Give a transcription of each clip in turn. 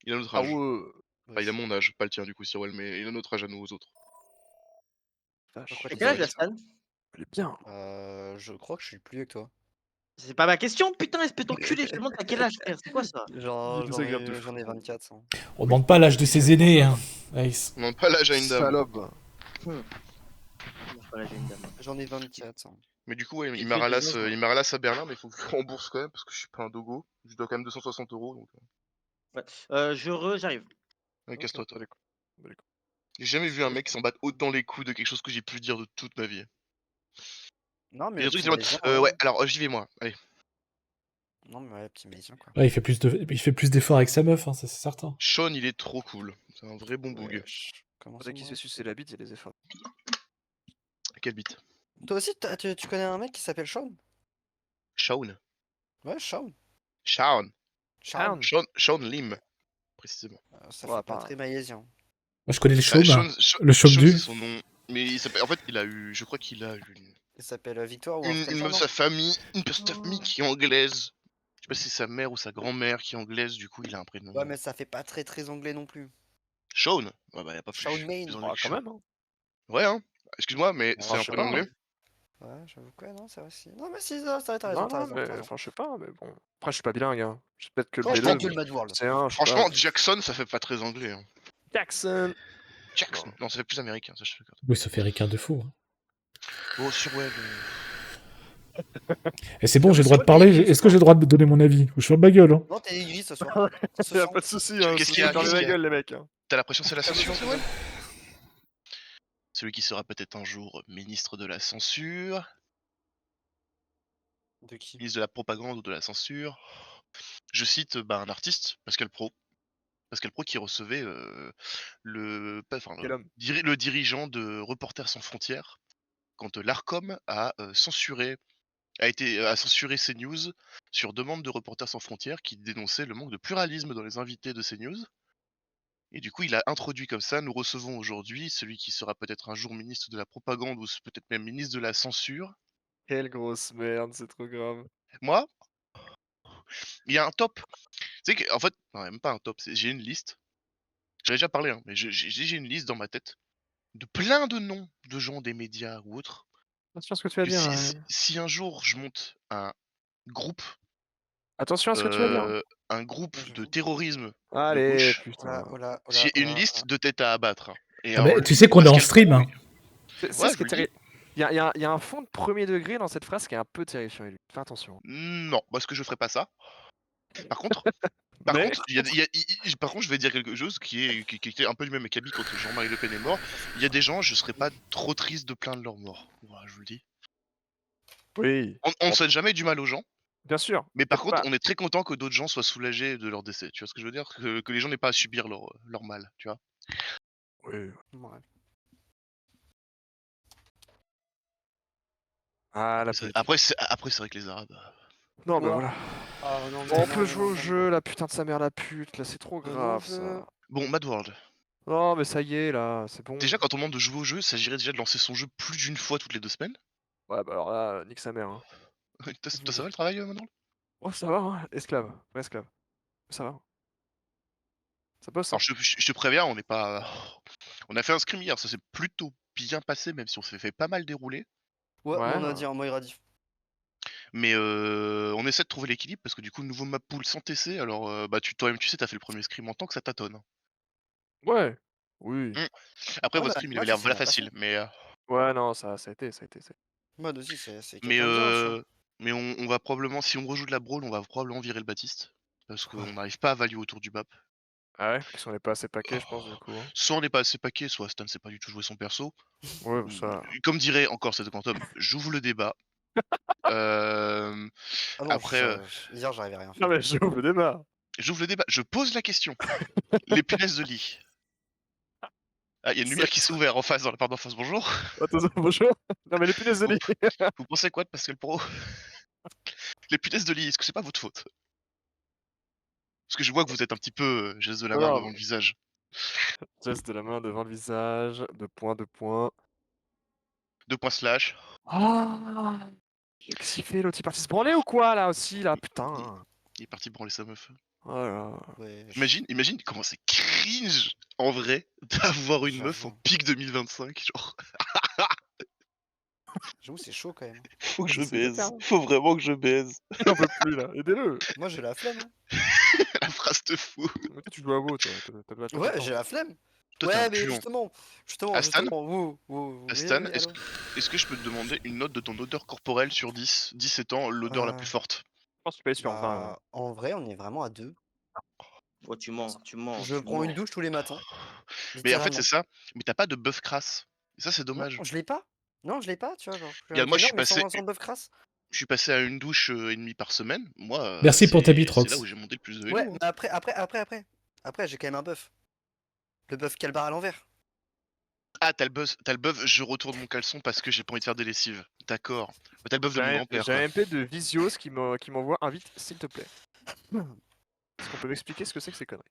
Il a notre Ah âge. ouais! Enfin, il a Vas-y, mon âge, pas le tien du coup, Sirwell, mais il a notre âge à nous aux autres. vache. T'as Il quel est âge, riche. Lastan? Il est bien. Je crois que je suis plus vieux que toi. C'est pas ma question, putain, espèce d'enculé, je te demande t'as quel âge, frère, c'est quoi ça? Il nous agace de J'en fou. ai 24 ans. On demande pas l'âge de ses aînés, hein. Ace. On demande pas l'âge à une dame. Salope. Moi, je parle à une dame. J'en ai 24 ans. Mais du coup, ouais, Et tu es de Zinzin. il m'arrelasse à Berlin, mais il faut que je rembourse quand même parce que je suis pas un dogo. Je dois quand même 260 € donc. Ouais. J'arrive. Ouais, Ok, casse-toi, toi. bah les couilles. Bah les couilles. J'ai jamais vu un mec qui s'en batte autant les couilles de quelque chose que j'ai pu dire de toute ma vie. Non, Et mais le le truc, petit c'est en mode, Mézien, ouais, alors j'y vais moi. Allez. Non, mais ouais, petit Mézien, quoi. Ouais, il fait plus d'efforts avec sa meuf, hein, ça c'est certain. Sean, il est trop cool. C'est un vrai bon boug. Wesh. Comment ça, Dès qu'il se fait sucer la bite, il y a les efforts. Quelle bite. Toi aussi, tu connais un mec qui s'appelle Sean? Sean. Ouais, Sean. Sean. Sean. Sean Lim, précisément. Ça Ouais, fait pas pas. très maïsien. Moi je connais le Bah, chaume, hein. Le chaume Sean, du. c'est son nom. Mais il s'appelle. En fait, il a eu. Je crois qu'il a une. Il s'appelle Victoire ou un truc comme Une ça, meuf de non? sa famille. Une personne de sa famille qui est anglaise. Je sais pas si c'est sa mère ou sa grand-mère qui est anglaise, du coup, il a un prénom. Ouais, mais ça fait pas très très anglais non plus. Sean. Ouais, bah, y a pas Sean plus. Main. Plus anglais Ah, que quand Sean. même, hein. Ouais, hein. Excuse-moi, mais Ah, c'est un je sais prénom pas, anglais. hein. Ouais, j'avoue que ouais, non, c'est vrai aussi. Non, mais si, ça, t'as raison, Non, t'as non, raison, mais t'as raison. enfin, je sais pas, mais bon. Après, je suis pas bilingue, hein. Peut-être que le Franchement, B2, que le Mad World. c'est un, je sais pas. Franchement, Jackson, ça fait pas très anglais. Hein. Jackson. Jackson. Non. Non, ça fait plus américain, ça je suis d'accord. Oui, ça fait Ricard de fou. Hein. Bon, sur Well. Et c'est bon, j'ai le droit de parler. Est-ce que j'ai le droit de donner mon avis? Je ferme ma gueule, hein. Non, t'es gris ce soir. Ça se Y'a sent. pas de soucis, hein. Qu'est-ce Se qu'il y a, fermer qu'est-ce la qu'il y a gueule, les mecs. Hein. T'as l'impression que c'est la censure, Ferme Sirwell? ton Celui qui sera peut-être un jour ministre de la censure, De qui? ministre de la propagande ou de la censure. Je cite un artiste, Pascal Pro. Pascal Pro qui recevait Quel homme. le dirigeant de Reporters sans frontières quand l'Arcom a censuré CNews sur demande de Reporters sans frontières qui dénonçait le manque de pluralisme dans les invités de CNews. Et du coup, il a introduit comme ça, nous recevons aujourd'hui celui qui sera peut-être un jour ministre de la propagande ou peut-être même ministre de la censure. Quelle grosse merde, c'est trop grave. Moi, il y a un top. Tu sais qu'en fait, non, même pas un top, j'ai une liste. J'en ai déjà parlé, hein, mais j'ai une liste dans ma tête de plein de noms de gens des médias ou autres. Attention à ce que tu vas Que dire. si un jour je monte un groupe, Attention à ce que tu vas dire. un groupe Ouais, de j'avoue. terrorisme de Allez, gauche, putain. Oh là, oh là, j'ai oh une là, liste de têtes à abattre. Hein. Et Ah, alors, mais tu sais qu'on est en stream, hein. C'est Ouais, ce qui est je le dis. terrible. Il y a un fond de premier degré dans cette phrase qui est un peu terrifiant. Lui. Fais attention. Non, parce que je ferai pas ça. Par contre, Mais par contre, je vais dire quelque chose qui était un peu du même acabit quand Jean-Marie Le Pen est mort. Il y a des gens, je serais pas trop triste de plaindre leur mort. Voilà, je vous le dis. oui, On ne souhaite jamais du mal aux gens, bien sûr. mais par contre, Pas- on est très content que d'autres gens soient soulagés de leur décès. Tu vois ce que je veux dire? Que les gens n'aient pas à subir leur mal, tu vois? Oui. Ouais. Ah, la C'est- politique. Après, c'est vrai que les Arabes. Non, mais Ouah. voilà. Ah non, mais On non, peut non, jouer au non, jeu, la putain de sa mère, la pute. Là, c'est trop non, grave, non, ça. Bon, Mad World. Non, mais ça y est, là, c'est bon. Déjà, quand on demande de jouer au jeu, il s'agirait déjà de lancer son jeu plus d'une fois toutes les 2 semaines. Ouais, bah alors là, nique sa mère. Hein. Toi, ça va le travail, Mad World? Oh, ça va, hein. Esclave, vrai esclave. Ça va. Ça bosse, hein. Alors, je te préviens, on n'est pas. On a fait un scrim hier, ça s'est plutôt bien passé, même si on s'est fait pas mal dérouler. Ouais, Ouais. on a dit un mot irradif. Mais on essaie de trouver l'équilibre parce que du coup, nouveau map pool sans TC, alors toi-même, tu sais, t'as fait le premier scrim en tant que ça tâtonne. Hein. Ouais. Oui. Mmh. Après, Ouais, votre bah, scrim, il moi, avait ça l'air s'est voilà bien passé. facile, mais Ouais, non, ça a été, ça a été. Moi aussi, c'est mais quelqu'un de bien, tu vois. mais on va probablement, si on rejoue de la brawl, on va probablement virer le Baptiste. Parce qu'on Ouais. n'arrive pas à value autour du map. Ah ouais, parce qu'on est pas assez paquet, je pense, du coup. Hein. Soit on n'est pas assez paquet, soit Stan sait pas du tout jouer son perso. Ouais, ça. Comme dirait encore cet Quantum, j'ouvre le débat. Ah non, Après, hier, j'arrivais à rien Non, faire. mais j'ouvre le débat. j'ouvre le débat, je pose la question. Les punaises de lit. Ah, il y a une lumière qui s'est ouverte en face, dans la part d'en face, bonjour. Attends, bonjour. Non, mais les punaises de lit. Vous pensez quoi de Pascal Pro? Les punaises de lit, est-ce que c'est pas votre faute? Parce que je vois que vous êtes un petit peu geste de la main Non, devant le visage. geste de la main devant le visage, 2 points. 2 points slash. Ah! Qu'est-ce qu'il fait l'autre? Il est parti se branler ou quoi là aussi là? Putain! Il est parti branler sa meuf. Voilà. Ouais, Imagine comment c'est cringe en vrai d'avoir une meuf en J'avoue. pic 2025. Genre, J'avoue, c'est chaud quand même. faut que je C'est déter, baise. hein. Faut vraiment que je baise. Il en peut plus là, aidez-le. Moi, j'ai la flemme. Hein. La phrase te fout. Mais toi, tu joues à WoW, toi. T'as de la chance. Ouais, j'ai la flemme. Toi, t'es un Ouais, mais puant. justement, Astan oui, Astan, oui, allô. est-ce que je peux te demander une note de ton odeur corporelle sur 10? 10 étant l'odeur la plus forte. Je pense que tu peux aller sur 20. Bah, en vrai, on est vraiment à 2. Oh, tu mens, tu mens. Je tu prends une mens. douche tous les matins, Mais en fait, c'est littéralement. ça. Mais t'as pas de bœuf crasse. Et ça, c'est Non, dommage. je l'ai pas. Non, je l'ai pas, tu vois, genre, je suis un Regarde, moi, gamer, mais sans bœuf crasse. je suis passé à une douche et demie par semaine. Moi, Merci pour ta bite, c'est là Rox. où j'ai monté le plus de Ouais, vélo. mais après, j'ai quand même un bœuf. Le bœuf Calbar à l'envers. Ah, t'as le bœuf, je retourne mon caleçon parce que j'ai pas envie de faire des lessives. D'accord. Bah, t'as le bœuf de mon grand-père. J'ai quoi. un MP de Visios qui m'envoie invite s'il te plaît. Est-ce qu'on peut m'expliquer ce que c'est que ces conneries?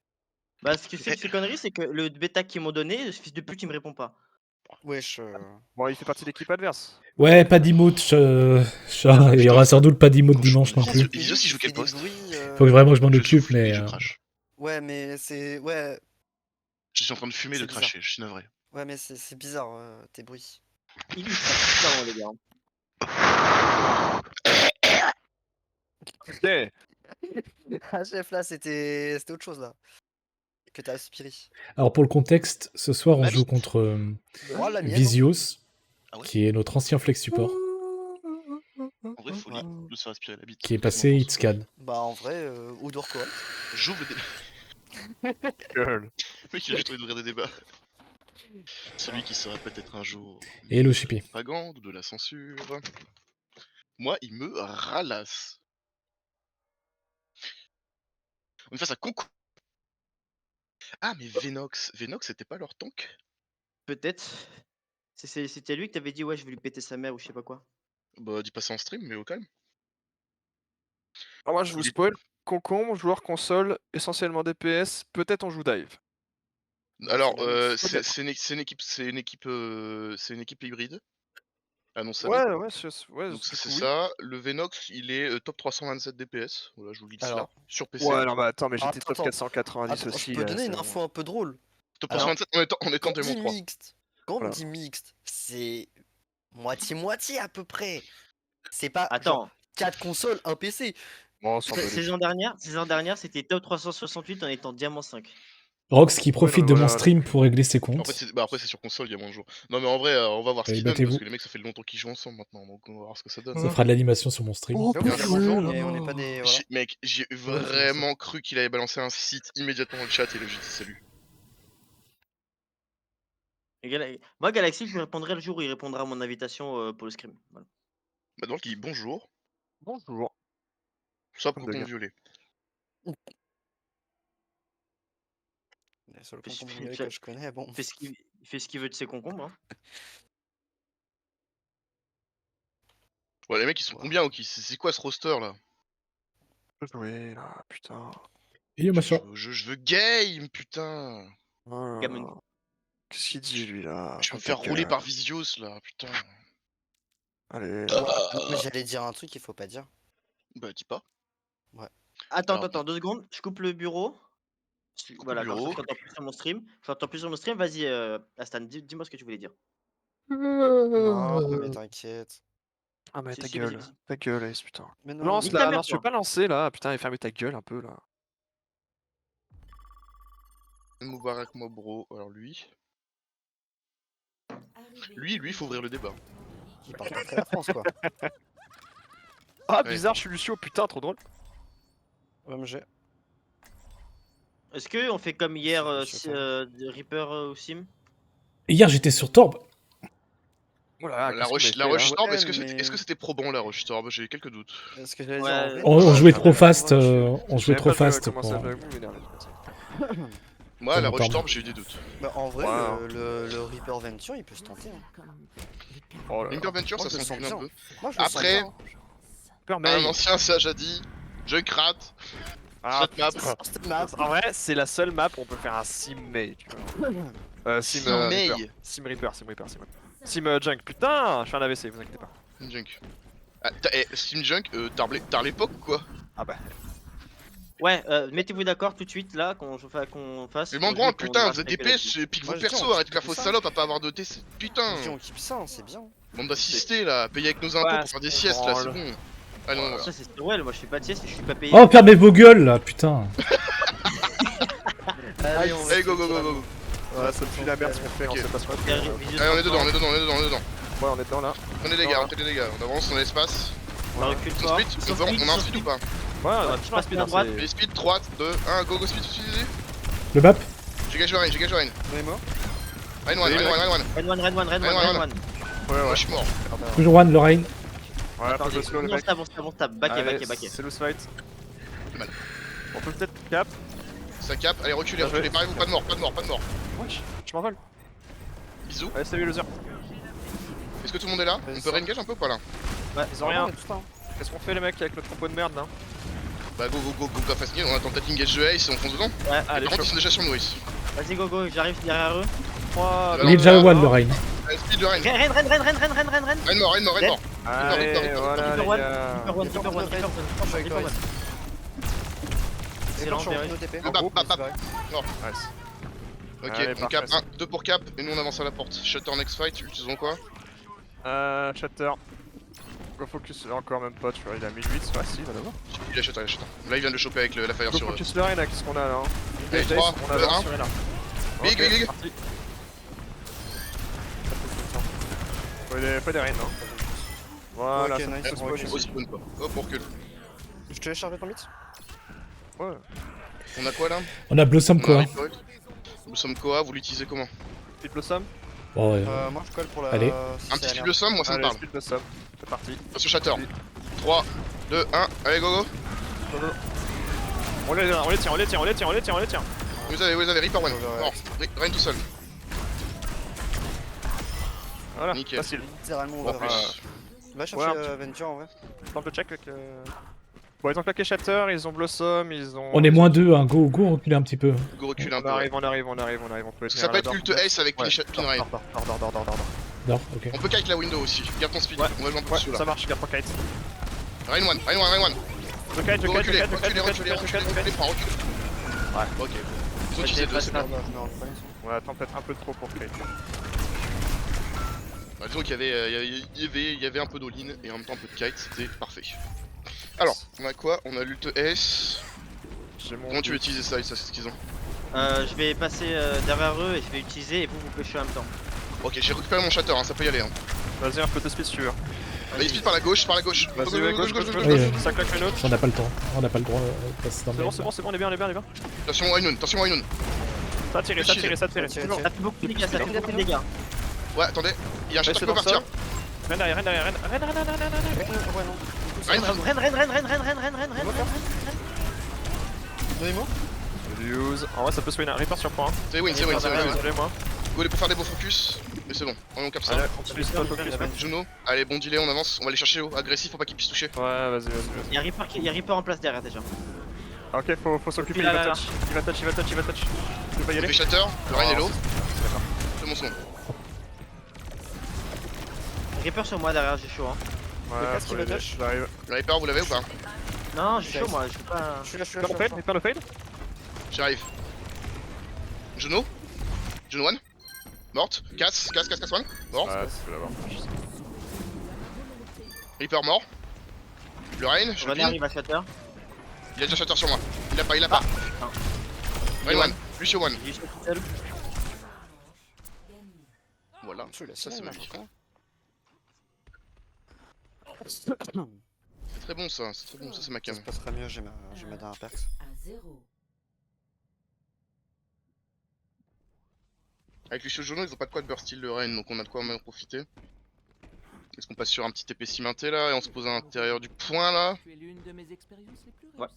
Bah, ce que c'est que ces conneries, c'est que le bêta qu'ils m'ont donné, ce fils de pute, il me répond pas. Wesh. Bon, il fait partie de l'équipe adverse. Ouais, pas d'emote, chat. Il y aura sans doute pas d'emote dimanche non plus. Et Visios, il joue quel poste Faut que vraiment que je m'en Je occupe, souffle mais. et je crache. Ouais, mais c'est. Ouais, Je suis en train de fumer et de C'est bizarre. cracher, je suis navré. ouais, mais c'est bizarre, tes bruits. Il est putain, les gars. Ok. Ah, chef, là, c'était autre chose, là. Que t'as aspiré. Alors, pour le contexte, ce soir, on Ma joue bite. contre Oh, la mienne. Visios, Ah ouais qui est notre ancien flex support, En vrai, folie Ouais. de se faire aspirer la bite. qui est Qu'est-ce passé qu'on en pense Hitscan. Bah, en vrai, Odor Coop. J'ouvre le débat. Gueule. Le mec, il a juste envie d'ouvrir des débats. Celui qui sera peut-être un jour Et Hello Chippy. propagande ou de la censure. Moi, il me ralasse. On est face à Concours. Ah, mais Venox. Venox, c'était pas leur tank? Peut-être. C'était lui que t'avais dit, ouais, je vais lui péter sa mère ou je sais pas quoi. Bah, dis pas ça en stream, mais au calme. Alors moi, je vous Il est- spoil. Concombre, joueur console, essentiellement DPS, peut-être on joue dive. Alors, Peut-être. c'est une équipe hybride. Annoncée. Ouais, ouais, Donc ça, du c'est coup, oui. ça. Le Venox, il est top 327 DPS. Voilà, je vous le dis là. Alors. Sur PC. Ouais, non, mais attends, mais j'étais Attends, top 490 Attends, aussi. je peux là, donner c'est une bon. info un peu drôle. Top Alors, 327 en étant Quand on dit Démon 3. mixte, quand on Voilà. dit mixte, c'est moitié-moitié à peu près. C'est pas Attends, genre 4 consoles, un PC. Bon, sans doute. saison dernière, c'était top 368 en étant diamant 5. Rox qui profite non, de voilà, mon stream pour régler ses En fait, comptes. après, c'est sur console, il y a moins de jours. Non, mais en vrai, on va voir ce Allez, qu'ils donnent parce battez-vous. que les mecs, ça fait longtemps qu'ils jouent ensemble maintenant. Donc, on va voir ce que ça donne. Ça fera de l'animation sur mon stream. Oh, J'avoue, il y a putain, bonjour, là, mais on là. n'est pas des. Voilà. Mec, j'ai vraiment cru qu'il allait balancer un site immédiatement dans le chat et là, j'ai dit salut. Moi, Galaxy, je lui répondrai le jour où il répondra à mon invitation pour le scrim. Voilà. Bah, donc, il dit bonjour. Bonjour. Ça, Comme pour de ton gars. violet. Le seul Fais- concombre fais- violet fais- que je connais, bon. Il fait ce qu'il veut de ses concombres. Hein. Ouais, les mecs, ils sont combien, ok? C'est quoi ce roster là? Je peux jouer là, putain. Et yo, machin. Je veux game, putain! Oh là Gamin. là. Qu'est-ce qu'il dit lui là? Je vais me Ta faire rouler gueule. par Visios là, putain. Allez. Mais j'allais dire un truc qu'il faut pas dire. Bah, dis pas. Attends, Alors, 2 secondes. Je coupe le bureau. Voilà, le comme ça, bureau. je t'entends plus sur mon stream. Je t'entends plus sur mon stream. Vas-y, Astan, dis-moi ce que tu voulais dire. Non, mais t'inquiète. Ah mais Si, ta si, vas-y, gueule. vas-y. Ta gueule, Ace, putain. Mais non, Lance Nique là, ta mère, non, tu veux toi. pas lancer là, putain, et fermer ta gueule un peu là. Moubarak Mobro, alors lui. Lui, faut ouvrir le débat. il part après la France, quoi. Ah Ouais. bizarre, je suis Lucio, putain, trop drôle. OMG. Est-ce qu'on fait comme hier, Je sais pas. Reaper ou Sim? Et hier, j'étais sur Torb. Oula, La Roche Torb, Ouais, est-ce mais- que c'était probant la Roche Torb? J'ai quelques doutes. Ce que j'allais Ouais. dire en vrai. On jouait trop fast. Ouais, On jouait trop fast. Comment ça fait avec vous, mais Moi, Pour la mon Roche Torb. Torb, j'ai eu des doutes. Bah, en vrai, Ouais. le Reaper Venture, il peut se tenter. Hein. Oh là là. Interventure, Moi, ça je le s'en sens un bien. peu. Moi, je le sens Après, bien. Super un mail. ancien sage a dit Junkrat, Ah, cette map. Cette map. en vrai, c'est la seule map où on peut faire un sim May, tu vois. Sim Sim May. Reaper. Sim Reaper. Sim Junk, putain, je fais un AVC, vous inquiétez pas. Junk. Ah, Steam Junk, t'as l'époque quoi? Ah bah. Ouais, mettez-vous d'accord tout de suite là qu'on fasse. Mais faut Mangrand, juste qu'on putain, marche vous êtes avec épais, là-dessus. pique Moi, vos je dis, persos, on arrêtez la kiffe fausse ça. salope à pas avoir de TC. Putain, Je dis, on kiffe ça, c'est bien. bande d'assistés là, payés avec nos impôts Ouais, pour faire des c'est siestes là, c'est branle. bon. Ah non, non, Ça c'est Snorwell, moi je fais pas de sieste et je suis pas payé. Oh, fermez vos gueules là, putain. Allez, on va allez, go, go, go, go. Ouais, ça pue la merde ce qu'on fait, on Ok. sait pas ce qu'on Allez, fait. Allez, on est dedans, on est dedans, on est dedans, on est dedans. Ouais, on est dedans là. Prenez les gars, prenez les gars, on avance dans l'espace. On recule On fort. speed, on a un speed ou pas? Ouais, on a un petit passe speed à droite. Les speed, 3, 2, 1, go, go, speed, speed, speed. Le BAP. J'égage le rain, j'égage le rain. Donnez-moi. Rain 1, rain 1, rain 1. Red one. Ouais, Moi ouais. je suis mort. Toujours one, Lorraine. Ouais, faut Attendez, que je slow le on mec. se tape. Backé. C'est loose fight. Mal. On peut peut-être cap. Ça cap, allez reculez, Bien joué. reculez, pareil, vous pas de mort, pas de mort, pas de mort. Wesh, je m'envole. Bisous. Allez, salut loser. Est-ce que tout le monde est là? On peut re-engage un peu ou pas là? Ils ont rien. Qu'est-ce qu'on fait les mecs avec notre compo de merde là? Bah go, go, go, go, go, fast on attend peut-être engage de Ace et on fonce dedans. Ouais, Allez, Par contre ils chaud. sont déjà sur Nourrice. vas-y go, j'arrive derrière eux. 3, Alors, Ninja là, one, là. Lorraine. Allez, speed de Rain. Ren. Rain mort, Rain mort, Rain mort. Allez, Reaper, voilà Reaper les one. gars. Reaper one. Je suis avec toi. Excellent, Excellent, Berry. nos TP. Le bap, bap, bap. Nice. Ok, Allez, on cap parfait. 1, 2 pour cap et nous on avance à la porte. Shutter next fight, utilisons quoi? Shatter. Go focus, encore même pas, tu vois, il a 1008, ouais, si, il va l'avoir. Il a Shutter, il a Shutter. Là il vient de le choper avec la fire Go sur eux. focus le rain là, qu'est-ce qu'on a là hein? Allez, Engage 3, Dice, on a 2, le 1. sur là. Big, Ok, big, big. c'est parti. Faut des rains, hein. Voilà, Ok, ça nice, fait on spawn recule. ici. Au spawn quoi. Hop, on recule. Je te laisse charger ton mythe. Ouais. On a quoi là? On a Blossom On a quoi. Recoil. Nous sommes Koa, vous l'utilisez comment? Speed Blossom. Bon, ouais. Moi je colle pour la. Allez. si Un c'est petit la speed merde. de somme, moi ça me Allez, parle. Speed Blossom. C'est parti. Attention Shatter. 3, 2, 1, allez go go. Go, go. On les tient. Vous avez Reaper One. Ouais. Mort. Rain tout seul. Voilà, Nickel. facile. Littéralement, En on va. plus. Va Ouais, chercher un petit- Venture en vrai. Tente le check avec Bon, ils ont claqué Shatter, ils ont Blossom, ils ont... On est moins 2, hein. Go reculer un petit peu. Go recule un On peu. arrive, on peut Parce que tenir ça peut la être door. culte Ace avec Ouais, Pin Rain. Dors. Non, ok. On peut kite la window aussi. Garde ton speed. Ouais. On va jouer un peu Ouais, dessus là. ça marche, garde ton kite. Rain 1. Je kite, Go reculer, reculer, prends, recule. Ouais. Ok. Ils ont utilisé deux, c'est bien. On attend peut-être un peu trop pour kite. Bah, disons qu'il y avait un peu d'all-in et en même temps un peu de kite, c'était parfait. Alors, on a quoi? On a l'ult S. J'ai mon... Comment tu veux utiliser ça? Ça c'est ce qu'ils ont. Je vais passer derrière eux et je vais utiliser et vous pêchez en même temps. Ok, j'ai récupéré mon shatter, hein, ça peut y aller. Hein. Vas-y, un peu de speed si tu veux. Bah, il speed par la gauche, Vas-y, ouais, gauche. Ouais. Ça claque une autre. On n'a pas le temps. On n'a pas le droit de passer dans le C'est mail. bon, on est bien. Attention Wynun. Ça a tiré. Tiens, Ça fait beaucoup de dégâts, Ouais, attendez, il y a un shatter qui Restez peut dans partir. Rennes derrière. Donnez-moi. Use. En vrai, ça peut se win. Reaper sur point. C'est win. Désolé, moi. Go aller pour faire des beaux focus. Mais c'est bon, on cap ça. Allez, on se fait spot focus, mec. Juno, allez, bon delay, on avance. On va aller chercher haut. Agressif pour pas qu'il puisse toucher. Ouais, vas-y. Il y a Reaper en place derrière déjà. Ok, faut s'occuper, il Là, va là, touch. Il va touch. Tu peux y On aller? fait shatter, le rain est low. D'accord. C'est bon, c'est bon. Reaper sur moi derrière, j'ai chaud hein. Ouais, casque, il va touch. J'arrive. Le Reaper, vous l'avez ou pas? Non, j'ai chaud moi, je peux pas. Je suis là. Reaper le fade? J'arrive. Juno one. Morte. Casse one. Mort. Ouais, tu peux l'avoir. Reaper mort. Le rain, je le René pin. arrive à Shatter. Il a déjà shatter sur moi. Il a pas. Non. Rain one. Lucio one. J'ai chaud tout seul. Voilà. Ça c'est ma vie. Ça C'est très bon ça, c'est ma cam. se passera mieux, j'ai ma dernière perks. Avec Lucio Jono, ils ont pas de quoi de burst heal le rain, donc on a de quoi en profiter. Est-ce qu'on passe sur un petit TP cimenté là et on se pose à l'intérieur du point là? Ouais.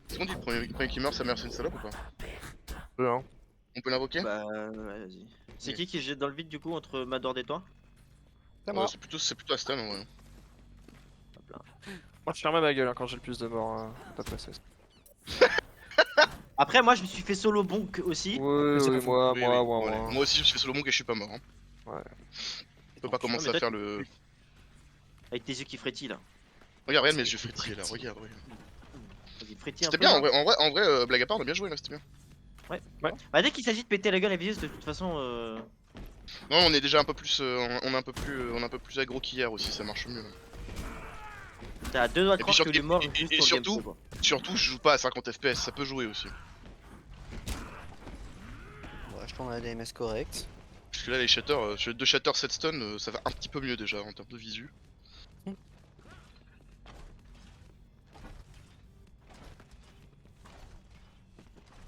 Est-ce qu'on dit le premier qui meurt, sa mère c'est une salope ou pas? Deux, hein. On peut l'invoquer? Bah vas-y. C'est qui jette dans le vide du coup entre Madord et toi? C'est moi. C'est plutôt Aston en vrai. Moi, je ferme ma gueule hein, quand j'ai le plus de morts. Pas passé. Après moi je me suis fait solo bonk aussi. Ouais, c'est pas faux. Oui, oui, voilà. Moi aussi je me suis fait solo monk et je suis pas mort. Hein. Ouais. Je peux pas commencer à faire le... Avec tes yeux qui frétillent là. Regarde mes yeux frétillés là, regarde. Vas-y, il frétille un C'était peu. bien, là. en vrai, blague à part, on a bien joué là, c'était bien. Bah, dès qu'il s'agit de péter la gueule à Vicious, de toute façon. Non, on est déjà un peu plus, on est un peu plus aggro qu'hier aussi, ça marche mieux. T'as deux doigts de Et puis croire que surtout- le mort et- est juste et sur le surtout- gameplay, quoi. Surtout, je joue pas à 50 FPS, ça peut jouer aussi. Ouais, je prends la DMS correcte. Parce que là, les shatters, sur les 2 shatters 7 stun, ça va un petit peu mieux déjà en termes de visu.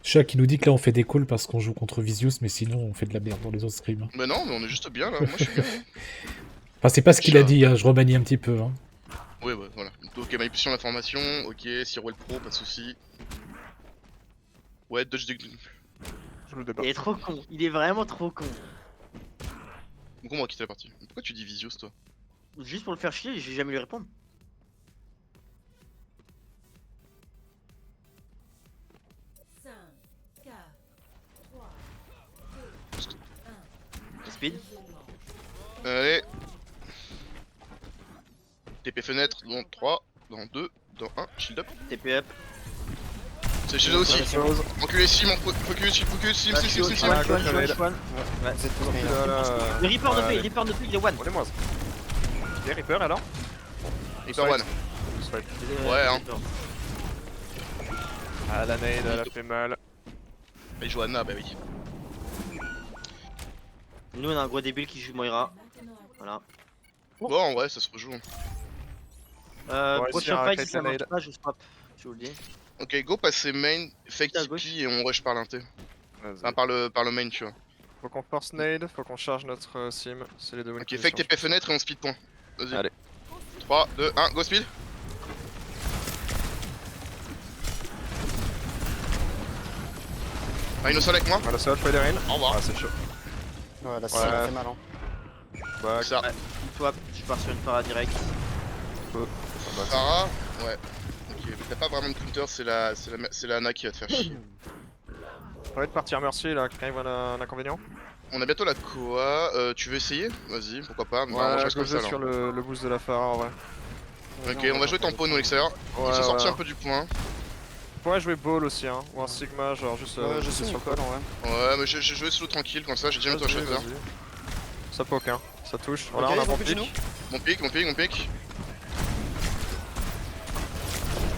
Chat qui nous dit que là on fait des calls parce qu'on joue contre Visius, mais sinon on fait de la merde dans les autres streams. Mais non, mais on est juste bien là, moi je suis bien. Enfin, c'est pas ce qu'il a Chat. dit, hein, je remanie un petit peu. Hein. Ouais, voilà. Donc, manipulation d'information, ok, Sirwell Pro, pas de soucis. Ouais, dodge de. Je le débat. Il est trop con, il est vraiment trop con. Donc, on va quitter la partie. Pourquoi tu dis Visios toi? Juste pour le faire chier, j'ai jamais lui répondre. Speed. Allez. TP fenêtre dans 3, dans 2, dans 1, shield up. TP up. C'est shield aussi. Chose. Enculé sim, focus, sim. Ah, Chuan. Vous êtes tous Puis meilleurs. là, là. Le Reaper de Ouais. paix, Reaper de paix, il est one. On est moins. Ok, Reaper alors Reaper 1. Swipe. Ouais, hein. Reaper. Ah, la nade, elle a fait mal. Il joue Anna, bah oui. Nous on a un gros débile qui joue Moira. Voilà. Bon, en vrai, ça se rejoue. On va Prochain réussir à fight, crit si ça la marche nade. pas, je swap. Je vous le dis. Ok, go passer main, fake À gauche. TP et on rush par l'inté. Vas-y. Enfin, par le main, tu vois. Faut qu'on force nade, faut qu'on charge notre sim. C'est les deux Ok, fake TP fenêtre et on speed point. Vas-y. Allez. 3, 2, 1, go speed. Rhino sol avec moi. Voilà, ça va, Federin. Au revoir. Ah, c'est chaud. Ouais, là, Ouais. ça fait mal. Hein. Bah, Ça. Swap, je pars sur une para direct. Farah, ouais. Ok, mais t'as pas vraiment de counter, c'est la Ana qui va te faire chier. ça va être partir Mercy là, quelqu'un voit un inconvénient? On a bientôt la Koa, tu veux essayer? Vas-y, pourquoi pas, on Ouais, reste go comme ça jouer sur alors. le boost de la Farah en vrai. Ok, on va jouer tempo nous à l'extérieur. Ouais, Ils sont sortis ouais. un peu du point. On pourrait jouer Ball aussi, hein, ou un Sigma, genre juste Ouais, je juste sais sur sur le quoi, col. ouais. Ouais, mais j'ai joué slow tranquille comme ça, j'ai déjà mis toi Vas-y, shatter. vas-y. Ça poke, hein, ça touche. Voilà, Ok, on a ils ont bon plus de pick. genoux. Mon pic.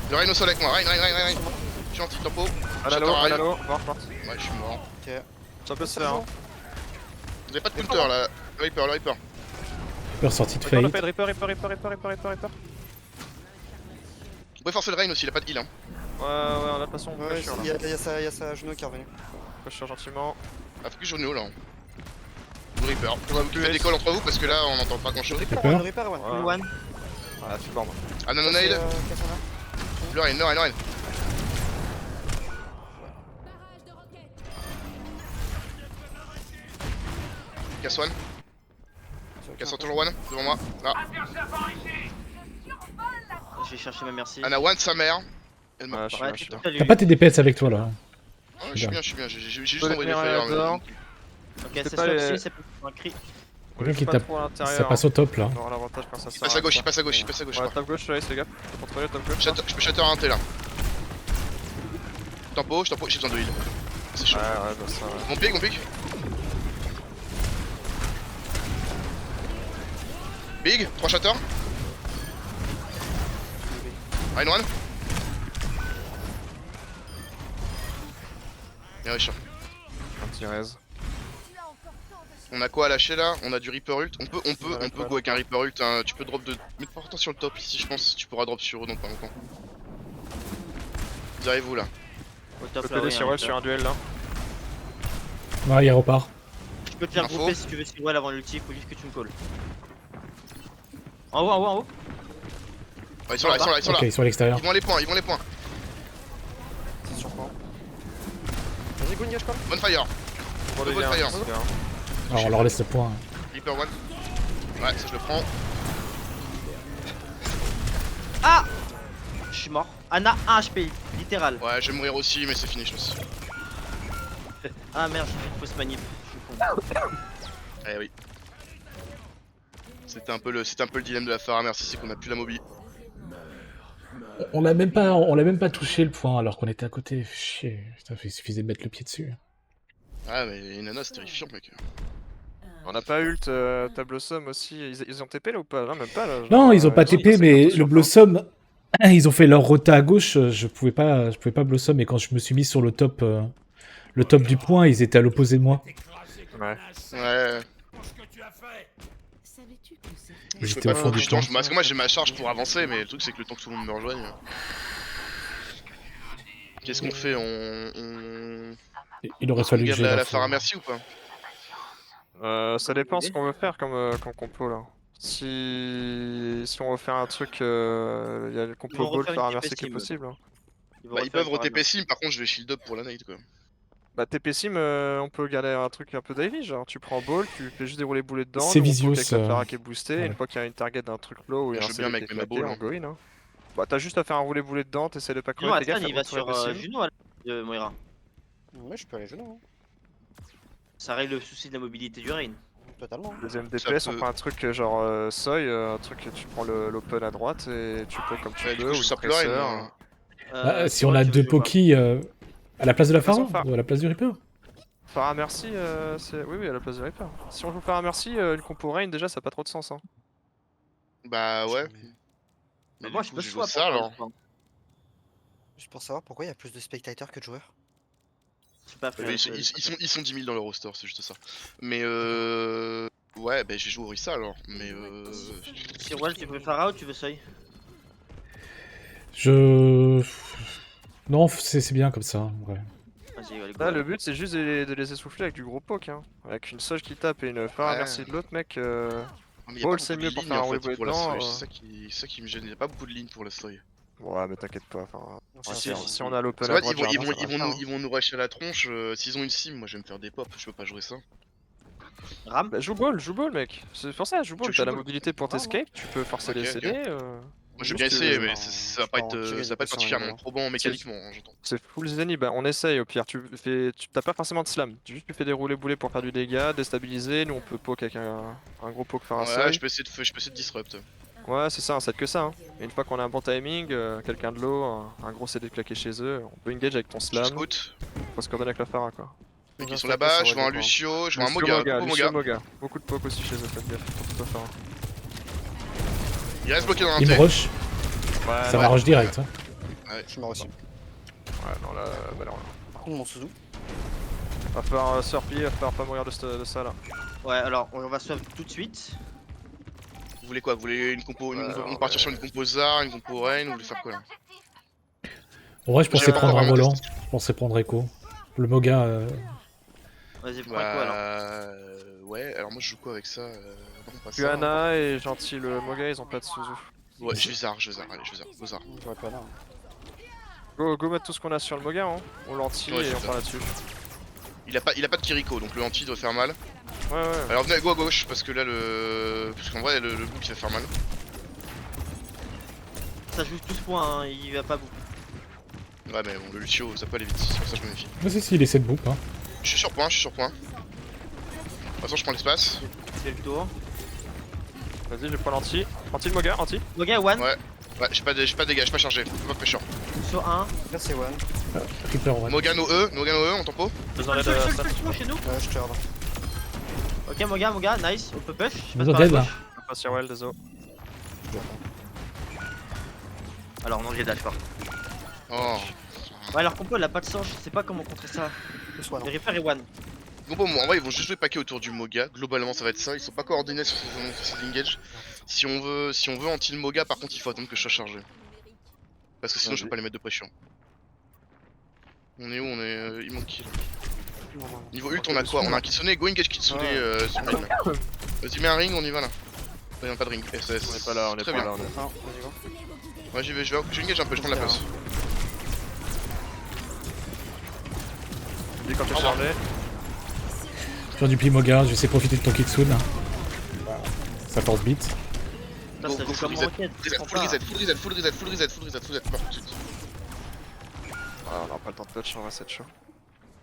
Le Rhino sol avec moi, Rhin. Je suis anti tempo. Alalo, Shatter Alalo, mort. Ouais, je suis mort. Ça peut se faire, hein. Vous avez pas de counter là. Le Reaper. Reaper sorti de Reaper, Fate. Reaper. Vous pouvez forcer le Rhin aussi, il a pas de heal. Hein. Ouais, on a de toute façon, on Ouais, peut chier, il là. y a sa genou qui est revenu. On peut chier gentiment. Ah, faut que je joue là. Le Reaper. Vous faites des calls entre vous parce que là on entend pas grand chose. Reaper, Reaper. Reaper, ouais. Ouais. One. Ah, tu bornes. Ah, Nanonade. Le Rhin. Casse one. Casse toujours one, devant moi. Ah, Je vais chercher ma merci. Anna one, sa mère. Elle m'a. Ouais, je suis Ouais, bien, je suis bien. salut. T'as pas tes DPS avec toi là. Ouais, je suis bien. J'ai juste peux envoyé des venir flyers. dedans. Ok, C'est c'est pas swap les- aussi, ça peut faire un cri. On Quelqu'un joue qui pas tape- trop à l'intérieur, Ça passe au top là. On aura l'avantage quand ça Il sert passe à gauche, il passe à gauche. Ouais, top gauche, laisse les gars. Faut contrôler top gauche. Je peux shatter un T là. Tempo, j'ai besoin de heal. C'est chaud. Ouais, bah ça, ouais. Mon pic. Big, 3 shatters. Rhin one. Et ouais, chaud. Un petit raise. On a quoi à lâcher là? On a du Reaper ult. On peut Ouais, go avec un Reaper ult. Hein. Tu peux drop de. Mets pas attention sur le top ici, je pense. Tu pourras drop sur eux dans pas longtemps. Vous arrivez où là? Au Je top peux là, t'aider ouais, Sirwell sur un duel là. Ouais, il repart. Je peux te faire Info. grouper si tu veux Sirwell avant l'ulti, faut juste que tu me calls. En haut. Ouais, ils sont là. Ok, ils sont à l'extérieur. Ils vont les points. C'est surprend. Vas-y, go, engage, quoi. Bonfire. Bon, les Double gars, fire. c'est bien. Alors on leur laisse le point. Reaper one. Ouais, ça je le prends. Ah, je suis mort. Anna 1 HP, littéral. Ouais, je vais mourir aussi, mais c'est fini, je pense. Ah merde, j'ai fait une fausse manip. Je suis con. Eh oui. C'était un peu le dilemme de la Farah, merci, c'est qu'on a plus la mobi. On l'a même pas touché le point alors qu'on était à côté. Chier. Putain, il suffisait de mettre le pied dessus. Ah, mais Nana, c'est terrifiant, mec. On n'a pas ult, ta Blossom aussi. Ils ont TP là ou pas? Non, même pas là. genre, Non, ils ont pas ils sont TP, passés mais bientôt le sur fin. Blossom, ils ont fait leur rota à gauche. Je pouvais pas Blossom. Et quand je me suis mis sur le top du point, ils étaient à l'opposé de moi. Ouais. Ouais. Je peux J'étais au pas fond couper du du temps, point. parce que moi j'ai ma charge pour avancer, mais le truc c'est que le temps que tout le monde me rejoigne. Qu'est-ce qu'on fait? Il aurait On fallu que garde j'ai la la Pharah Merci ou pas? Ça dépend ce qu'on veut faire comme compo là. Si on veut faire un truc, il y a le Ils compo vont ball refaire faire une un merci TP qui est sim. possible. Hein. Bah ils peuvent re-TP sim, par contre je vais shield up pour la nade quoi. Bah TP sim, on peut garder un truc un peu d'Ivy, genre tu prends ball, tu fais juste dérouler boulet dedans, C'est nous on poke Visius, avec la Pharah qui est boostée, et ouais. une fois qu'il y a une target d'un truc low ou Bah, un je veux bien, CD mec, qui est mais ma claqué, ball, on hein. go in. Hein. Bah t'as juste à faire un rouler boulet dedans, t'essaies de pas Sinon, crever, fais Aslan gaffe, il va contre sur possible. Juno à de Moira. Ouais, je peux aller genou, Ça règle le souci de la mobilité du Rain. totalement. Deuxième Ça DPS, on peut- prend un truc genre Soy, un truc que tu prends l'open à droite et tu peux comme tu Ouais, du peux, coup ou je une sors plus rien, presseur. moi. Bah, si toi, on a tu veux deux jouer quoi? Poki à la place de la De toute façon, Pharaon ou à la place du Reaper. Pharah merci, oui à la place de Reaper. Si on joue Pharah merci, une compo Rain déjà ça a pas trop de sens. Hein. Bah ouais. Mais Moi du je coup peux j'ai joué choix ça alors. Juste pour savoir pourquoi il y a plus de spectateurs que de joueurs. J'ai pas Mais fait. ils sont 10 000 dans le roster, c'est juste ça. Mais ouais, bah j'ai joué au Orisa alors. Mais Sirwell, tu veux Pharah ou tu veux Soy? Non, c'est bien comme ça. Ouais. Vas-y, allez, go. Là, le alors. but c'est juste de les essouffler avec du gros poke. Hein. Avec une Soge qui tape et une Pharah Ouais. merci de l'autre, mec. y a Ball pas c'est beaucoup de mieux pour lignes faire un en rouler fait boulet pour la dedans. Soy, c'est ça qui me gêne, il y a pas beaucoup de lignes pour la Soy. Ouais, mais t'inquiète pas. Enfin, Ouais, Si, si on a l'open En à fait, droite, jardin, ça va le faire, hein. ils vont nous rusher à la tronche, s'ils ont une sim, moi je vais me faire des pops, je peux pas jouer ça. Ram? Bah, joue ball, mec. C'est pour ça, joue ball. Tu T'as la joues ball? mobilité pour Ouais, ouais. t'escape, tu peux forcer Ok, les ok. CD. Moi j'ai juste, bien essayé, mais enfin, ça va je pas peux en tirer être des particulièrement potions, probant mécaniquement, hein, j'entends. C'est full Zeni, bah on essaye au pire. T'as pas forcément de slam. Tu fais des roulés boulets pour faire du dégât, déstabiliser. Nous on peut poke avec un gros poke faire un Ouais, seuil. je peux essayer de disrupt. Ouais, c'est ça, un set que ça. Hein. Et une fois qu'on a un bon timing, quelqu'un de low, un gros CD claqué chez eux, on peut engage avec ton Je slam. scout. Faut se coordonner avec la Pharah quoi. Mec, On ils sont reste là-bas, tapé je sur vois un les deux Lucio, je vois un Lucio Moga, coucou Lucio Moga. Moga. Beaucoup de poke aussi chez eux, faites gaffe, surtout toi Pharah. Il reste bloqué dans un Il me T. rush, Ouais, ça va rush direct. Hein. Je me reçu. Ouais, non là, bah non. Par contre, mon Suzu, Va falloir surpiller, va falloir pas mourir de ça là. Ouais, alors on va swap tout de suite. Vous voulez quoi? Vous voulez une compo, on ouais. partir sur une compo Zar, une compo Rain, vous voulez faire quoi là? En vrai, je pensais J'ai pas prendre encore un vraiment volant. testé. Je pensais prendre Echo. Le Moga, Vas-y, prends quoi alors? Ouais, alors moi je joue quoi avec ça? Non, pas ça. Kuana et Gentil le Moga, ils ont pas de Suzu. Ouais, je vais Zar, allez, je vais Zar, go Zar. j'aurais pas là. Go mettre tout ce qu'on a sur le Moga, hein. On l'anti Ouais, et c'est on ça. part là-dessus. Il a pas de Kiriko, donc le anti doit faire mal. Ouais. Alors venez go à gauche, parce que là parce qu'en vrai le book il va faire mal. Ça joue tous points, hein, il va pas beaucoup. Ouais mais bon, le Lucio ça peut aller vite, c'est pour ça que je me méfie. vas-y, il essaie de book. Hein. Je suis sur point. De toute façon je prends l'espace. Fais le tour. Vas-y, je prends l'anti. Anti le Moga, anti. Moga, one. Ouais. Ouais, j'ai pas de dégâts, j'ai pas chargé, faut pas pressure. Sur 1. Là, c'est one. Reaper, ouais. Moga no E en tempo. Besoin d'aide Chez nous. Ouais, je te regarde. Ok, Moga, nice. On peut push. Je Besoin passe par la d'aide, là. gauche. Pas sur well, désolé. Alors non, j'ai dash fort. Oh. Ouais, leur compo elle a pas de sens, je sais pas comment contrer ça. Plus one. Le Reaper est one. Bon pour moi, en vrai ils vont juste jouer paquet autour du Moga, globalement ça va être ça, ils sont pas coordonnés sur ces engage. Si on veut anti le Moga par contre il faut attendre que je sois chargé. Parce que sinon je peux pas les mettre de pression. On est où? On est... il manque qui là? Niveau ult on a quoi? On a un Kitsune, go engage Kitsune sur main là. Vas-y mets un ring, on y va là. Ouais, non, pas de ring, SS. On est pas là, Très bien. Non, vas-y, go. Ouais j'y vais, je engage un peu, je prends la place. Dis quand t'es chargé. Faire du pli Moga, je vais essayer de profiter de ton Kitsune. Ça force beat. Ça, Go, ça go, joue comme full roquette. je Reset, comprends full reset, meurs tout de suite. Ah, on aura pas le temps de touch, on va cette show.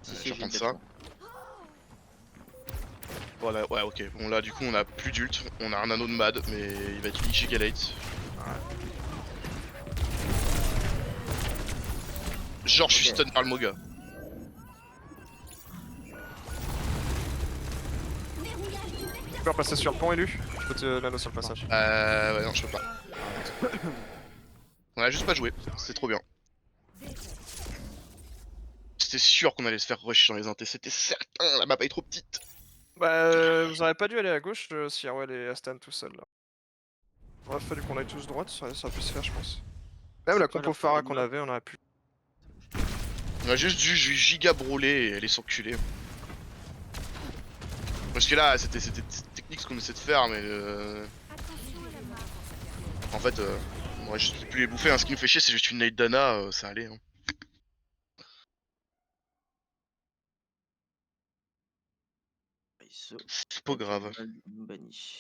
Si, Je si, vais j'ai reprendre une ça. tête. Voilà, ouais, ok. Bon, là, du coup, on a plus d'ult. On a un anneau de mad, mais il va être giga late. Genre, je suis Ok. stun par le Moga. Tu peux repasser sur le pont, élu? Je peux te nano sur le passage. Ouais, non, je peux pas. On a juste pas joué, c'est trop bien. C'était sûr qu'on allait se faire rush dans les intés, c'était certain, la map est trop petite. Bah, vous auriez pas dû aller à gauche si Arwell et Astan tout seuls là. Il aurait fallu qu'on aille tous droite, ça aurait pu se faire, je pense. Même la C'est quoi compo leur Pharah problème, qu'on là avait, on aurait pu. On a juste dû giga brûler et aller s'enculer. Parce que là, c'était technique ce qu'on essaie de faire, mais en fait, on aurait juste pu les bouffer. Hein. Ce qui me fait chier, c'est juste une nade d'Ana, ça allait. Hein. ISO, C'est pas grave. banni.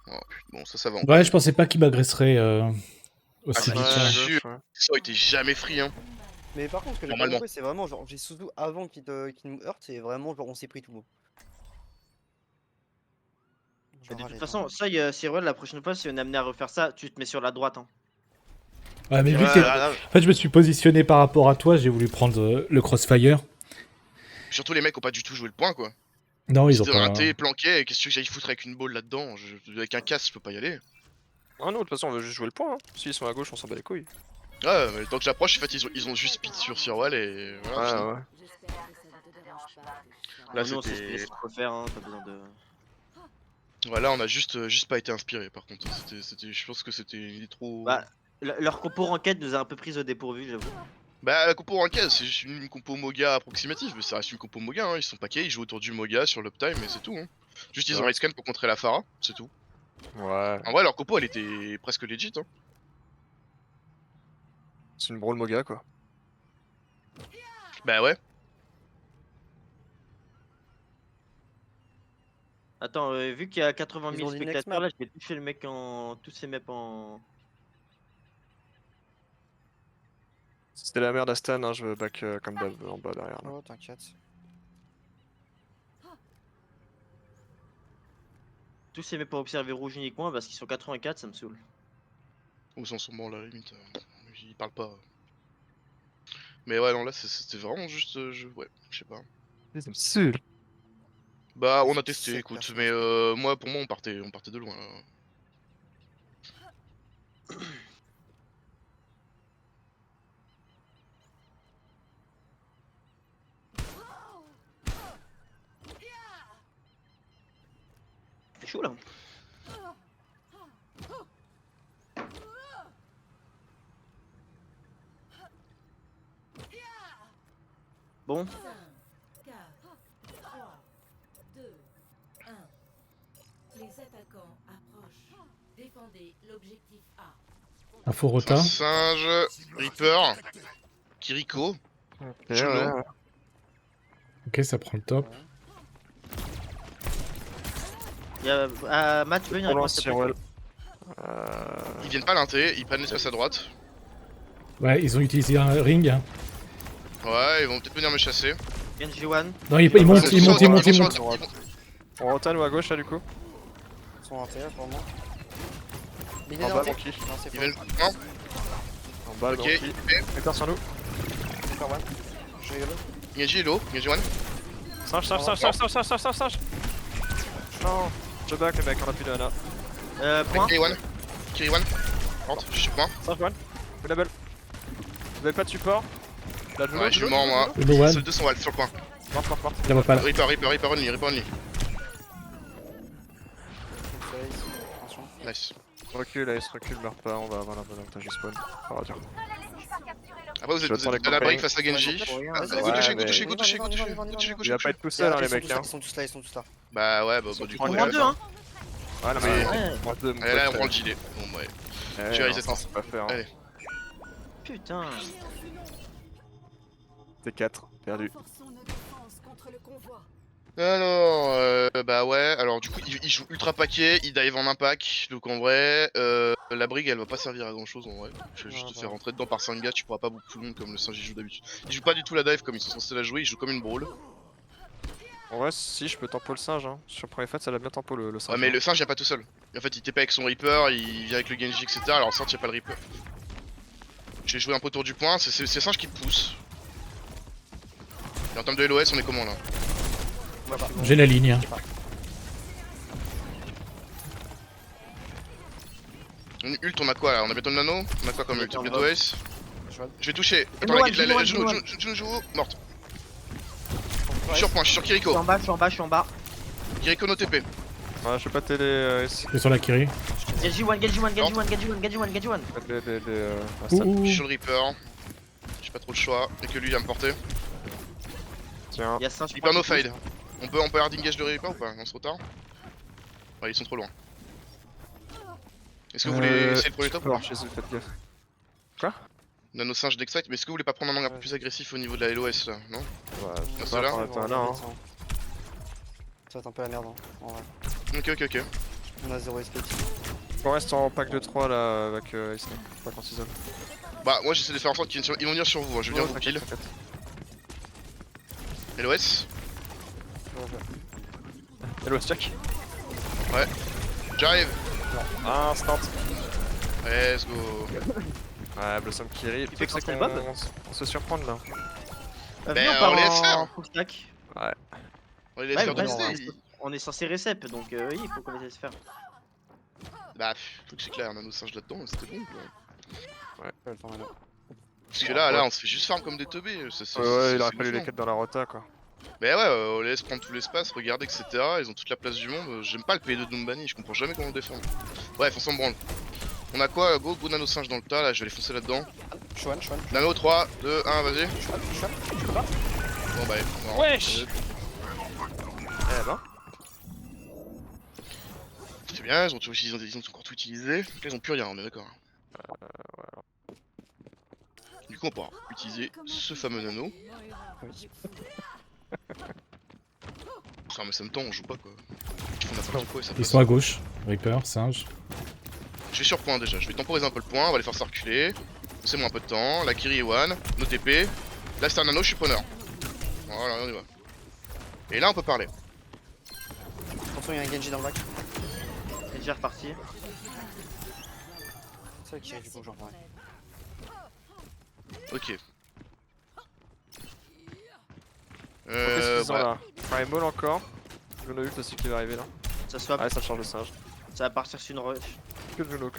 Oh, bon, ça va. Ouais, je pensais pas qu'il m'agresserait Ah, aussi c'est vite. Ouais, à sûr. gauche, ouais. Ça aurait été jamais free, hein. Mais par contre, ce que j'ai pas Normalement. compris, c'est vraiment genre, j'ai Suzu avant qu'il nous heurte, c'est vraiment genre, on s'est pris tout beau. Et de toute façon, ça, Cyril, la prochaine fois, si on est amené à refaire ça, tu te mets sur la droite. Hein. Ouais, mais vu Ouais, que t'es- là, En fait, je me suis positionné par rapport à toi, j'ai voulu prendre le crossfire. surtout les mecs ont pas du tout joué le point, quoi. Non, ils ont C'était un pas. T planqué, et qu'est-ce que j'aille foutre avec une balle là-dedans avec un casse, je peux pas y aller. Ah non, de toute façon, on veut juste jouer le point. Hein. S'ils sont à gauche, on s'en bat les couilles. Ouais, mais tant que j'approche, en fait, ils ont juste speed sur Sirwell et voilà. fini. Ouais, ouais. Là, Nous, on sait ce c'était. qu'il faut faire, hein, pas besoin de. Voilà, on a juste pas été inspiré par contre. Je pense que il est trop. Bah, leur compo ranked nous a un peu pris au dépourvu, j'avoue. Bah, la compo ranked, c'est juste une compo Moga approximative, mais ça reste une compo Moga. Hein. Ils sont paquets, ils jouent autour du Moga sur l'uptime et c'est tout. Hein. Juste, ils ont Ouais. raid scan pour contrer la Pharah, c'est tout. Ouais. En vrai, leur compo elle était presque legit. Hein. C'est une brawl Moga quoi. Bah, ouais. Attends, vu qu'il y a 80 Ils 000 ont dit next spectateurs, map. là, je vais toucher le mec en. Tous ces maps en. C'était la merde Astan, hein, je veux back comme d'hab en bas derrière là. Oh, t'inquiète. Tous ces maps pour observer rouge uniquement parce qu'ils sont 84, ça me saoule. Ou sans son bon, là, à la limite. Ils parlent pas. Mais ouais, non, là, c'était vraiment juste. Ouais, je sais pas. Ça me saoule. Bah, on a C'est testé, 7 écoute, personnes. mais moi, pour moi, on partait de loin. Là. C'est chaud là. Bon, 5, 4, 3, 2, 1. Les attaquants approchent. Défendez l'objectif A. Info C'est rota. un singe, Reaper, Kiriko, Ok, Juno. ouais. Ok, ça prend le top. il y a Matt, tu veux venir On avec moi, lance s'il te plaît Cyril. Ils viennent pas l'inté, ils prennent l'espace à droite. Ouais, ils ont utilisé un ring. Ouais, ils vont peut-être venir me chasser. Genji One. Non, ils montent, ils montent, ils montent, ils montent. On rotate ou à gauche là du coup? Ils sont en terre pour moi. Mais il En est bas en terre. Donkey. Non, c'est Ils pas. viennent. Non, En bas ok, Donkey. Hector sur nous. Super one. Je rigole. Genji est low, Genji one. Singe, singe, singe, singe, singe, singe, singe, singe. Non. Je back les mecs, on a plus de mana. Point. Kiri one. Kiri one. Rentre, je suis point. Singe one. Vous double. Vous avez pas de support? Là, Ouais, je suis mort moi. Le one, Seuls deux sont wall sur le point. Mort, mort, mort. je la vois pas là. Reaper only, Reaper only. Attention. Nice. Recule, allez, se recule, meurt pas, on va avoir la bonne avantage du spawn. Ça va dur. Après, vous êtes J'attends les à la break campagnes. face à Genji. Ouais, Go ouais, toucher, go mais- toucher, go toucher, go On y va, toucher, on y va, on y va, go toucher, on y go Il va toucher. pas être tout seul, hein, les Ils sont mecs. tous là, Hein. ils sont tous là, ils sont tous là. Bah ouais, bah Ils sont du tous coup. là. Au moins deux, hein. Ouais, non, Ah, mais. Ouais. Moi, deux, mon Allez, là, on pote, prend le gilet. Bon, ouais. ouais, J'ai non, réalisé ça, ça. c'est pas faire. Hein. Allez. Putain. T4, perdu. Renforçons nos défenses contre le convoi. Alors, bah ouais, alors du coup, il joue ultra paquet, il dive en impact, donc en vrai, la brigue elle va pas servir à grand chose en vrai. Je vais juste te faire rentrer dedans par 5 gars, tu pourras pas beaucoup tout le monde comme le singe il joue d'habitude. Il joue pas du tout la dive comme ils sont censés la jouer, il joue comme une brawl. En vrai, si, je peux tempo le singe. Hein. Sur le premier fight, ça l'a bien tempo le singe. Ouais, mais hein. le singe il a pas tout seul. En fait, il TP avec son Reaper, il vient avec le Genji, etc. Alors certes, il y a pas le Reaper. Je vais jouer un peu autour du point, c'est singe qui te pousse. Et en termes de LOS, on est comment là? J'ai la ligne. Une ult, on a quoi là? On a bientôt le nano? On a quoi comme ult? Bientôt Ace? Je vois. Je vais toucher. Et Attends, Noan, la guide, Noan. Juno joue, morte. Je suis sur point, je suis sur Je suis Kiriko. en bas, je suis en bas, je suis en bas. Kiriko no TP. Ouais, je vais pas t'aider ici. Je suis sur la Kiri. Genji one, Genji one, Genji one, Genji one, Genji one, Genji one. Astan. Ouh. Je suis sur le Reaper. J'ai pas trop le choix. Et que lui il va me porter. Tiens. Il y a 5 Reaper no fade. On peut hard engage de Reaper ou pas? Non, c'est trop tard. Ouais, ils sont trop loin. Est-ce que vous voulez essayer le premier top ou pas? Alors, chez eux, faites gaffe. Nano singe d'Excite, mais est-ce que vous voulez pas prendre un angle un peu plus agressif au niveau de la LOS là? Non? Ouais, Ah, je ceux-là sais pas, t'en as là, hein. Ça va être un peu la merde, hein, en vrai. Ok. On a 0 SP. On reste en pack de 3 là avec Ice, pas quand ils Bah, moi j'essaie de faire en sorte qu'ils vont venir sur vous, hein. Je vais venir vous pile. LOS, Hello, check. j'arrive. Instant. Let's go. Ouais, Blossom Kiri. fait C'est cancel qu'on Bob on se surprend là. Venez, on part les laisse en faire. full stack. On les laisse Ouais, faire mais de ouais, l'idée. on est censé récep, donc oui, il faut qu'on les laisse faire. Bah, faut que c'est clair, Nano singe là-dedans, c'était bon quoi. Ouais, le temps maintenant. Parce que là, on se fait juste farm comme des teubés. Ouais, il aurait fallu les 4 dans la rota quoi. Mais ouais, on les laisse prendre tout l'espace, regarder, etc. Ils ont toute la place du monde. J'aime pas le P2 de Numbani, je comprends jamais comment on défend. Bref, on s'en branle. On a quoi? Go Nano singe dans le tas, là, je vais les foncer là-dedans. Chouan. Nano 3, 2, 1, vas-y. Je peux pas. Bon bah, non. Wesh. Eh ben. C'est bien, ils ont encore tout utilisé. Là, ils ont plus rien, on est d'accord. Du coup, on pourra utiliser ce fameux nano. Oui. Ah, mais ça me tend, on joue pas quoi. Ils font n'importe quoi et ça Ils passe. sont à gauche. Reaper, singe. Je vais sur point déjà, je vais temporiser un peu le point, on va les faire circuler. Laissez-moi un peu de temps. La Kiri et One, nos TP. Là, c'est un nano, je suis preneur. Voilà, on y va. Et là, on peut parler. Attention, il y a un Genji dans le bac. Genji est reparti. C'est vrai qu'il y a du coup, genre, ouais. Ok. Qu'est-ce qu'ils ont Ouais. là? Primal encore. Juno ult aussi qui va arriver là. Ça swap, Ah, ça change de singe. ça va partir sur une rush. Que Juno.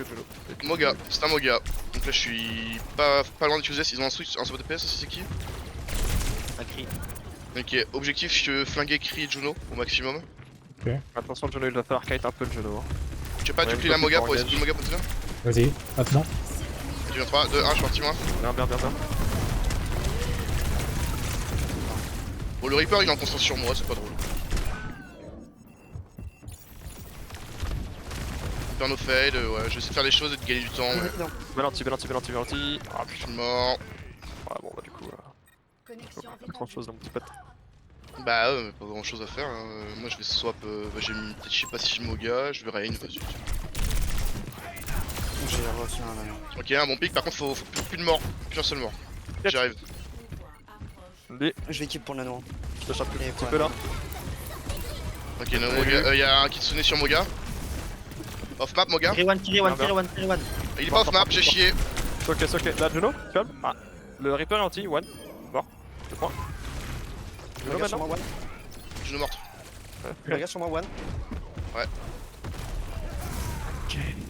Moga, c'est un Moga. Donc là, je suis pas loin d'utiliser. Ils ont un switch, un swap DPS aussi, c'est qui? Un cri. Ok, objectif, je flinguer Kri et Juno au maximum. Attention, le Juno il va falloir kite un peu le Juno. Hein. Je sais pas, Ouais, tu une plies la fois Moga qu'il pour essayer engage. de Moga pour te faire. Vas-y, maintenant. Tu viens 3, 2, 1, je suis parti moi. Bien. Bon, le Reaper il est en constance sur moi, c'est pas drôle. Reaper no fade, ouais, je vais essayer de faire des choses et de gagner du temps. Ouais. Balanti. Ah Je putain. suis mort. Ouais, bon bah du coup, Connexion pas grand chose dans mon petit pote. Bah ouais, mais pas grand chose à faire. Hein. Moi je vais swap, bah, j'ai mis, je sais pas si j'ai Moga, je vais Rain, vas-y. J'ai reçu un anneau. Ok, un bon pic, par contre faut plus de mort, plus un seul mort. J'arrive. Je vais keep pour le nano. Je te chope Et un petit voilà. peu là. Ok, no, Moga, y'a un Kitsune sur Moga. Off map Moga. Kiri one. Il est pas off map, j'ai chié. Ok. Là, Juno, calme. Ah, le Reaper est anti, one. Mort. 2 points. Juno Regarde sur maintenant. moi, One. Je ne morte. Regarde sur moi, One.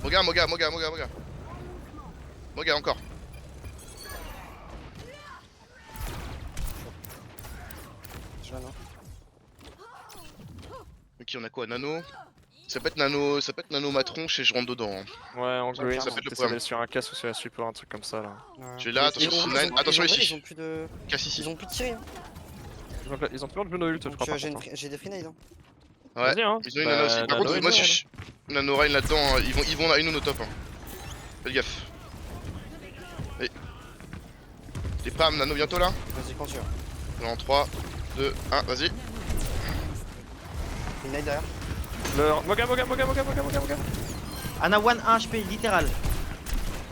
Moga. Moga encore. Je l'anneau. Ok, on a quoi? Nano. Ça peut être nano ma tronche et je rentre dedans. Hein. Ouais, en green, ça peut être le t'essaies problème. d'aller sur un casse ou sur la super, un truc comme ça là. Ouais. Je vais là, attention, Ils ont- Nine. ils ont- Attention ils ont- ici. Ils ont plus de. Casse ici. Ils ont plus de tirés. Hein. Ils ont plus de Juno ult, je Donc, crois. par j'ai contre, hein. j'ai des free nades. Hein. Ouais. Vas-y, hein. Ils ont une nano aussi. Par Nano contre, et moi Nano, si je. Nano Rain là-dedans, hein. ils vont à une au top. Hein. Faites gaffe. Et... Les pam, Nano bientôt là. Vas-y, continue. Dans 3, 2, 1, vas-y. Une nade derrière. Moga. Ana one 1 HP, littéral.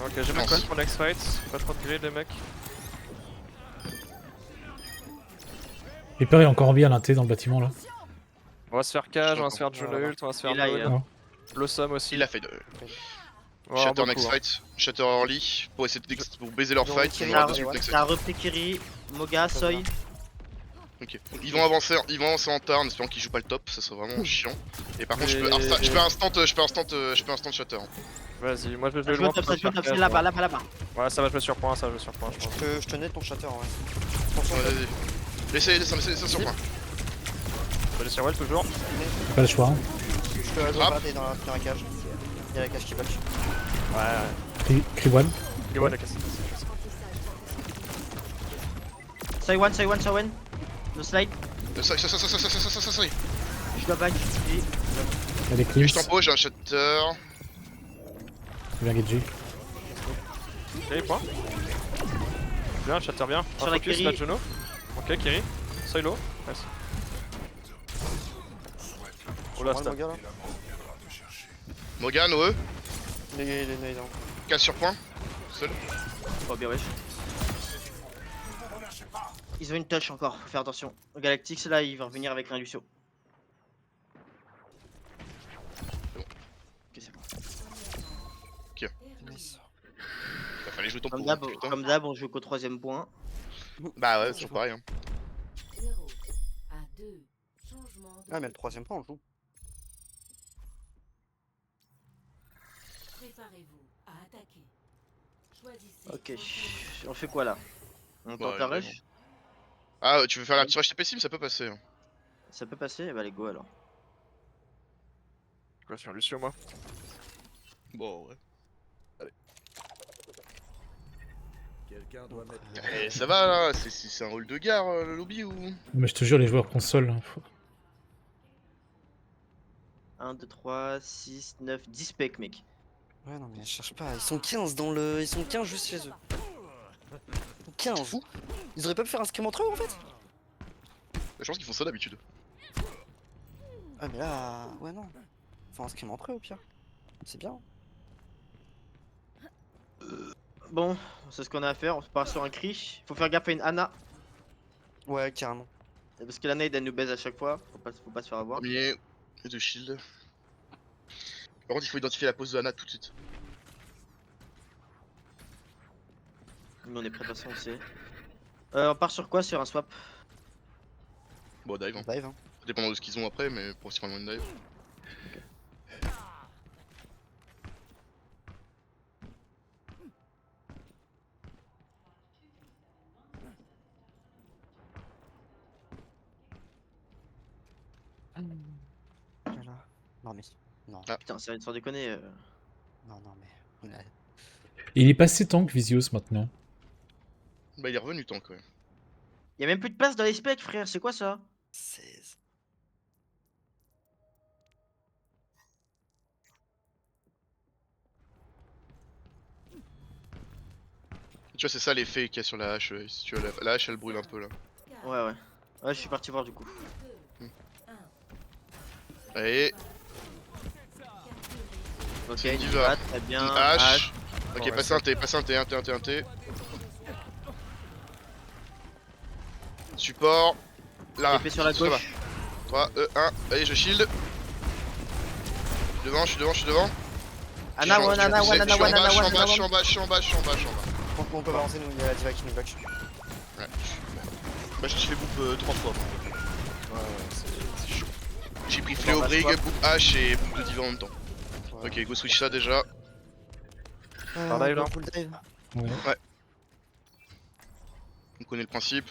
Ok, j'ai pas de call pour next fight. Pas trop de grid les mecs. Reaper est encore en vie à l'inté dans le bâtiment là. On va se faire cage, on va se faire Juno ult, on va se faire Et là, il y a- Node. Blossom aussi. Il a fait de. On va avoir Shatter beaucoup, next hein. fight. Shatter early. Pour essayer pour baiser leur Ils ont fight. retiré On aura la- deux suites next T'as fight. repris Kiri, Moga, Soy. Ok. Ils vont avancer en tard en espérant qu'ils jouent pas le top, ça serait vraiment chiant. Et par contre je peux instant Shatter. Vas-y, moi je vais Ça jouer joue loin. au top, pour ça joue au faire top, c'est cash, là-bas, moi. là-bas. Ouais, ça va jouer sur point, ça va jouer sur point, je pense. Je te net ton shatter, ouais. Attention, Ouais, vas-y. Laissez sur point. Je vais aller sur Well toujours. Pas le choix. Hein. je te la Frappe. dois t'es dans la cage. Il y a la cage qui bug. Ouais, Cri one. il est one la casse. Soy one. No slide. Ça. Je dois back. Elle est Et clean. je t'en pose, j'ai un Shatter. Bien Genji. Kiri, point. Bien, Shatter bien. Sur Un la focus, Kiri. là, Juno. Ok, Kiri. Soy low. Nice. Oh là, Moral, stab. mon gars, là. Morgan, ouais. Il est nade, hein. Casse sur point. Seul. Oh bien wesh. Ils ont une touch encore, faut faire attention. Galactix là, il va revenir avec un Lucio. Ok, c'est bon. Nice. Il fallait jouer ton Comme pour d'hab, putain. on joue qu'au 3ème point. Bah ouais, toujours pareil. Hein. 0 à 2. Changement de Ah, mais le 3ème point, on joue. Préparez-vous à attaquer. Choisissez. Ok, votre on fait quoi là? On tente Ouais, la ouais, rush? Ah, tu veux faire la petite rush TP sim, ça peut passer. Hein. Ça peut passer? Eh bah les go alors. Quoi sur Lucio, moi? Bon, ouais. Quelqu'un doit mettre. Eh, ça va là, c'est un hall de gare le lobby ou. Mais je te jure, les joueurs console. Hein. 1, 2, 3, 6, 9, 10 pecks mec. Ouais, non, mais cherche pas. Ils sont 15 dans le. Ils sont 15 juste chez eux. 15. Ils auraient pas pu faire un scrim entre eux en fait? Je pense qu'ils font ça d'habitude. Ah, mais là. Ouais, non. Faut un scrim entre eux au pire. C'est bien. Bon, c'est ce qu'on a à faire, on part sur un cri. Faut faire gaffe à une Ana. Ouais, carrément. Parce que la nade elle nous baise à chaque fois, faut pas se faire avoir. Premier, et de shield. Par contre, il faut identifier la pose de Anna tout de suite. Mais on est prêt de toute façon aussi. On part sur quoi? Sur un swap? Bon, dive, hein. Dive, hein. Dépendant de ce qu'ils ont après, mais principalement une dive. Voilà. Non, mais. Non, Putain, ça va être sans déconner. non, mais. Ouais. Il est passé tank Visios maintenant. Bah, il est revenu tant quand même. Y'a même plus de place dans les specs, frère, c'est quoi ça? 16. Tu vois, c'est ça l'effet qu'il y a sur la hache. Si tu vois, la hache elle brûle un peu là. Ouais, ouais. Ouais, je suis parti voir du coup. Allez, Ok, C'est une du diva. bat, très bien. une hache. Ok, Ouais, passe un T, passe un T, un T. Support. Là, Épée sur la ça va. gauche. 3, 1, allez, je shield. Je suis devant. Ana, one, Ana, one, Ana, one, Ana, one, Ana, Je one. suis en bas. On peut avancer, nous, il y a la diva qui nous bloque. Ouais. Bah, je fais boop 3 fois. C'est chaud. J'ai pris Fléau Brig, boop H et boop de diva en même temps. Ok, go switch ça déjà. Par dive, là. Full dive. Ouais. On connaît le principe.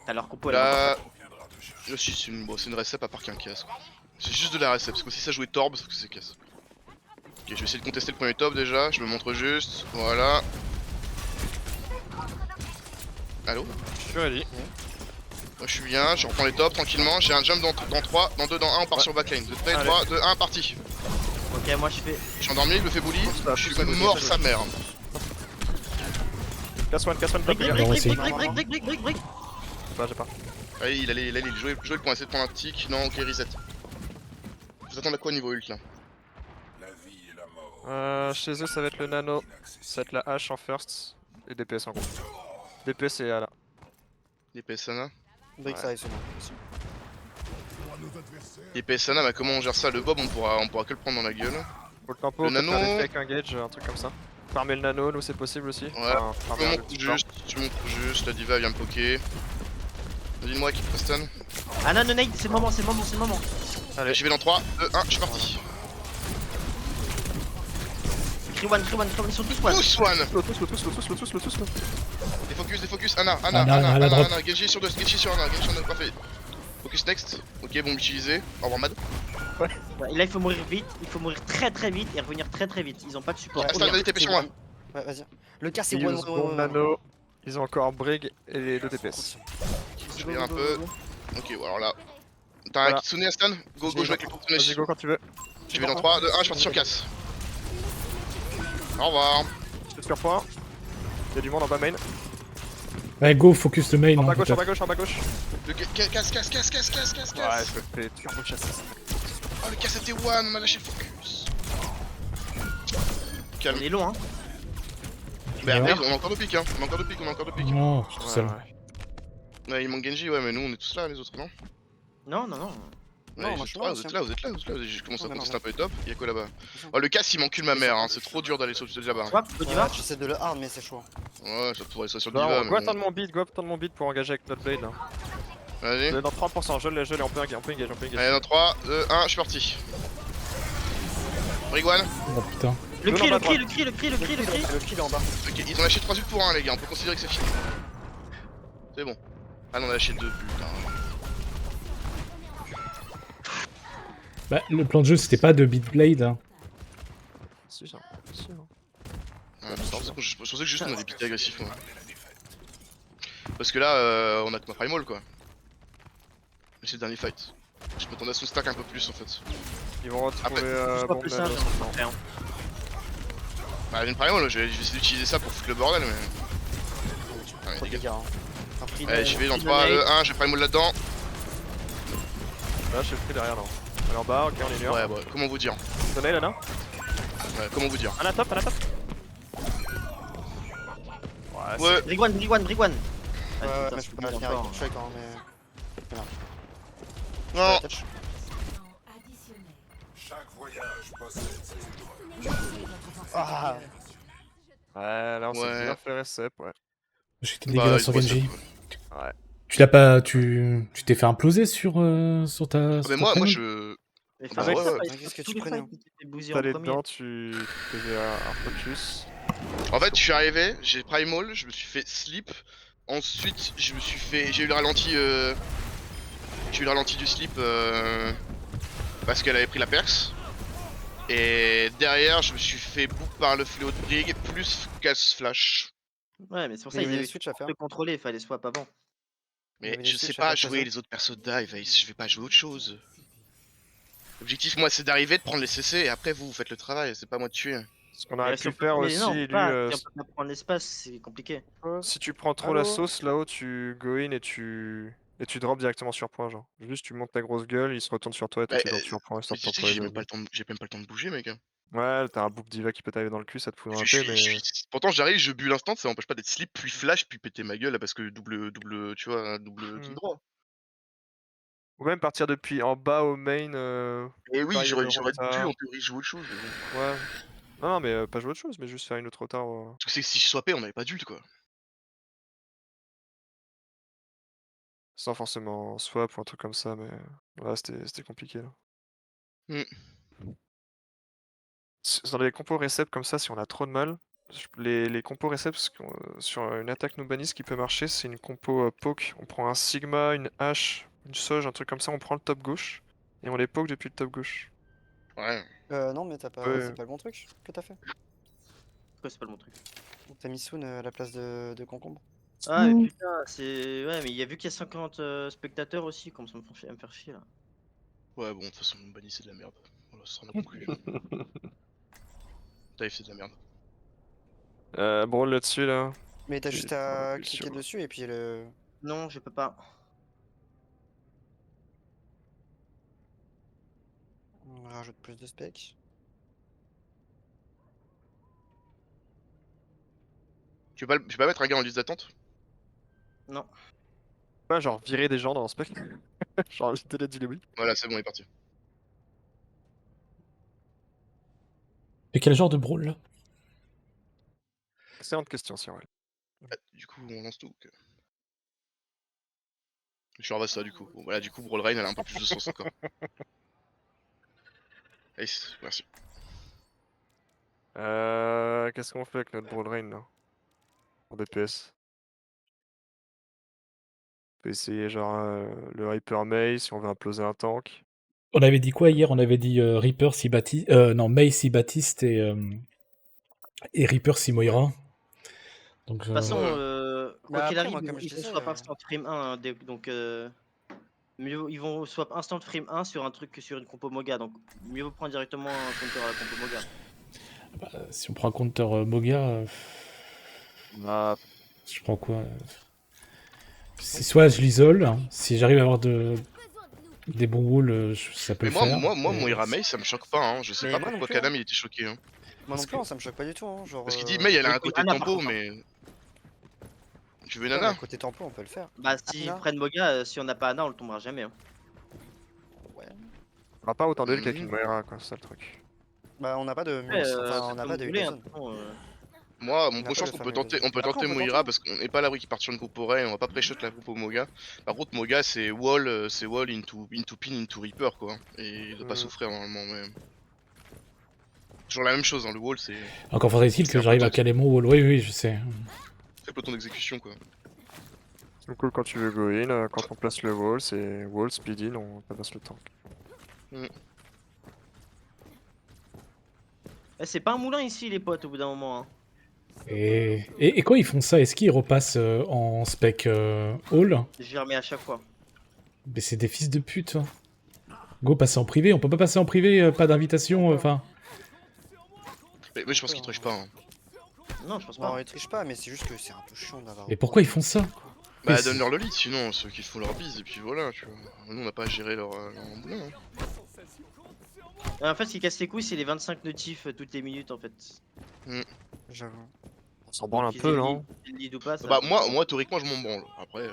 T'as leur compo là. Là. Aussi, c'est une recep à part qu'un casse. Quoi. C'est juste de la recep, parce que si ça jouait torb, c'est que c'est casse. Ok, je vais essayer de contester le premier top déjà, je me montre juste. Voilà. Allô? Je suis ready. Moi je suis bien, je reprends les tops tranquillement. J'ai un jump dans 3, dans 2, dans 1, on part Ouais. sur backline. 2, Allez. 3, 2, 1, parti. Ok, moi je fais. Je suis endormi, il me fait bully. ça, Je suis ça, mort ça, sa mère. Casse one, top, Brick, les brick, gars. On va brick, essayer. brick. Bah, j'ai pas. Allez, il allait jouer le point, essayer de prendre un tic. Non, ok, reset. Vous attendez à quoi niveau ult là? Chez eux, ça va être le nano. Ça va être la hache en first. Et DPS en gros. DPS et ALA. Les PSANA. Brick, ça arrive, c'est bon. Les PSANA, bah comment on gère ça? Le Bob, on pourra que le prendre dans la gueule. Faut le tempo, Le peut-être faire nano. des fake engage, un truc comme ça. Farmer le nano, nous c'est possible aussi. Ouais, Enfin, tu farmer un montres petit peu. juste, la diva vient me poker. Dis-moi qui te stun. Ah non, non, Nate, c'est le moment, c'est le moment, c'est le moment. Allez, J'y vais dans 3, 2, 1, je suis parti. Kriwan, ils sont tous one. Tous one. le tous. Des focus, Ana, Ana drop. Genji sur 2, Genji sur 1, parfait. Focus next. Ok, bon, utilisé. Au revoir, Mad. Ouais, là, il faut mourir vite, il faut mourir très vite et revenir très vite. Ils ont pas de support. Astan, vas-y, TP sur moi. Ouais, vas-y. Le quart, c'est Ils one. ont nano, ils ont encore Brig et les 2 TPS. Je vais un peu. Ok, bon, alors là. T'as un Voilà. Kitsune, Astan? Go, jouer avec le Vas-y, Kitsune. go quand tu veux. Je vais dans 3, 2, 1, je suis parti sur casse. Au revoir. Je te sur point. Y'a du monde en bas main. Ouais, go, focus le main. En hein, bas gauche, en peut-être. bas gauche, en bas gauche. Le casse. Ouais, je me fais turbo chasser. Oh, le casse était one, on a lâché le focus. Calme. On est long, hein. Mais Ouais. après, on a encore de pique, hein. On a encore de pique. Non, je suis tout seul. Ouais, il manque Genji, ouais, mais nous on est tous là, les autres, non? Non. Ouais, moi, vous je suis êtes là là, vous aussi, êtes là, vous êtes là. J'ai commencé à Non, contester non. un peu les top. Y'a quoi là-bas? Oh, le casse il m'encule ma mère, hein. C'est trop dur d'aller sur là-bas. Swap, go Ouais, diva. j'essaie de le hard, mais c'est chaud. Ouais, ça pourrait être sur Go Diva, mais. attendre mon beat, pour engager avec notre blade là. Vas-y. Dans 30%, je l'ai, on peut engage. Allez, dans 3, 2, 1, je suis parti. Brigwan. Oh putain. Le Deux cri, en le bas, cri, le cri, le cri, le cri, le cri. Le kill est en bas. Ok, ils ont lâché 3 buts pour 1, les gars. On peut considérer que c'est fini. C'est bon. Ah non, on a lâché 2, putain. Bah, le plan de jeu, c'était pas de beat blade. Hein. Si, ça. Ouais, je pensais que juste on allait piter agressif, moi. Parce que là, on a que ma primal quoi. Mais c'est le dernier fight. Je m'attendais à son stack un peu plus en fait. Ils vont retrouver Swap bon le nano. singe, après, hein. Bah, une primal, je vais essayer d'utiliser ça pour foutre le bordel, mais. Ah, Trop de dégâts. dégâts. Hein. Après, Allez, j'y vais dans il 3, donne 2, 1, j'ai primal là-dedans. Là, j'ai pris derrière là. On est en bas, ok, on est mûr. Ouais, bah, comment vous dire? Donnez là, non? Ouais, comment vous dire? À la top. Ouais, Brigwan. Ouais, Ah, mais putain, je c'est peux pas bien venir avec encore. le check, hein, mais. non, Touch. Temps additionnel. Chaque voyage possède ses Ah, Ouais, là, on s'est Ouais. bien fait recep, ouais. J'étais bah, dégueulasse sur ouais, Genji. Ouais. Tu l'as pas. Tu t'es fait imploser sur ta. Ah, sur mais ta moi, primal je. Mais Bah, fais ouais, ça, ouais. il Qu'est-ce que tous tu les prenais, fights, il t'était bousillé T'as en les premier. dedans, tu faisais un focus. En fait, je suis arrivé, j'ai primal, je me suis fait sleep. Ensuite, je me suis fait. J'ai eu le ralenti. J'ai eu le ralenti du sleep parce qu'elle avait pris la perse. Et derrière, je me suis fait book par le fléau de Brig plus casse flash. Ouais, mais c'est pour ça il y qu'ils avait avaient des switches à faire. le contrôler, il fallait swap avant. Il y Mais avait des je sais switches à pas faire jouer passer. les autres persos de dive, je vais pas jouer autre chose. L'objectif, moi, c'est d'arriver, de prendre les CC et après, vous faites le travail, c'est pas moi de tuer. Ce qu'on aurait Si pu on peut- faire mais aussi, non, on peut lui, pas. Si on peut pas prendre l'espace, c'est compliqué. si tu prends trop la sauce là-haut, tu go in et tu drops directement sur point, genre. Juste, tu montes ta grosse gueule, il se retourne sur toi et toi Ouais, tu drops sur point, Mais histoire de tu sais que contrôler j'ai le même pas le temps j'ai même pas le temps de bouger, mec. Ouais, t'as un book diva qui peut t'arriver dans le cul, ça te fout dans la Je paix, suis, mais. je suis- Pourtant, j'arrive, je bulle l'instant, ça m'empêche pas d'être slip, puis flash, puis péter ma gueule, là, parce que double, tu vois, double kill droit. Ou même partir depuis en bas au main. Et oui, parier j'aurais de dû retard. en théorie jouer autre chose, mais bon. Ouais. Non, mais pas jouer autre chose, mais juste faire une autre retard. Parce que c'est que si je swappais, on avait pas d'ult, quoi. Sans forcément swap ou un truc comme ça, mais. Là, c'était compliqué. Là. Hmm. Dans les compos récept comme ça, si on a trop de mal, les compos récept sur une attaque Nubanis, ce qui peut marcher, c'est une compo poke. On prend un Sigma, une hache, une Soge, un truc comme ça, on prend le top gauche et on les poke depuis le top gauche. Ouais. Non, mais t'as pas. Ouais. C'est pas le bon truc que t'as fait. Pourquoi c'est pas le bon truc? T'as mis Soon à la place de concombre. Ah, mais putain, c'est. Ouais, mais il y a vu qu'il y a 50 spectateurs aussi, comme ça à me faire chier là. Ouais, bon, de toute façon, Bunny, c'est de la merde. Voilà, ce sera ma conclusion. Dive, c'est de la merde. Brawl là-dessus là. Mais t'as Et juste dans la à position, cliquer là. dessus et puis le. Non, je peux pas. On rajoute plus de specs. Tu peux pas mettre un gars en liste d'attente? Non. Ouais, genre virer des gens dans un spec. Genre télé du oui. Voilà, c'est bon, il est parti. Mais quel genre de brawl là? Excellente question, Cyril. Du coup, on lance tout. ok. Je suis en bas ça du coup. Bon voilà, du coup, Brawl Rain elle a un peu plus de sens encore. Ace, merci. Qu'est-ce qu'on fait avec notre Brawl Rain là? En DPS. On peut essayer genre le Hyper May si on veut imploser un tank. On avait dit quoi hier? On avait dit Reaper si Baptiste. Non, Mei si Baptiste et Reaper si Moira. Donc, De toute façon, Bah quoi qu'il après, arrive, moi, comme je ils vont disais, swap instant frame 1. Hein, donc, ils vont swap instant frame 1 sur un truc que sur une compo Moga. Donc, mieux vaut prendre directement un counter à la compo Moga. si on prend un counter Moga, Bah, je prends quoi? C'est soit je l'isole, hein, si j'arrive à avoir des bons walls, ça peut Mais le moi, faire. Moira Mei ça me choque pas, hein. Je sais Mais pas moi non pourquoi plus, hein. Kadam il était choqué. Hein. Moi non plus, hein, ça me choque pas du tout. Hein, genre, Parce qu'il dit Mei elle a Mais un côté Ana, par tempo, contre, mais. Tu veux une ouais, mais nana? côté tempo, on peut le faire. Bah, s'ils Ana. prennent Moga, si on n'a pas Ana, on le tombera jamais. Hein. Ouais. on a pas autant d'elle qu'avec Mhm. une Moira, quoi, c'est ça le truc. Bah, on n'a pas de. Ouais, Enfin, on faites n'a comme pas vous de voulez, Hula hein, Zone. de toute façon, Moi, mon On a prochain, pas le on peut fameux tenter, Hula on peut Zone. tenter Après, on peut Moira tenter. parce qu'on n'est pas à l'abri qu'il parte sur une compo Rain, on va pas pré-shot la compo Moga. Par contre, Moga c'est wall into pin into Reaper quoi. Et il doit pas souffrir normalement, mais. Toujours la même chose, hein, le wall c'est Encore faudrait-il c'est que un j'arrive à peloton. caler mon wall. Oui, oui, je sais. C'est le peloton d'exécution quoi. C'est cool quand tu veux go in, quand on place le wall, c'est wall, speed in, on tabasse le tank. Eh, c'est pas un moulin ici, les potes, au bout d'un moment. Hein. Et quand ils font ça, est-ce qu'ils repassent en spec hall? J'y remets à chaque fois. Mais c'est des fils de pute. Hein. Go, passer en privé. On peut pas passer en privé, pas d'invitation, enfin. Mais je pense qu'il triche pas. Hein. Non, je pense Non, pas. ils trichent pas, mais c'est juste que c'est un peu chiant d'avoir. Mais pourquoi ils font ça? Bah Mais donne-leur le lead sinon, ceux qui font leur bise et puis voilà, tu vois. Nous on n'a pas à gérer leur moulin. Hein. En fait, ce qui casse les couilles, c'est les 25 notifs toutes les minutes, en fait. J'avoue. On s'en branle un Qu'ils peu, aient non? le lead ou pas, ça- Bah moi théoriquement je m'en branle. Après,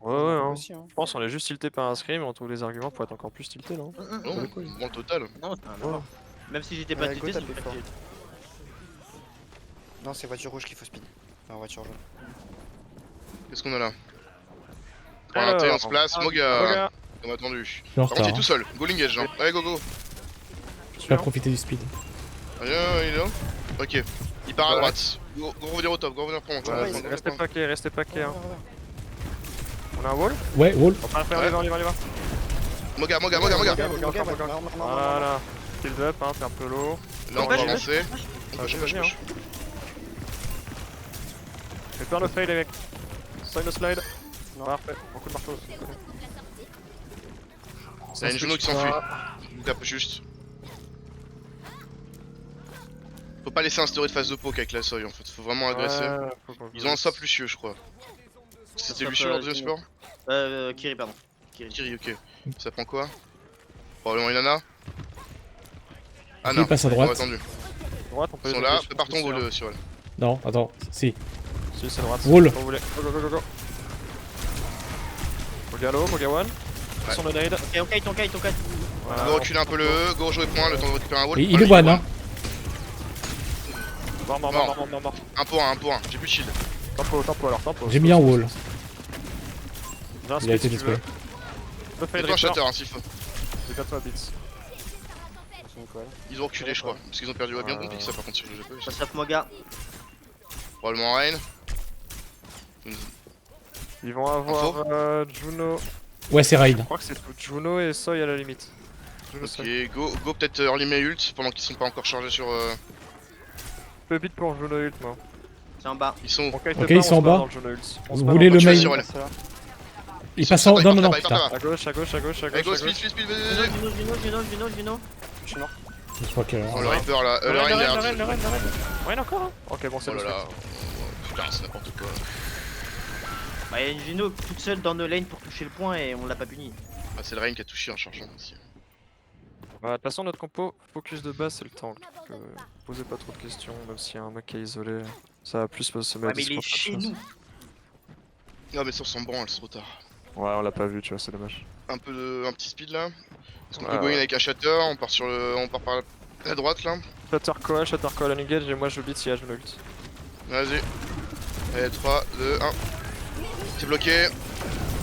Ouais, ouais, hein. Aussi, hein. Je pense qu'on est juste tilté par un scrim, on trouve les arguments pour être encore plus tilté, non? non, les couilles. dans le total. Non, c'est un mort. Même si j'étais pas Go, tilté, ça me tape fait fort. chier. Non, c'est voiture rouge qu'il faut speed. Enfin, voiture jaune. Qu'est-ce qu'on a là? 3-1, on se place, Moga, Moga. comme attendu. Je suis en Par contre il retard. est tout seul, go l'engage hein. Allez go go. Je vais pas profiter du speed. Allez, il est là. Ok, il part à droite. Go revenir au top, go revenir pour moi. Ouais, Go, go, Restez go. paquet, hein. On a un wall? Ouais, wall. On va faire, Ouais. on y va. Moga. Voilà. Kill up, hein, c'est un peu lourd. Là on va Push, avancer. Ah, Push. vas-y, hein. Fais peur le fail, les mecs. Sign the slide. Non. Parfait, beaucoup de marteaux. Il y a une genou qui s'enfuit. Vous tapez juste. Faut pas laisser instaurer de phase de poke avec la soy en fait, faut vraiment agresser. Ils ont un swap Lucieux je crois. C'était swap, Lucieux leur deuxième support? Kiri, pardon. Kiri, ok. Ça prend quoi? Probablement une Ana. Qui passe à droite. Attendu. Droite, on peut Ils sont là, partons wall sur elle. Non, attends, si. Si, c'est droite. Wall. Quand vous voulez. Go. Moga low, Moga one. Ouais. Sur le nade. Ok, ton kite. Voilà, Go reculer un peu le E, go jouer point, le temps de récupérer un wall. Il est one, hein. Mort. 1 pour 1, j'ai plus de shield. Tempo alors. J'ai mis un wall. J'ai un Il a été speed si tu veux. détruit. Le fail Mets-toi un Reaper. shatter hein, s'il faut. C'est bien toi, Beats. Ils ont reculé je crois, parce qu'ils ont perdu bien bon pick ça par contre sur le GP. Ça swap Moga. Probablement Rain. Ils vont avoir Juno. Ouais, c'est raid. Je crois que c'est Juno et Soy à la limite. Juno Ok, Soy. go peut-être early May ult pendant qu'ils sont pas encore chargés sur... Peu vite pour Juno ult, moi. C'est en bas. Ils sont... Ok, ils sont en bas. Vous voulez le Tu vas main? sur elle. Il passe en. Non, Il part putain. là-bas. À gauche. Allez go speed, vas-y. Gino. Je suis mort. Je crois que. Oh le Reaper là, le Rain derrière. Rien encore hein. Ok, bon, c'est Oh le là là. spectre. Putain c'est n'importe quoi. Bah, y'a une Gino toute seule dans nos lanes pour toucher le point et on l'a pas puni. Ah c'est le Rain qui a touché en chargeant aussi. Bah, de toute façon, notre compo, focus de base, c'est le tank. Donc, posez pas trop de questions, même s'il y a un mec qui est isolé. Ça va plus se mettre Ouais, à mais il est distance chez qu'autre nous. chose. Non mais sur son branle, c'est trop tard. Ouais, on l'a pas vu, tu vois, c'est dommage. Un petit speed là. Parce qu'on Ouais, peut go in ouais. avec un shatter, on part par la droite là. Shatter Call, engage et moi je beat si je me ult. Vas-y. Allez, 3, 2, 1. T'es bloqué.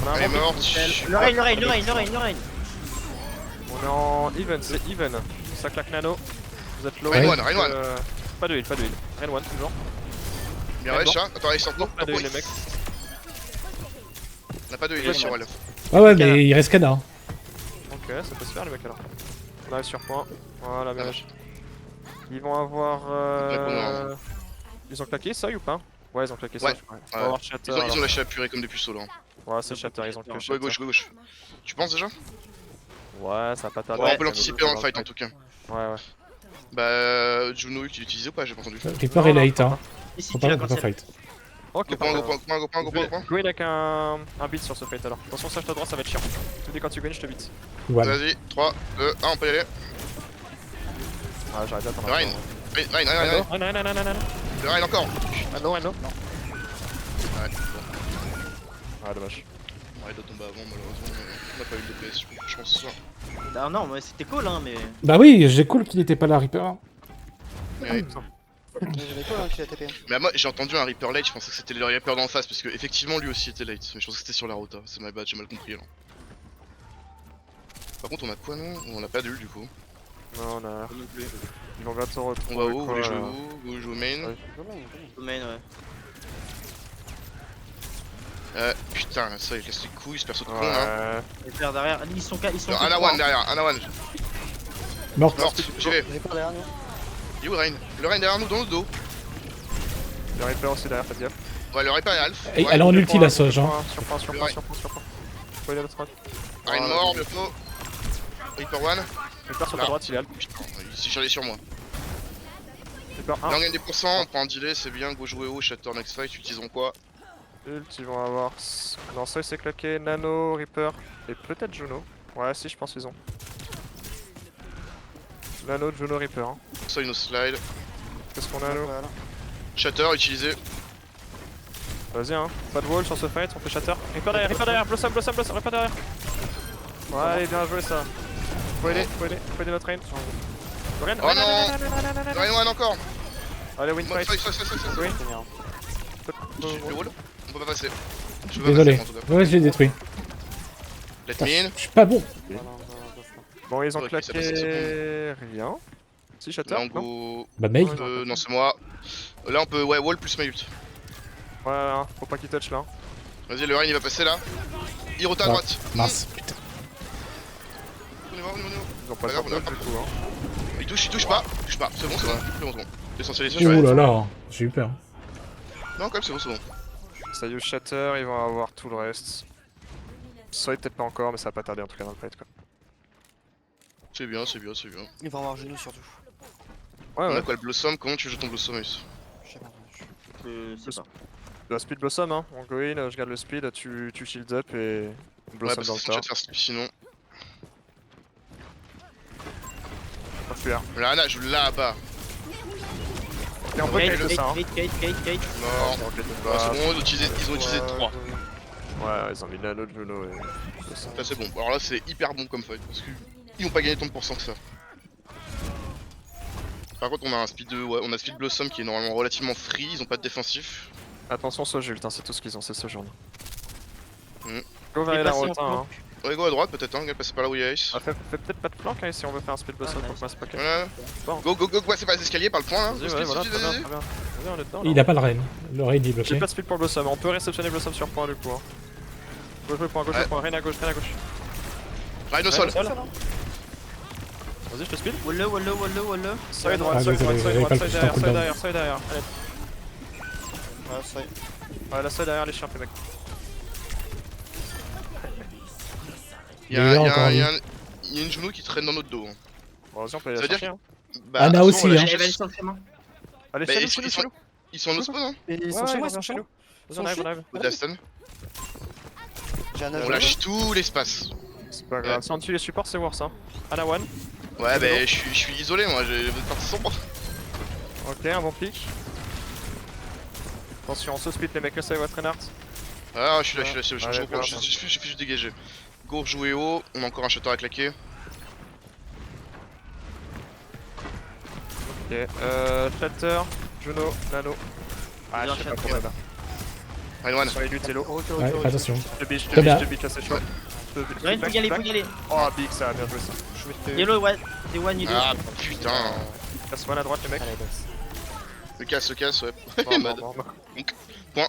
On a un Elle est vampire. morte. Le rain. On est en even, c'est even. Ça claque nano. Vous êtes low. Rain Ouais. one, Rain one. Pas de heal, pas de heal. Rain one toujours. Bien wesh, hein. Attends, il sort Toujours pas de heal les mecs. On a pas de heal sur elle. Ah ouais, mais il reste Kana. Hein. Ok, ça peut se faire les mecs alors. On arrive sur point. Voilà, bien wesh. Ils vont avoir. Ils ont claqué ça ou pas? Ouais, ils ont claqué ça. Ouais. Je crois. On va avoir Shatter. Ils ont lâché la purée comme des puceaux là. Ouais, c'est Shatter, ils ont que Go Shatter. gauche. Tu penses déjà? Ouais, ça va pas tarder. Ouais, on peut l'anticiper dans le fight en tout cas. Ouais. Bah, Juno, tu l'utilises ou pas? J'ai pas entendu. Reaper est late, hein. Ici, Faut tu pas, la faut pas cancel. fight. Ok, Go point. Go avec un beat sur ce fight alors. Attention, sache ta droite, ça va être chiant. Tu me dis quand tu gagnes, je te beat. Voilà. Vas-y, 3, 2, 1, on peut y aller. Ah, j'arrête d'attendre. Rain. Le Rain encore. Allo. Ouais, Ah, dommage. on doit tomber avant malheureusement. On a pas eu de DPS, je pense. Ah non, mais c'était cool, hein, mais. Bah oui, j'ai cool qu'il était pas là, Reaper. Mais, ouais. J'avais quoi hein, qui l'a tapé. Mais moi j'ai entendu un Reaper late, je pensais que c'était le Reaper d'en face parce que effectivement lui aussi était late. Mais je pensais que c'était sur la rota, c'est my bad, j'ai mal compris alors. Par contre on a quoi non? On a pas d'ul du coup. Non, on a. Ils vont bientôt retrouver. On va où? Vous quoi, voulez jouer là. où? Vous voulez jouer main? Ouais. Domaine, ouais. Putain, ça il casse les couilles ce perso de con là. Ouais. Les frères derrière, ils sont Non, Ana one derrière, Ana one. Morte. Morte, j'y vais. J'avais pas derrière nous. Il est où le Rain? Le Rain derrière nous dans le dos. Il y a Reaper aussi derrière, faites gaffe. Ouais, le Reaper est Alpha. Et Ouais, elle est en Sur ulti point, la Soj, hein. Sur point. Faut aller à l'autre droite. Rain mort, bientôt. Reaper one. Reaper sur ta Là. droite, il est Alp. Putain, il s'est chargé sur moi. Reaper Là on 1. gagne des pourcents, on prend un delay, c'est bien. Go jouer haut, Shatter next fight, utilisons quoi? Ult, ils vont avoir. Non, ça il s'est claqué. Nano, Reaper et peut-être Juno. Ouais, si, je pense qu'ils ont. Nano, Juno, Reaper. Hein. Ça une slide. Qu'est-ce qu'on a nous? Voilà. Shatter utilisé. Vas-y, hein. Pas de wall sur ce fight, on fait Shatter. Reaper derrière, Blossom, Reaper derrière. Ouais, allez, bien joué ça. Faut aider notre rain. Ren, Oh non. Rain one encore. Allez, win fight. Oui. Le wall, on peut pas passer. Je peux pas Désolé. passer, en tout cas. Ouais, je l'ai détruit. Let Putain, me in. je suis pas bon. Bon, ils ont Ok, ça claqué passe, rien. Si, Shatter, Là on non? go. Bah, mec. Non, c'est moi. Là on peut, ouais, wall plus ma ult. Ouais, hein, faut pas qu'il touch là. Vas-y, le Rain il va passer là. Il rota à Ah. droite. Mince, putain. Ils ont pas Pas le grave, on a du tout, hein. Il touche pas. C'est bon, c'est bon. L'essentiel est Oh sûr. là là, j'ai eu peur. Non, quand même, c'est bon. Ça use Shatter, ils vont avoir tout le reste. Ça peut-être pas encore, mais ça va pas tarder en tout cas dans le fight quoi. C'est bien. Il va avoir genou surtout. Ouais, On ouais. a quoi le Blossom? Comment tu joues ton Blossom, Ace? Je sais pas. Je sais pas. La speed blossom, hein. On go in, je garde le speed, tu shield up et Ouais, blossom parce dans que le tu vas tas. te faire slip sinon. Pas fuir. Là, Ana, joue là-bas. Et on peut Kate, kill ça, hein. Kate. Mort. Ok, Ouais, c'est bon, ils ont utilisé 3. Ouais, ils ont mis Nano, Juno et Blossom. Là, c'est bon. Alors là, c'est hyper bon comme fight parce qu'ils ont pas gagné tant de pourcents que ça. Par contre, on a un speed Blossom qui est normalement relativement free, ils ont pas de défensif. Attention, Sojult, hein, c'est tout ce qu'ils ont, c'est ce jaune. Mm. Go vers la Déplacé en route, hein. Ouais, go à droite peut-être, hein, passer par là où il y a Ace. Ah, fait peut-être pas de flank hein, si on veut faire un speed blossom pour que moi c'est pas Voilà. Bon. Go, passer par les escaliers, par le point là. Vas-y, Speed, voilà, speed, très bien, vas-y. très bien. Vas-y, on est dedans. Il là. a pas le reine. Le reine il est J'ai bloqué. pas de speed pour blossom, on peut réceptionner blossom sur point du coup. Hein. Gauche, point, Ouais. point, rien à gauche. Rain au sol. Vas-y, je te speed. Wallo. Side droite, Ah, side désolé, droite, j'avais pas le side putain derrière, cooldown. side derrière. Allez. Ouais, ça y est. Ouais, la side derrière les chiens, les mecs. Il y a une Juno qui traîne dans notre dos. Hein. Bon, vas-y, on peut aller Ça la veut dire chercher. Hein. Bah, Ana attention, aussi, on l'a hein. cherché. Elle va aller sur le chemin. Allez, Bah, chez ils sont- nous. Ils sont en spawn, hein. Et ils sont Ouais, chez moi, ils ils sont chez moi. Vas-y, on arrive. Au Daston. J'ai un On agent. lâche tout l'espace. C'est pas grave. Si on tue les supports, c'est worse. Hein. Ana one. Ouais, bah je suis isolé moi, j'ai parti sombre. Ok, un bon pic. Attention, on se split les mecs, le save, Reinhardt. Ah, je suis là, je Ouais, reprends, d'accord. je suis juste dégagé. Go jouer haut, on a encore un Shatter à claquer. Ok, Shatter, Juno, Nano. Ah, Bien, je sais pas Shatter, pour ouais. là. Rain Sur les luttes, hello. Ouais, attention. Je te biche, Comme là. assez chaud. Ouais, il faut y aller, faut y aller. Oh, big, ça a bien joué ça. Yellow, ouais, c'est one yellow. Ah putain. Passe-moi à droite, les mecs. Allez, boss. Se casse, ouais. Mort. Donc, point.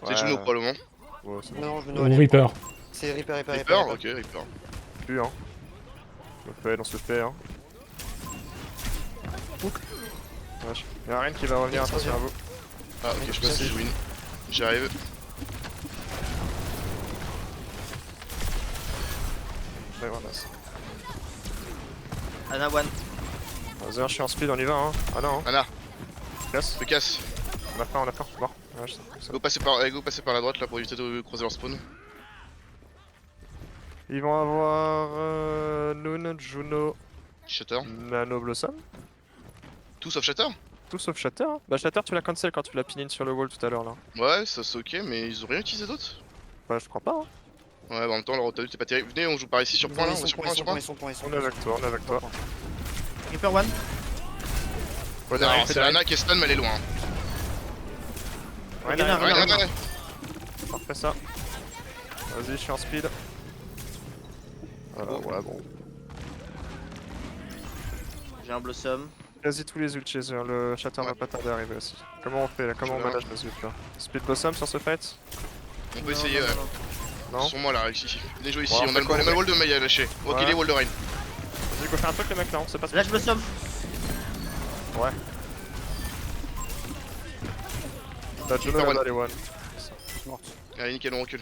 C'est Juno probablement. Ouais, c'est Non, je me Ou dois aller. Reaper. C'est Reaper. Reaper, ok, Reaper. plus, hein. On se fait, hein. Wesh. Y'a rien qui va revenir, attention à vous. Ah ok, je passe si je win. J'arrive. Ouais, voilà, ça. Ana one. Vas-y, je suis en speed, on y va, hein. Ah non, hein. Anna, Casse. se casse. On a faim, mort. Ouais, je sais, ça. Go passer par la droite là pour éviter de croiser leur spawn. Ils vont avoir Noon, Juno, Shatter. Nano, Blossom. Tout sauf Shatter. Tout sauf Shatter. Bah, Shatter, tu l'as cancel quand tu l'as pin sur le wall tout à l'heure là. Ouais, ça c'est ok, mais ils ont rien utilisé d'autre. Bah, je crois pas, hein. Ouais, bah, en même temps, leur rotation c'est pas terrible. Venez, on joue par ici sur point là, on va sur point, sur point. On est avec toi, Reaper one. Ouais, Non, c'est Anna qui est stun, mais elle est loin. Ouais, Regarde, derrière, regarde. Ouais. parfait ça. Vas-y, je suis en speed. Voilà, ouais, bon. J'ai un blossom. Quasi tous les ults chez eux, hein. Le Shatter va pas tarder à arriver aussi. Comment on fait là? Comment on manage nos ults là? Speed Blossom sur ce fight? On peut essayer, ouais. Non? Sur moi là, ici. Venez jouer ici, Bon, on a le wall de Mei à lâcher. Ok, Ouais. les wall de Rain. Vas-y, go faire un truc les mecs là, on sait pas ce Lâche blossom. Ouais. T'as Juno Super là-bas les one. Allez, nickel, on recule.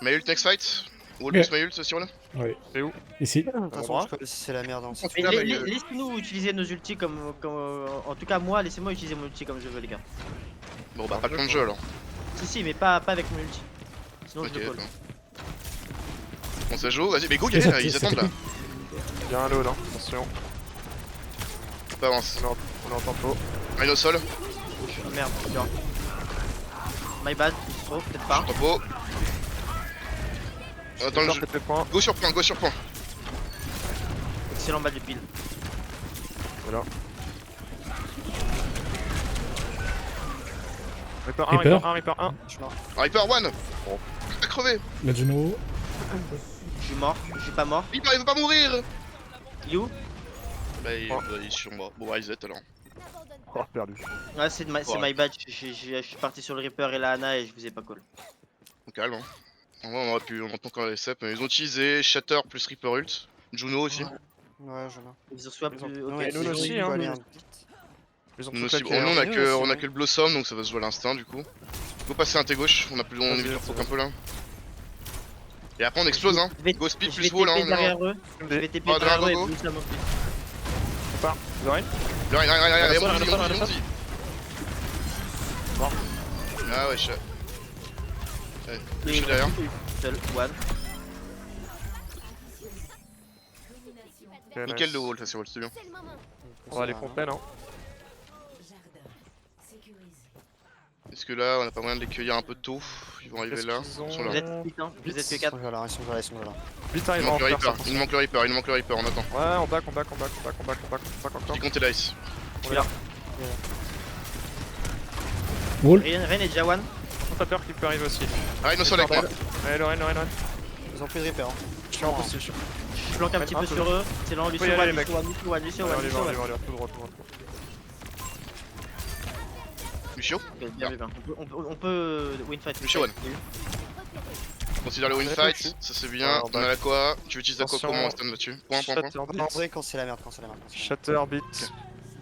Mei ult next fight. Wall Ok. plus Mei ult sur là. Ouais. C'est où? Ici. De toute façon, je connais si c'est la merde. Hein. Mais Là, bah, laissez-nous utiliser nos ultis comme, en tout cas moi, laissez-moi utiliser mon ulti comme je veux les gars. Bon bah, pas de plan de jeu alors. Si, mais pas avec mon ulti. Sinon Ok, je le call. d'accord. Bon, ça joue, vas-y, mais go, Mais gagnez ça- là, ils ça attendent là. Y'a un low là, attention. On avance. On est en tempo. Rain au sol, Oh, merde, dur. My bad, trop, peut-être pas. tempo. On attend le jeu. Faites les points. Go sur point, go sur point. Excellent bad de pile. Voilà. Reaper 1, Reaper. Reaper 1, Reaper 1. Je suis mort. Reaper one. Bon. T'as crevé. La Juno. Je suis mort, je suis pas mort. Il veut pas mourir. You. Bah, Oh. il est sur moi. Bon, Reset alors. Oh, perdu. Ouais, c'est my bad, je suis parti sur le Reaper et la Ana et je vous ai pas call. On calme, hein. En vrai, on aurait pu, on entend encore les SEP, mais ils ont utilisé Shatter plus Reaper ult. Juno aussi. Ouais, je vois. Ils ont swap Ils ont- plus. Non, Ok, et nous c'est aussi, joli, hein, quoi, nous. merde. Ils ont Nous tout aussi. claqué. Bon, nous, on a Nous que, aussi, on a ouais. que le Blossom, donc ça va se jouer à l'instinct du coup. Faut passer un T gauche, on a plus, on Vas-y, évite leur vas-y, poke un peu là. Et après on explose, hein. Je vais- Go speed je plus vais wall, hein. TP derrière eux. Je vais TP Ah, derrière eux et go, go. boost la montée. On part. Lorraine. Rien, Allez, on allez, dit. Bon. Ah ouais, chat. Ouais, je Et suis derrière. Seul, one. Ok, Nickel nice. le wall, ça c'est wall, c'est bien. On va aller fontaine, hein. Est-ce que là, on a pas moyen de les cueillir un peu tôt? Ils vont arriver Qu'est-ce là. qu'ils ont Ils sont Vous là. êtes 8, hein. Vous êtes que Ils 4. sont là, ils sont là. Vite, hein, Il ils vont en manque le faire Reaper, ça. il manque le Reaper, on attend. Ouais, on back encore. J'ai compté l'Ice. Wall. Ren est déjà one. On a peur qu'il peut arriver aussi. Rain au sol avec moi. Allez, Lorraine. Ils ont plus de Reaper. Hein. Je suis en position. Je flanque un petit peu sur eux. C'est lent, Faut y Lucio aller, one, mec. Lucio one, Lucio one, Lucio one, Allez, Lucio on one. va tout droit. Lucio, Ok, bien vu, bien. On peut win fight. Lucio one. Considère le win fight, ça c'est bien. Ouais, on On a la Koa. Tu veux utiliser la Koa Attention. comment on stun là-dessus? Point. Shatter En beat. vrai, quand c'est la merde. Shatter beat.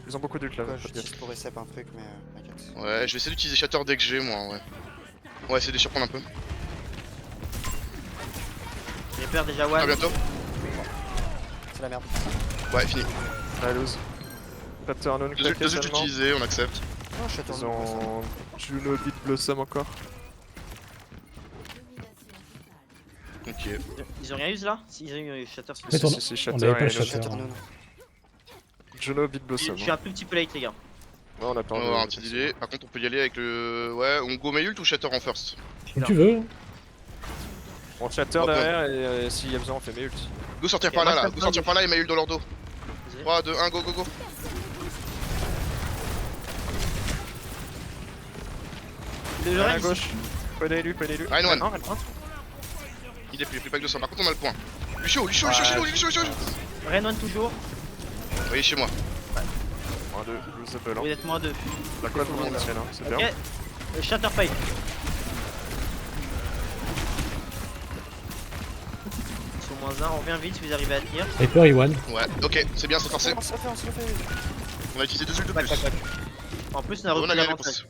Ils ont beaucoup d'ult là. Quoi, faut dire. j'utilise pour recep un truc, mais t'inquiète. Ouais, je vais essayer d'utiliser Shatter dès que j'ai moi, ouais. On va essayer de les surprendre un peu. Reaper déjà À one. bientôt. C'est la merde. Ouais, fini. Allez, lose. Shatter non Deux claqué ults seulement. utilisés, on accepte. Non, je suis Ils attendu. ont Juno beat Blossom encore. Ok. Ils ont rien eu là? Si, ils ont eu Shatter. En fait, on Si, on Shatter avait pas et le Shatter. Shatter. Shatter non. Juno beat Je Blossom. suis un tout petit peu late, les gars. Ouais, on a On peur va de- avoir un petit delay. Par contre, on peut y aller avec le. Ouais, on go Mayult ou Shatter en first? Comme tu veux. On Shatter Ok. derrière et s'il y a besoin, on fait mes ults. Go sortir Ok, par là, moi, là. je Go sortir par là et Mayult dans leur dos. Vas-y. 3, 2, 1, go. Le À Ren ici. gauche. Pas d'élu. Ryan one. Non, Ren rentre. Il est plus pas que 200. Par contre, on a le point. Lucio, Lucio. Ren one toujours. Oui, chez moi. 1-2, lose the ball. Vous êtes moins 2. La quad tout le monde tienne, hein, c'est bien. Ok. Shatterpipe. Ils sont moins 1, on revient vite si vous arrivez à tenir. Hyper Iwan. Ouais, ok, c'est bien, c'est forcé. On se le fait. On a utilisé 2 ults de Back, plus. back, back. En plus, on a On repris a gagné le l'avantage. pouce.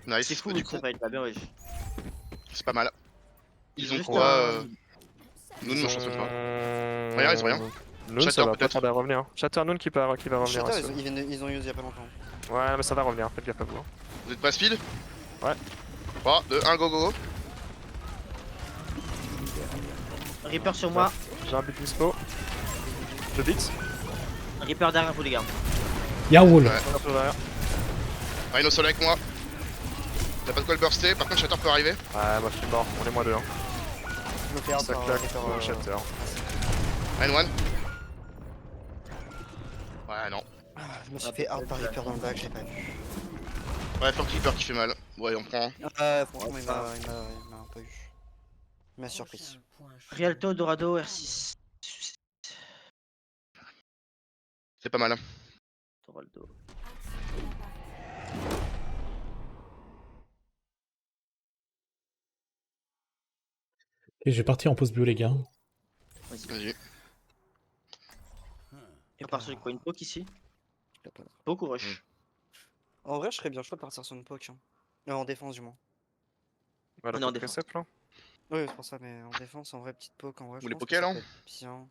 Nice. C'est fou, Du du coup, coup. Là, bien, wesh. c'est pas mal. Ils ont Juste quoi un- Nous, on change pas. Rien, ils ont rien. Noon, Shatter, ça va pas peut-être. tarder à revenir. Shatter Noon qui va revenir. Shatter, aussi. ils ont use il y a pas longtemps. Ouais, mais ça va revenir, faites gaffe à vous. hein. Vous êtes pas speed? Ouais. 3, 2, 1, go, go, go. Reaper sur moi. J'ai un bit dispo. 2 bits. Reaper derrière vous, les gars. Y'a un wall. Ouais. Un peu derrière. Rhino seul avec moi. T'as pas de quoi le burster, par contre Shatter peut arriver. Ouais, moi je suis mort, on est moins 2. Hein. Je me fais un Ça par claque Reaper, pour Shatter. Ryan one. Ouais, non. Je me suis fait hard par Reaper dans le bac, j'ai pas vu. Ouais, Fort Keeper qui fait mal. Ouais, on prend. Franchement, il m'a un peu eu. Il m'a surpris. Rialto, Dorado, R6. C'est pas mal. Dorado. Et je vais partir en pause bio, les gars. Vas-y. Et on part sur quoi, une poke ici? Je l'ai pas. Poke ou rush? En vrai, je serais bien chaud de partir sur une poke. Hein. En défense, du moins. Voilà, On est en le défense. précept là. Oui, c'est pour ça, mais en défense, en vrai, petite poke, en vrai. Vous je les pense que pokez, ça là peut être bien.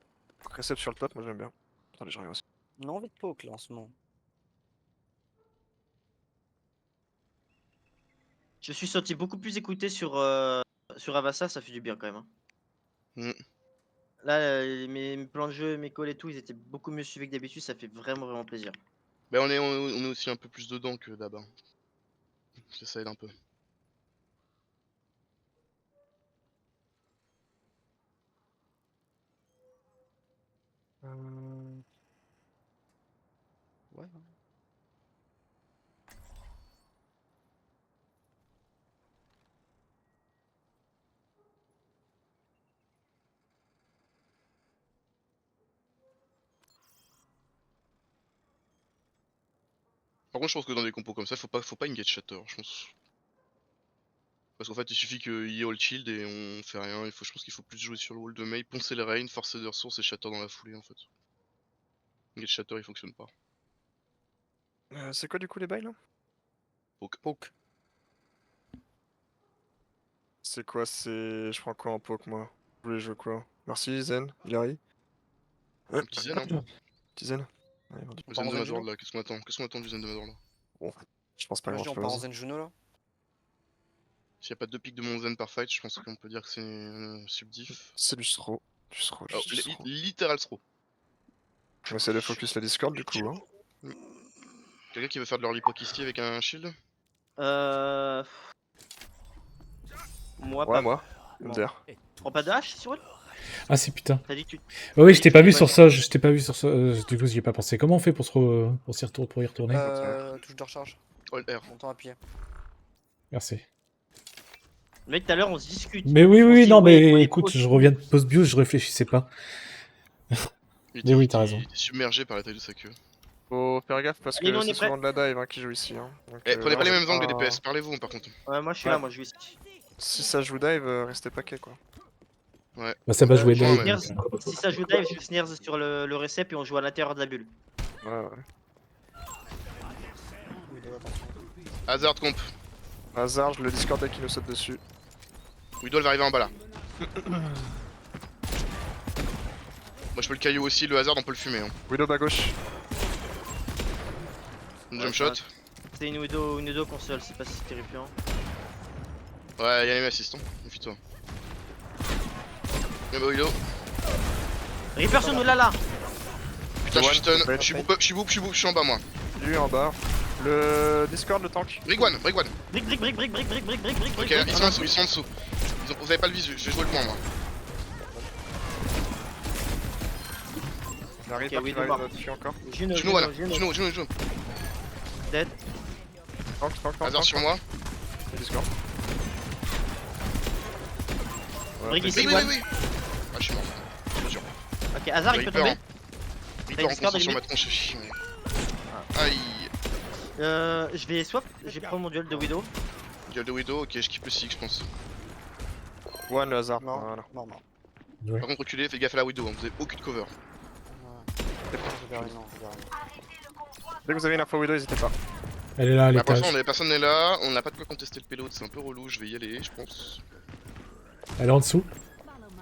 Précept sur le top, moi j'aime bien. Attendez, j'arrive aussi. On a envie de poke là en ce moment. Je suis sorti beaucoup plus écouté sur Avassa, ça fait du bien quand même. Hein. Mm. Là, mes plans de jeu, mes calls et tout, ils étaient beaucoup mieux suivis que d'habitude, ça fait vraiment plaisir. Bah, on est aussi un peu plus dedans que d'abord. Ça aide un peu. Ouais. Par contre, je pense que dans des compos comme ça, faut pas engage Shatter, je pense. Parce qu'en fait, il suffit qu'il y ait all shield et on fait rien. Je pense qu'il faut plus jouer sur le wall de Mei, poncer les rains, forcer des ressources et Shatter dans la foulée en fait. Engage Shatter, il fonctionne pas. C'est quoi du coup les bails là? Poke. C'est quoi? Je prends quoi en poke moi? Vous voulez jouer quoi? Merci Zen, Gary. Un petit zen, hein. Petit Zen. Ouais, vendu. Le zen de Zen Mazord Juno là, qu'est-ce qu'on attend du zen de Mazord là? Bon, je pense pas Moi, je dis, on part en grand chose. Zen Juno là. S'il y a pas de 2 pics de mon zen par fight, je pense qu'on peut dire que c'est subdiff. C'est du throw. Alors, Du throw. littéral throw. On va essayer de focus la Discord du coup. Hein. Quelqu'un qui veut faire de leur lipoc ici avec un shield? Moi, Ouais, pas. moi. Bon. Under. Prends pas de hache sur elle? Ah, c'est putain. T'as dit que tu. Oh, oui, je t'ai pas vu sur ça. Je t'ai pas vu sur ça. Du coup, j'y ai pas pensé. Comment on fait pour y retourner? Touche de recharge. Hold R. Longtemps appuyé. Merci. Mec, tout à l'heure, on se discute. Mais oui, On se oui, dit, non, ouais, mais ouais, écoute, pause. je reviens de pause bio, je réfléchissais pas. Mais oui, t'as raison. Il est submergé par la taille de sa queue. Faut faire gaffe parce Allez, nous, que on est c'est souvent de la dive hein, qui joue ici. Hein. Donc, Eh, prenez là, pas les on mêmes va angles les DPS, parlez-vous par contre. Ouais, moi je suis Ouais. là, moi je joue ici. Si ça joue dive, restez paquet quoi. Ouais. Bah, ça va jouer franchement, dive. ouais. Si ça joue dive, je joue snares sur le récep et on joue à l'intérieur de la bulle. Ouais. Widow, attention. Hazard comp. Hasard, le Discord deck qui nous saute dessus. Widow elle va arriver en bas là. Moi je peux le caillou aussi, le Hazard on peut le fumer. Hein. Widow bas gauche. Une Ouais, jump shot. C'est une Widow console, c'est pas si terrifiant. Ouais, y'a les assistants, méfie-toi. Y'a bah Widow. Reaper sur nous là. Putain, je suis stun, Ouais, je suis boop, je suis en bas moi. Lui en bas. Le Discord, le tank. Brick one. Brick. Ok, ils sont en dessous. Vous avez pas le visu, je vais jouer le point moi. Il arrive Ok, pas oui, qu'il va devant. arriver dessus encore. Genou voilà, genou. Dead. Tank. Hazard sur moi. Discord. Brig ici, Oui. one. Ah, je suis mort. Bien sûr. Ok, hasard, il peut Reaper, tomber. hein. Reaper en Discord, constant sur il ma tronche, c'est chiant. Aïe. Je vais swap, je vais prendre mon duel de Widow. Duel de Widow, ok, je kiffe le Six, je pense. One, le hasard. Non, Voilà. non, non. Par contre, reculez, faites gaffe à la Widow, hein, vous avez aucune cover. Je verrai, non, je verrai. Dès que vous avez une info Widow, n'hésitez pas. Elle est là, à Bah, pour l'étage. l'instant, personne n'est là, on n'a pas de quoi contester le payload, c'est un peu relou, je vais y aller, je pense. Elle est en dessous. Follow my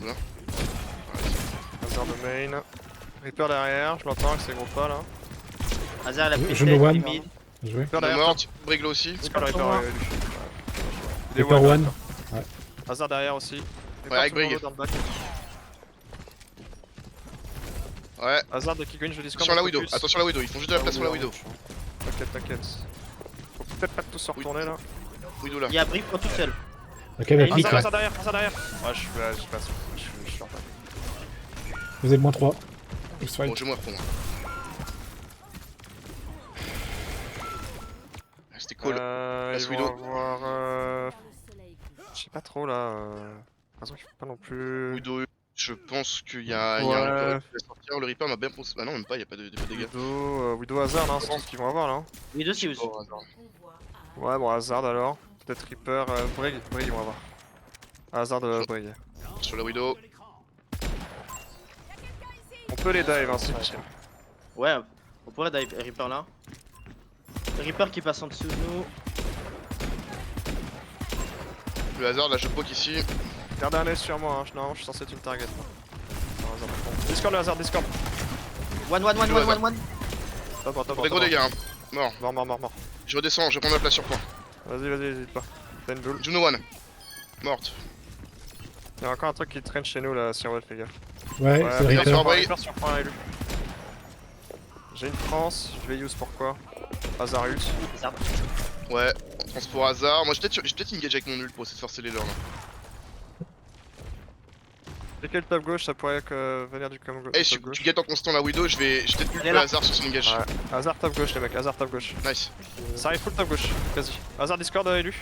lead. Hasard de main. Reaper derrière, je l'entends avec ses gros pas là. Hasard, il a pris Je me one. mid. Joué. Reaper On est derrière. morte, Briglo aussi. Discord Reaper, Sur moi. lui. Il est Reaper one. one. Hasard derrière aussi. Reaper avec tout le Brig. monde dans le back. Ouais, Hasard de Kigwin, je Discord. attention à la on Widow, focus. attention à la Widow, ils font juste de la place sur la Widow. T'inquiète, t'inquiète. Faut peut-être pas tous se retourner là. Widow là. Il y a Brig pour tout seul. Ok, bah pique là. Hasard derrière, hasard derrière. Ouais, je passe. Je suis en bas. Vous êtes moins 3. Bon, je vais mourir pour moi. Ah, c'était cool. Ils vont Widow. avoir. Le soleil couche. Je sais pas trop là. De toute façon, il faut pas non plus. Widow, je pense qu'il y a, Ouais. un Reaper qui va sortir. Le Reaper m'a bien pensé. Bah non, même pas, il n'y a pas de dégâts. Widow hasard, hein, c'est tout ce qu'ils vont avoir là. Widow si aussi. Oh, hasard. Convoi à Ouais, bon, hasard alors. Peut-être Reaper, Brig, ils vont avoir. Hasard de Brig. Sur la Widow. On peut les dive hein, si possible. Ouais, on pourrait dive Reaper là. Reaper qui passe en dessous de nous. Le hasard, là, je poke ici. Gardez un œil sur moi, hein. Non, je suis censé être une target. Non, hasard, bon. Discord, le hasard, Discord. One. Top, Des gros dégâts, hein. Mort. Mort. Je redescends, je prends ma place sur point. Vas-y, n'hésite pas. T'as une boule. Juno One. Morte. Il y a encore un truc qui traîne chez nous là, Sirwell, les gars. Ouais, c'est Reaper. Reaper. sur Brig. Reaper sur point élu. J'ai une France, je vais use pourquoi. Hasard ult. Hasard. Ouais, transport hasard. Moi, j'ai peut-être engage avec mon ult pour essayer de forcer les leurs là. J'ai quel top gauche, ça pourrait venir du top Eh, si gauche. tu guettes en constant la Widow, je vais peut-être ult Elle est le là. hasard sur son engage. Ouais, hasard top gauche les mecs, hasard top gauche. Nice. Ça arrive full top gauche, vas-y. Hasard Discord élu.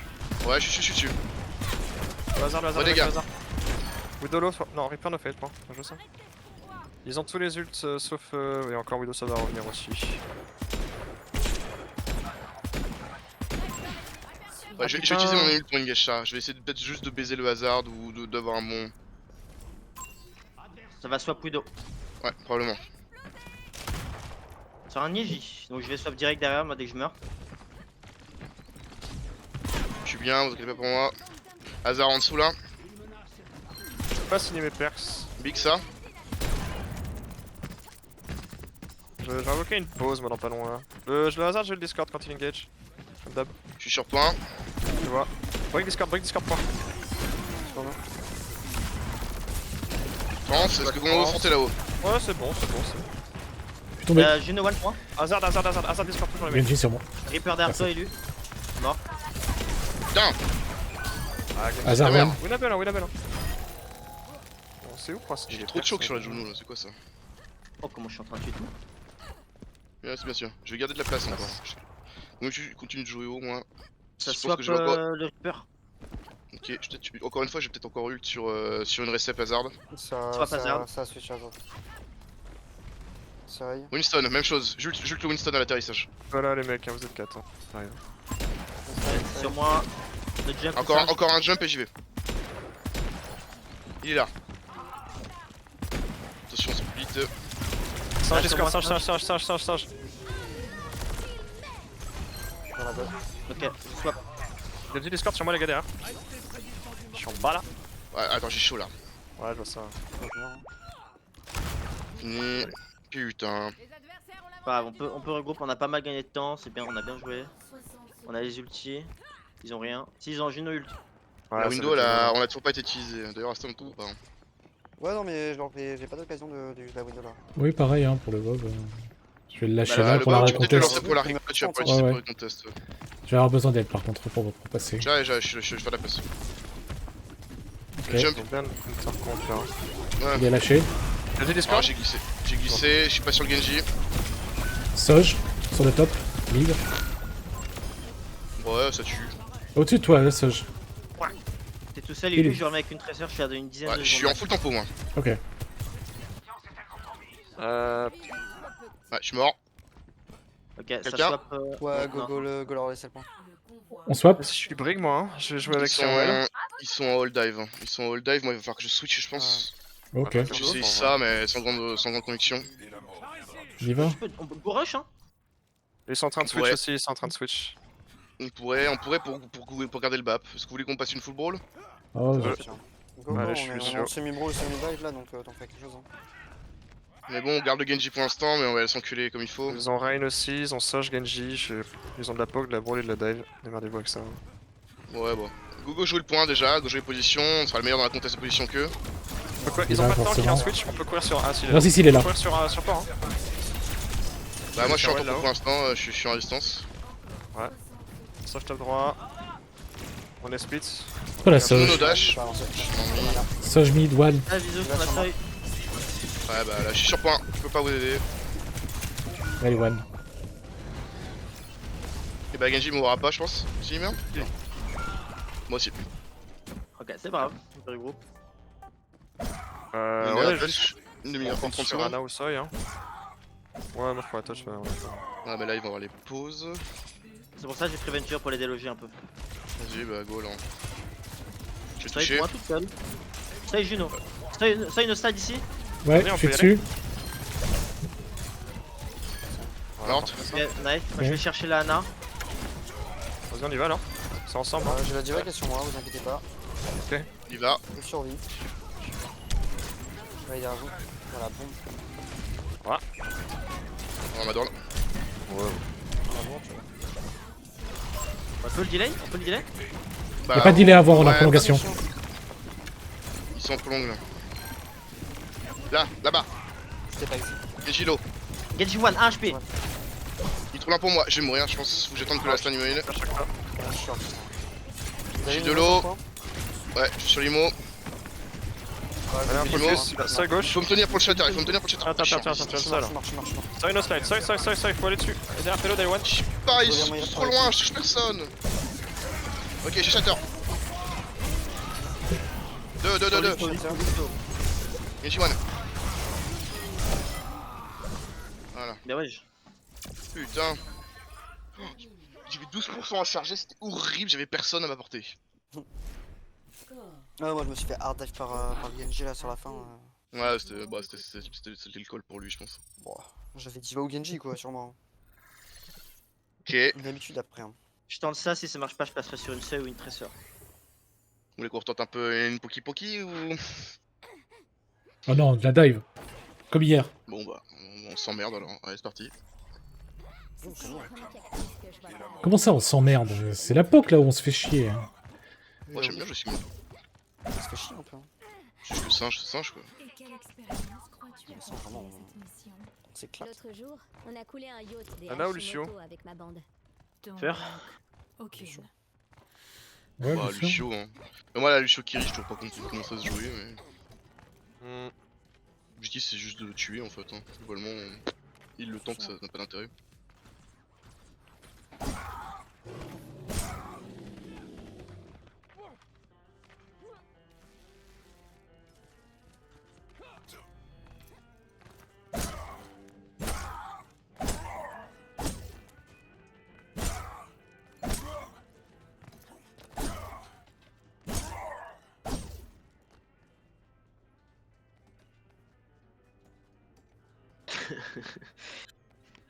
Ouais, je suis dessus. Le hasard, Ouais, les gars. hasard. Widow soit... Non, Reaper no fait, je pense. Bien joué ça. Ils ont tous les ults sauf... Et encore Widow ça va revenir aussi. Ouais, je vais utiliser mon ult pour engage ça. Je vais essayer peut-être juste de baiser le hasard ou d'avoir un bon... Ça va swap Widow. Ouais, probablement. Sur un Niji. Donc je vais swap direct derrière moi dès que je meurs. Je suis bien, vous inquiétez pas pour moi. Hasard en dessous là. Je peux pas signer mes perks. Big ça. J'ai invoqué une pause moi dans pas long là. Le hasard j'ai le Discord quand il engage. Comme d'hab, Je suis sur point. tu vois. Break Discord point. France, est-ce que vous m'en affrontez là-haut? Ouais c'est bon. Tombé. Juno one point. Hasard Discord toujours les mecs. Genji sur moi. Reaper derrière toi élu. Putain. Ah, game. Hasard merde. one. Winabel hein. Bon, c'est où quoi J'ai trop de choc sur la Juno là, c'est quoi ça? Oh comment je suis en train de tuer tout. Ouais, c'est bien sûr. Je vais garder de la place encore. Donc je continue de jouer au moins. Ça Je pense swap que je vais encore... le Reaper. Ok, encore une fois, j'ai peut-être encore ult sur une recep hasard. Swap hasard. Ça switch hasard. Ça arrive. Winston, même chose. J'ult le Winston à l'atterrissage. Voilà les mecs, hein, vous êtes 4. Hein. Ça arrive. Sur moi. Le jump. Encore un jump et j'y vais. Il est là. Attention, split. Singe sur Discord, moi, singe. Dans la botte. Ok, swap. Le petit Discord sur moi les gars derrière. Je suis en bas là. Ouais, attends, j'ai chaud là. Ouais, je vois ça. Fini. Putain. Pas grave, on peut regrouper, on a pas mal gagné de temps, c'est bien, on a bien joué. On a les ultis. Ils ont rien. Si ils ont Juno ult. Ouais, La ça window, va être là, bien. on a toujours pas été utilisé. D'ailleurs, restez en tout ou pas? Ouais, non, mais j'ai pas d'occasion de la window là. Oui, pareil, hein, pour le Vogue. Je vais le lâcher Bah, là le pour la bug, tu peux peut-être le recontest. lancer pour la recontest, tu vas pas Ouais, utiliser pour ouais. la recontest. Je vais avoir besoin d'aide par contre pour repasser. Je vais faire de la place. Ok. Jump. Faut bien me faire compte là. Ouais. Il est lâché. Le petit Ah, Discord. j'ai glissé, je suis pas sur le Genji. Soj, sur le top, mid. Ouais, ça tue. Au-dessus de toi, là, Soj. T'es tout seul Il et lui, est- je remets avec une tresseur, je suis à une dizaine Ouais, de je suis en secondes. full tempo moi. Ok. Ouais, je suis mort. Ok, ça Quelqu'un swap. Ouais, non, go leur laisser le point. On swap. Si je suis brig moi, hein. Je vais jouer avec Ils Farewell. sont en all dive. Ils sont en all dive, moi il va falloir que je switch je pense. Ok. Ouais, J'essaye Pour ça mais sans grande conviction. On y va. On peut go rush, hein. Ils sont en train de switch Ouais. aussi, ils sont en train de switch. On pourrait pour garder le BAP. Est-ce que vous voulez qu'on passe une full brawl? Oh, Ouais. Tiens. Go, Allez, go, je suis on est chaud. en semi-bro et semi-dive là, donc t'en fais quelque chose. Hein. Mais bon, on garde le Genji pour l'instant, mais on va s'enculer comme il faut. Ils ont Rain aussi, ils ont Soj, Genji, ils ont de la poke, de la brawl et de la dive. Démerdez-vous avec ça. Ouais, bon. Go jouer le point déjà, go jouer les positions, on sera le meilleur dans la contest de position qu'eux. Ils ont Là, pas de temps qu'il y a un forcément. switch, on peut courir sur. Ah si, il est Non, là. si, il est On là. peut courir sur port. Hein. Bah, moi je suis en Ouais, tempo là-haut. pour l'instant, je suis en distance. Soj top droit. On est split. Oh la Tout le monde au Soj. dash. Pas avancé. Voilà. Soj mid, one. Ah, viso, Il va on a sur moi. seuil. Ouais, bah là je suis sur point, je peux pas vous aider. Allez, one. Et bah, Genji mourra pas, je pense. Si, il meurt? Non. Moi aussi. Ok, c'est pas grave, on regroupe. Ouais, juste Une demi-heure, contre 30 sur secondes. Ana ou Soi. Hein. Ouais, moi je pourrais touch, on est d'accord. Ouais, mais là ils vont avoir les pauses. C'est pour ça que j'ai pris Venture pour les déloger un peu. Vas-y, bah go là. Je vais Seuil toucher. pour moi toute seule. Seuil Juno. Seuil une stade ici. Ouais, Vas-y, on je suis peut y dessus. Morte. Ok, nice. Moi je vais Ouais. chercher la Ana. Vas-y, on y va alors. C'est ensemble. Hein. J'ai la diva qui est sur moi, vous inquiétez pas. Il va. Je survis. Je vais derrière vous. Voilà, boum. On va dans le. Voilà, bon, tu vois. On peut le delay. Bah, Y'a pas de delay à avoir en ouais, prolongation. Ils sont en prolong là. Là, là-bas. J'étais pas ici. Genji low. Genji 1 1 HP. Il est trop lent pour moi, je vais mourir, je pense. Faut que j'attende que la stun immune. Ouais, je suis short. Vous avez J'ai de une l'eau. autre, Ouais, je suis sur l'IMO. Allez, un Primo. focus, Soi Il gauche. faut me tenir pour le shatter, il faut me tenir pour le shatter. Attends, Chiant. tiens, Je seul. marche. Soi no slide, Soi, faut aller dessus. Vas-y, un pélo day one. Je suis pas, ils Faut sont dire, trop loin, je touche personne. Ok, j'ai shatter. 2. Genji 1. Voilà. Mais ouais, Putain. Oh, j'avais 12% à charger, c'était horrible, j'avais personne à m'apporter. Ah, moi je me suis fait hard dive par le Genji là sur la fin. Ouais, c'était le call pour lui, je pense. Bon, j'avais diva ou Genji quoi, sûrement. Ok. Vous Une habitude après. Hein. je tente ça, si ça marche pas, je passerai sur une seuil ou une tresseur. voulez qu'on retente un peu une Poki ou. Oh non, de la dive. Comme hier. Bon bah, on s'emmerde alors. Allez, c'est parti. Comment ça, on s'emmerde? C'est la poke là où on se fait chier. Hein. Moi j'aime bien, je suis Ça se fait chier un peu. Hein. juste que singe quoi. Et quelle expérience crois-tu Ça, apporter vraiment, à cette mission? On s'éclate. L'autre jour, on a coulé un yacht des Anna ou Hashimoto Lucio avec ma bande. Faire. Aucune. Ouais, Bah, bien sûr. Lucio, hein. Mais moi, la Lucio Kiri, je trouve pas compris comment ça se jouer, mais. Je dis, c'est juste de le tuer en fait. Hein. Globalement, il le tank, ça n'a pas d'intérêt.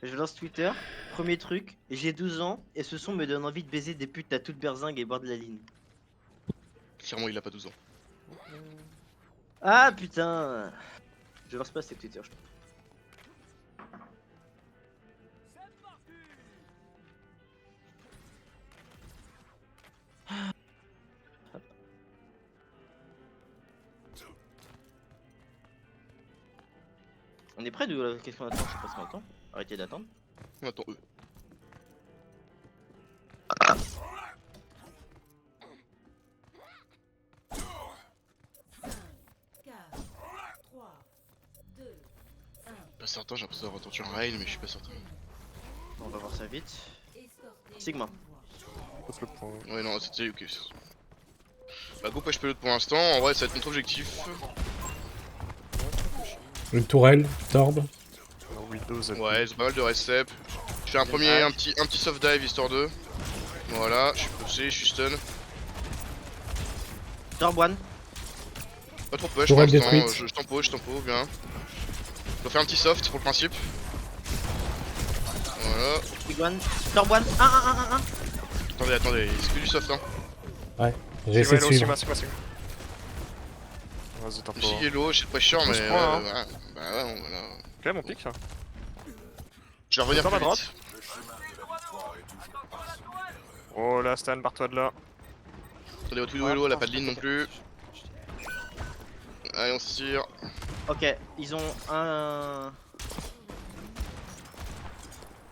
Je lance Twitter, premier truc, j'ai 12 ans et ce son me donne envie de baiser des putes à toute berzingue et bord de la ligne. Clairement, il a pas 12 ans. Ah putain. Je lance pas ces Twitter, je trouve. On est près de la question d'attente, je sais pas combien de temps. Arrêtez d'attendre. Attends, eux. Pas certain, j'ai l'impression d'avoir entendu un rail, mais je suis pas certain. On va voir ça vite. Sigma. Sauf le point. Ouais, non, c'était ok. Bah, go push pelot pour l'instant. En vrai, ça va être notre objectif. Une tourelle, Torb. Windows. Ouais, ils ont pas mal de recep. Je fais un petit soft dive histoire de. Voilà, je suis poussé, je suis stun. Torb one. Pas trop push pour Tourelle l'instant. détruite. Je tempo, bien. Je dois faire un petit soft pour le principe. Voilà. Big one. Torb one. 1. Attendez, c'est que du soft hein. Ouais, j'ai essayé de suivre. Sigma. Vas-y, t'en Je suis yellow, j'ai le pressure, On mais. se prend, hein. Ouais, bah ouais, bon, voilà. Ok, mon pic. Je vais revenir Attends, plus ma vite. Le chemin de la victoire est toujours parsemé. Oh là, Stan, barre-toi de là. Attendez, votre Widow Hello, elle a pas de ligne non plus. Allez, on se tire. Ok, ils ont un.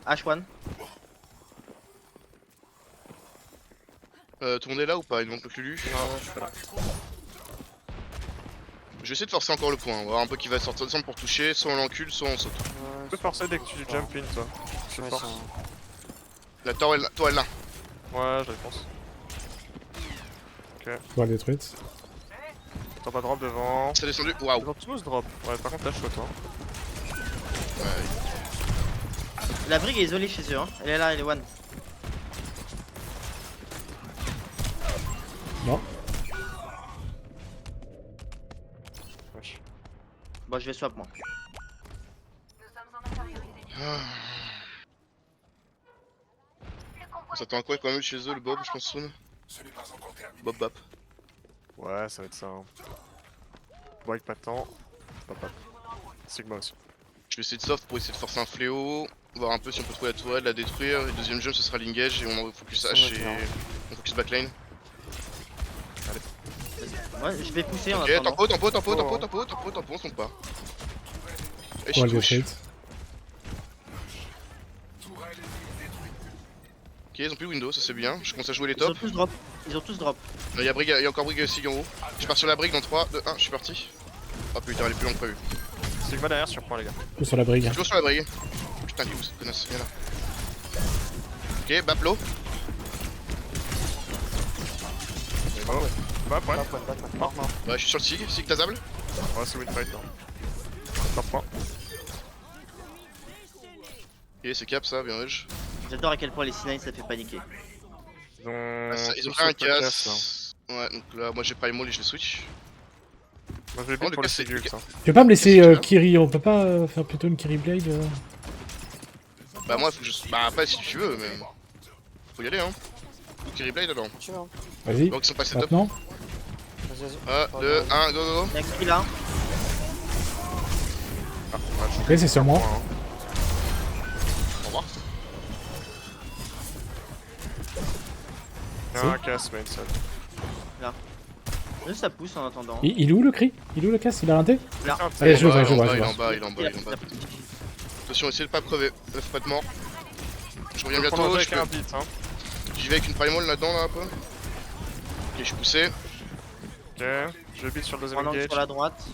H1. Tout le monde est là ou pas? Il manque le Lulu. Non, je suis pas là. Je vais essayer de forcer encore le point. On va voir un peu qui va sortir ensemble pour toucher. Soit on l'encule, soit on saute. Tu peux forcer dès que tu jump in, toi. Je Ouais, force. ça- La tour est là. Ouais, je pense. Tourelle détruite. T'as pas drop devant. C'est descendu. Waouh. Ils ont tous drop. Ouais, par contre, là, je suis à toi. La brigue est isolée chez eux, hein. Elle est là, elle est one. Non. Wesh. Bon, je vais swap moi. On s'attend à quoi quand même chez eux, le Bob, je pense, soon. Ce n'est pas encore terminé. Bob Bap. Ouais, ça va être ça. Hein. Break pas de temps. Pas. Sigma aussi. Je vais essayer de soft pour essayer de forcer un fléau. Voir un peu si on peut trouver la tourelle, la détruire. Le deuxième jump ce sera l'engage et on focus Ça H va et bien. on focus backline. Ouais, je vais pousser en Ok, attendant. tempo, on se trompe pas. Et je Tourelle touche. détruite. Ok, ils ont plus Windows, ça c'est bien. Je commence à jouer les Ils ont tops. tous drop. Ils ont tous drop. Il y a encore Brig aussi en haut. Je pars sur la Brig dans 3, 2, 1, je suis parti. Oh putain, elle est plus longue que prévu. Sigma derrière, surprend les gars. Tout sur la brigue. Je suis sur la Brig. Putain, qui est où cette connasse? Viens là. Ok, Baplo. Bah, ouais. Mort. Ouais, je suis sur le Sig, Sig tasable. Ouais, c'est win fight. Top point. Ok, c'est cap ça, bien rush. J'adore à quel point les C9 ça fait paniquer. Ils ont. Ils ont tous fait un sauté le casse. Ouais, donc là, moi j'ai Primal et je vais switch. Moi, je vais Oh, bien le pour les casse, c'est- Sigux. Hein. Tu peux pas me laisser Qu'est-ce que tu veux Kiri, on peut pas faire plutôt une Kiri Blade Bah, moi faut que je. Bah, après si tu veux, mais. Faut y aller, hein. Ou Kiri Blade alors. Tu veux, hein. Vas-y, Donc ils sont passés top. maintenant. Vas-y. 1, 2, 1, go go go. Il y a qui là? Ok, c'est sur moi. Hein. Au revoir. Il y a un casse, mais une seule. Juste ça pousse en attendant. Il est où le cri? Il est où le casse? Il a un dé? Là. Allez, je le vois, Il je est le en vois, bas, je il est le en vois. bas, il est en bas, il est en bas. Attention, essayez de pas crever. Faut pas être mort. Je reviens Je vais prendre bientôt. avec un beat, hein. J'y vais avec une Primal là-dedans, là un peu. Ok, je suis poussé. Ok, je beat sur le deuxième En angle engage. sur la droite.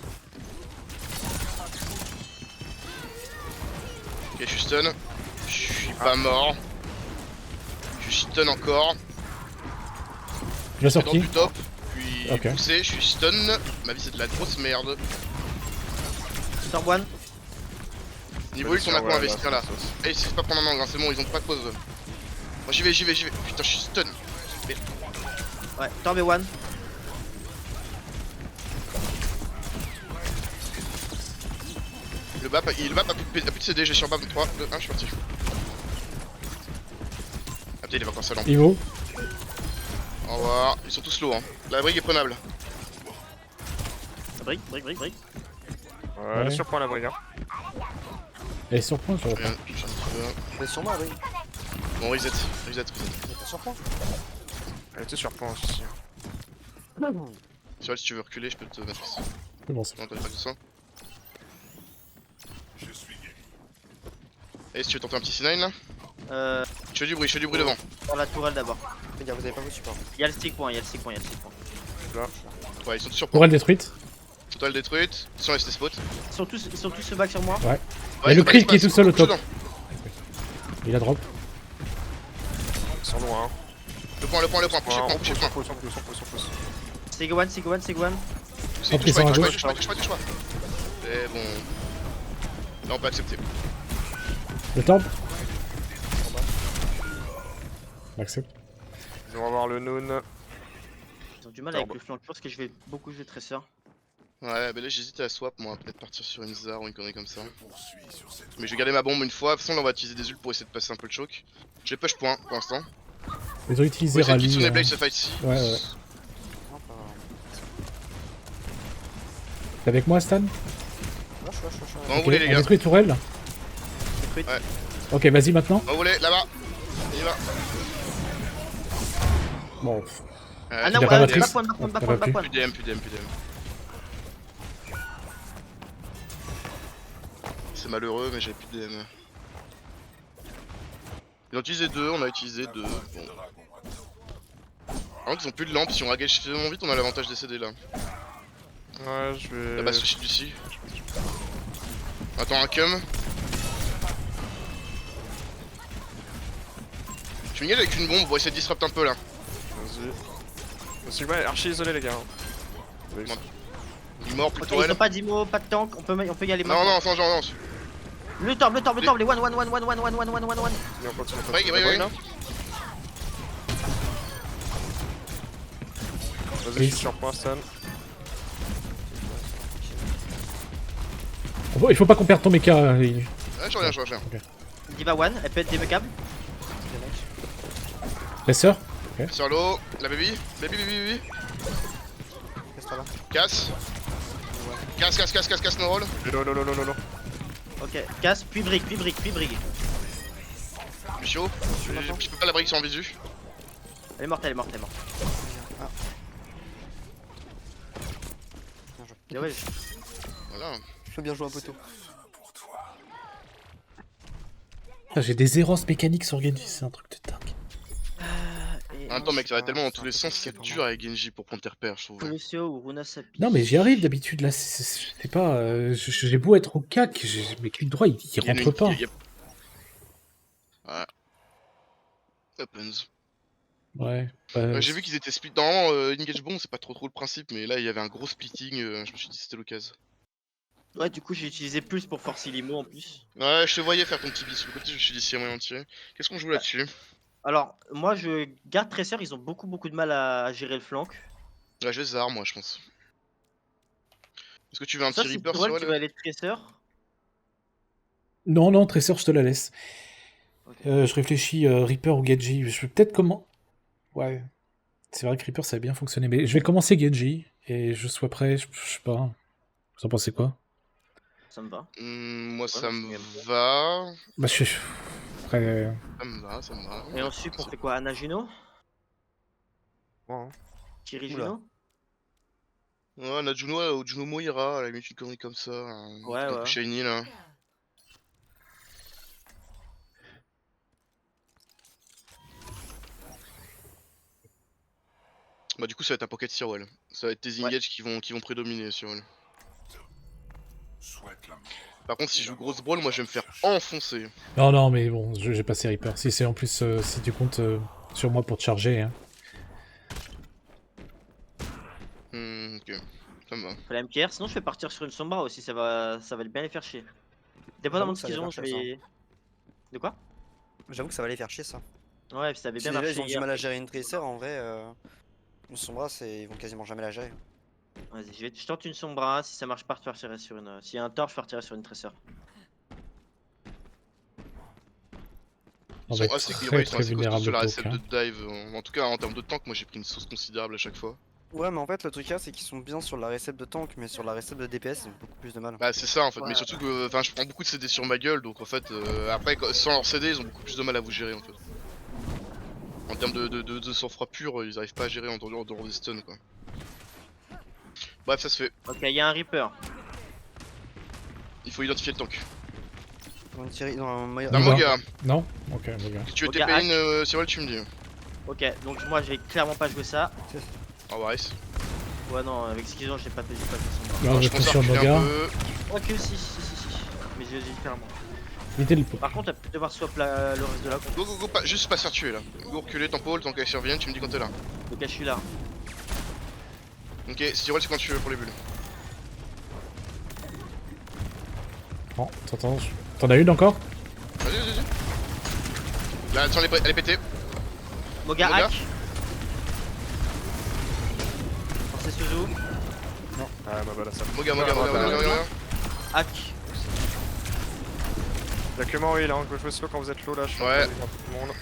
Ok, je suis stun. Je suis pas mort. Je suis stun encore. Je le Je suis dans sorti. du top. Puis Ok. poussé, je suis stun. Ma vie c'est de la grosse merde. Sur one. Niveau ult, on a quoi Ouais, investir là? c'est sauce. Eh, c'est pas prendre un angle, hein, c'est bon, ils ont pas de pause. Moi j'y vais. Putain, je suis stun. Ouais, Torb et one. Le BAP a plus de CD, j'ai sur BAP 3, 2, 1, je suis parti. Ah putain, il est encore sa lampe. Ivo. Au revoir. Ils sont tous low, hein. La brigue est prenable. Brique. Ouais, le surprend la brigade. Elle est sur point, je vois pas. Rien, j'en ai trouvé un. Mais sur moi, oui. Bon, reset. Il est pas sur moi. Elle était surprend aussi. Tu vois, si tu veux reculer, je peux te mettre ici. C'est bon, c'est Non, t'as pas de ça. Je suis guéri. Et si tu veux tenter un petit C9 là? Je fais du bruit devant. Sur la tourelle d'abord. Les gars, vous avez pas votre support. Il y a le stick point. Ouais, ils sont tous sur point. Tourelle détruite. Total détruite. Ils sont restés spot. Ils sont tous se back sur moi. Il y a le crit qui est tout seul au top. Il a drop. Ils sont loin. Le point, poussez le point, poussez le point. On pousse. Sigwan. Touche ils sont à pas, gauche. touche pas. C'est bon. Là on peut accepter. Le torb. On accepte. Ils vont avoir le Noon. Ils ont du mal avec le flanc. Je pense que je vais beaucoup jouer Tracer. Ouais, bah là j'hésite à swap, moi, peut-être partir sur une Zar ou une connerie comme ça. Poursuis sur cette Mais je vais garder ma bombe une fois, de toute façon là on va utiliser des ults pour essayer de passer un peu le choc. J'ai push point pour l'instant. Ils ont utilisé Ouais, c'est Rally. Kitsune Blade se fight ici. Ouais. Non, pas grave. T'es avec moi, Stan? Wesh. Quand vous Ok, voulez les on gars. détruit tourelle. Détruite. Ouais. Ok, vas-y maintenant. Quand vous voulez, là-bas. On y va. Bon, Ouais, Ah il non, a pas ouais, matrice. backpoint. plus DM. C'est malheureux, mais j'ai plus de DM. Ils ont utilisé 2, on a utilisé 2. Bon. Par contre, ils ont plus de lampes, si on ragage suffisamment vite, on a l'avantage des CD là. Ouais, je vais. La base suicide d'ici. Attends, un cum. Je m'engage avec une bombe pour essayer de disrupt un peu là. Vas-y. Le Sigma est archi isolé, les gars. Oui. Il est mort, plus Ok, de ils tourelle. ont pas d'IMO, pas de tank, on peut y aller Non, maintenant. non, sans genre, non. Le torb, les one. Et on continue. Oui. Vas-y, je suis sur point, Stan. il faut pas qu'on perde ton mecha. Ouais, je reviens. Diva one, elle peut être démeukable. Presseur. Sur l'eau, la baby. Reste là. Casse, no roll. Lolo. Ok, casse, puis brigue. Je suis chaud. Je peux pas la brique sans visu. Elle est morte. Bien joué. Mais ouais, Voilà. Je peux bien jouer un poteau. pour toi. J'ai des Eros mécaniques sur Genji, c'est un truc de dingue. et En même temps, mec, ça va tellement dans c'est tous un les peu sens, compliqué c'est pour dur moi. avec Genji pour prendre tes repères, je trouve. Colosseo ou Runa Sapi. Non, mais j'y arrive d'habitude. Là, c'est pas. J'ai beau être au cac, mes clics droits, ils Il y a rentrent une- pas. il y a- Ouais. Opens. Ouais. J'ai vu qu'ils étaient split. Normalement, Engage Bomb, c'est pas trop le principe, mais là, il y avait un gros splitting. Je me suis dit c'était l'occasion. Ouais, du coup, j'ai utilisé plus pour forcer l'IMO en plus. Ouais, je te voyais faire ton petit bis sur le côté, je me suis dit s'il y a moyen de tirer. Qu'est-ce qu'on joue là-dessus? Alors, moi, je garde Tracer, ils ont beaucoup de mal à gérer le flank. Ouais, je les arme, moi, je pense. Est-ce que tu veux un Ça, petit c'est Reaper toi sur qui elle? va aller Tracer. Non, Tresseur, je te la laisse. Ok. Je réfléchis, Reaper ou Genji. Je vais peut-être comment. Ouais. C'est vrai que Reaper, ça a bien fonctionné. Mais je vais commencer Genji. Et je sois prêt, je sais pas. Vous en pensez quoi? Ça me va. Moi, ça mais me c'est va. Bah, je suis. Après, Ça me va. Et ensuite, on fait quoi? Anna Juno? Ouais, hein. Kiri Oula. Juno? Ouais, on a Juno ou Juno Moira, à la limite, une connerie comme ça. Ouais, Un peu ouais. shiny là. Bah, du coup, ça va être un pocket Sirwell. Ça va être tes Ouais. engages qui vont prédominer Sirwell. Souhaite la mort. Par contre, si je joue grosse brawl, moi je vais me faire enfoncer. Non, mais bon, j'ai passé Reaper. Si c'est en plus, si tu comptes sur moi pour te charger. Hein. Ok, ça me va. Faut la MKR, sinon je vais partir sur une Sombra aussi, ça va bien les faire chier. Dépendamment de ce J'avoue qu'ils que ont, ça je va faire vais. De quoi? J'avoue que ça va les faire chier ça. Ouais, puis ça avait Si bien déjà marché. ils ont du hier. mal à gérer une Tracer, en vrai, une Sombra, ils vont quasiment jamais la gérer. Vas-y, je tente une Sombra, si ça marche pas, je partirai sur une. S'il y a un tort, je partirai sur une Tracer. On Ils va sont être assez très ils sont très assez costauds vulnérables sur la au recette poke. de dive. En tout cas, en termes de tank, moi j'ai pris une sauce considérable à chaque fois. Ouais, mais en fait, le truc là, c'est qu'ils sont bien sur la recette de tank, mais sur la recette de DPS, ils ont beaucoup plus de mal. Bah, c'est ça en fait, Ouais. mais surtout que enfin, je prends beaucoup de CD sur ma gueule, donc en fait, après, sans leur CD, ils ont beaucoup plus de mal à vous gérer en fait. En termes de sang-froid pur, ils arrivent pas à gérer en dehors des stuns quoi. Bref, ça se fait. Ok, il y a un Reaper. Il faut identifier le tank. Dans, dans un D'un Moga. Moga, Non? Ok, Moga. si tu veux Moga TP in, Cyril, tu me dis. Ok, donc moi je vais clairement pas jouer ça. Au revoir, Ice. Ouais, non, avec ce qu'ils ont, j'ai pas fait Sombra. Non, Je je pense suis sur reculer Moga. un peu. Ok, si. Mais je dis clairement. Évitez le pot. Par contre, elle peut devoir swap le reste de la comp. Go, go, go, juste pas se faire tuer là. Go, reculer, tempo, le temps qu'elle survienne, tu me dis quand t'es là. Donc je suis là. Ok, si tu rolls, c'est quand tu veux pour les bulles. Bon, t'en as une encore? Vas-y, vas-y, vas-y. Là, attends, elle est pétée. Moga Moga. hack. Forcez Suzu. Ah bah voilà ça. Moga, Moga. Hack. Y'a que moi, oui, là, que je veux slow quand vous êtes low là. Je suis Ouais. en train de voir tout le monde.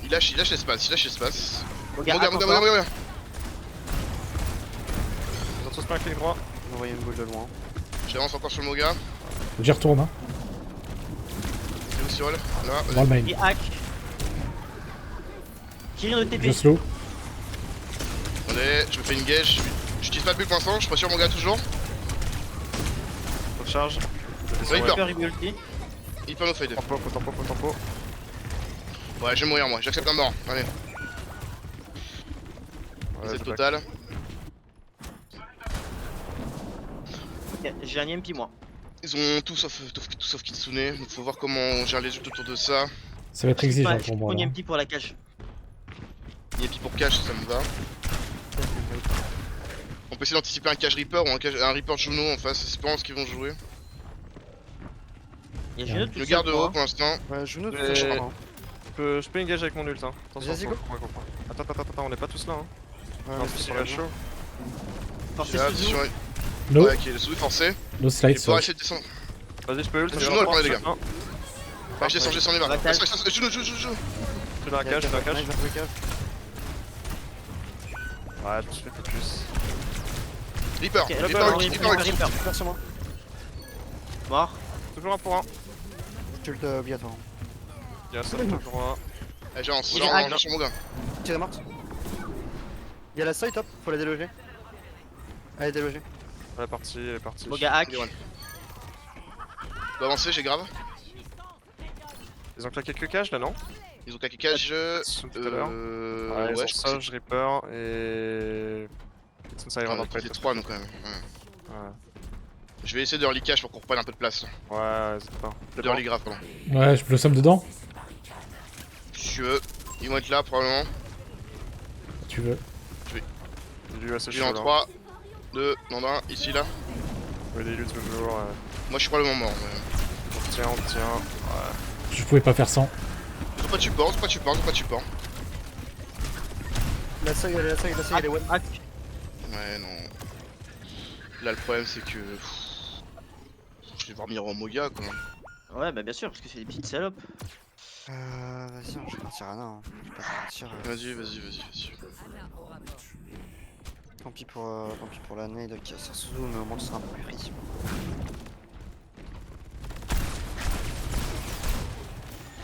Il lâche l'espace. Moga Moga, hack Moga, encore. Moga. Ils ont tous pas un clic droit. On envoie une boule de loin. J'avance encore sur le Moga. J'y retourne, hein. C'est où Cyril? Là, Dans le main. Et hack. Kirin de TP. Je slow. attendez, je me fais une gage. J'utilise pas de bulle pour l'instant, je pressure mon gars toujours. Faut de charge. Ouais, il peur. Super ability. Il peut nous fade. Tempo, faut tempo, faut tempo. Ouais, je vais mourir moi, j'accepte la mort. Allez, Ouais, c'est j'ai le pas- total. Ok, j'ai un EMP moi. Ils ont tout sauf Kitsune, donc faut voir comment on gère les ults autour de ça. Ça va être exigeant pour moi. Mon Là. EMP pour la cage. Et puis pour cash, ça me va. On peut essayer d'anticiper un cash Reaper ou un Reaper Juno en face, c'est pas ce qu'ils vont jouer. Il y a Juno tout Je le seul garde pour haut moi. pour l'instant. Ouais, je ne Et- fais pas. Je peux engage avec mon ult, hein. Attention, Vas-y, go. Attends, on est pas tous là, hein. Ouais, En mais plus, c'est sur pas la show. Forcez Là, Suzu. sur... No, Ouais, ok, le sous forcé. no Il slide, faut ça. essayer de descendre. Vas-y, je peux ult. Juno, elle prend les dégâts. Non, Ouais, je descends, il va. Bataille. Juno. je suis dans la cage, je suis dans la cage. Ouais, je fais focus. Reaper, Ok, Reaper, Reaper. Faire sur moi. Mort. Toujours un pour un. Ult obligatoire. Il y a ça, toujours un. Allez, j'avance, Il est hack. j'avance sur mon gars. Tire morte. Il y a la side top, faut la déloger. Allez, déloger. Elle est partie, elle est partie. Moga hack. Je dois avancer, j'ai grave. Ils ont claqué que cage là, non? Ils ont claqué cage. Tout à l'heure. Ouais, ils ont je pense Sage, Reaper et. Ça ira on dans a le les 3 nous quand même. Ouais. Ouais, Je vais essayer de early cash pour qu'on reprenne un peu de place. ouais, c'est pas. De early grave, pardon. Ouais, je blossom dedans. Si tu veux. Ils vont être là probablement. Si tu veux. Il est assez Je suis chaud en là. 3, 2, non, 1, ici là. Ouais, il est lutte toujours. Moi je suis probablement mort. Mais... On tient. Ouais. Je pouvais pas faire sans. Ils ont pas de support, ils ont pas de support. La side, elle est one. Hack. Ouais, non. Là le problème c'est que. Je vais voir Miro en Moga quoi. Ouais, bah bien sûr, parce que c'est des petites salopes. Vas-y, je vais partir Anna. Hein. Je vais pas partir. Vas-y. Tant pis pour la nade qui sert sous mais au moins ce sera un peu plus free.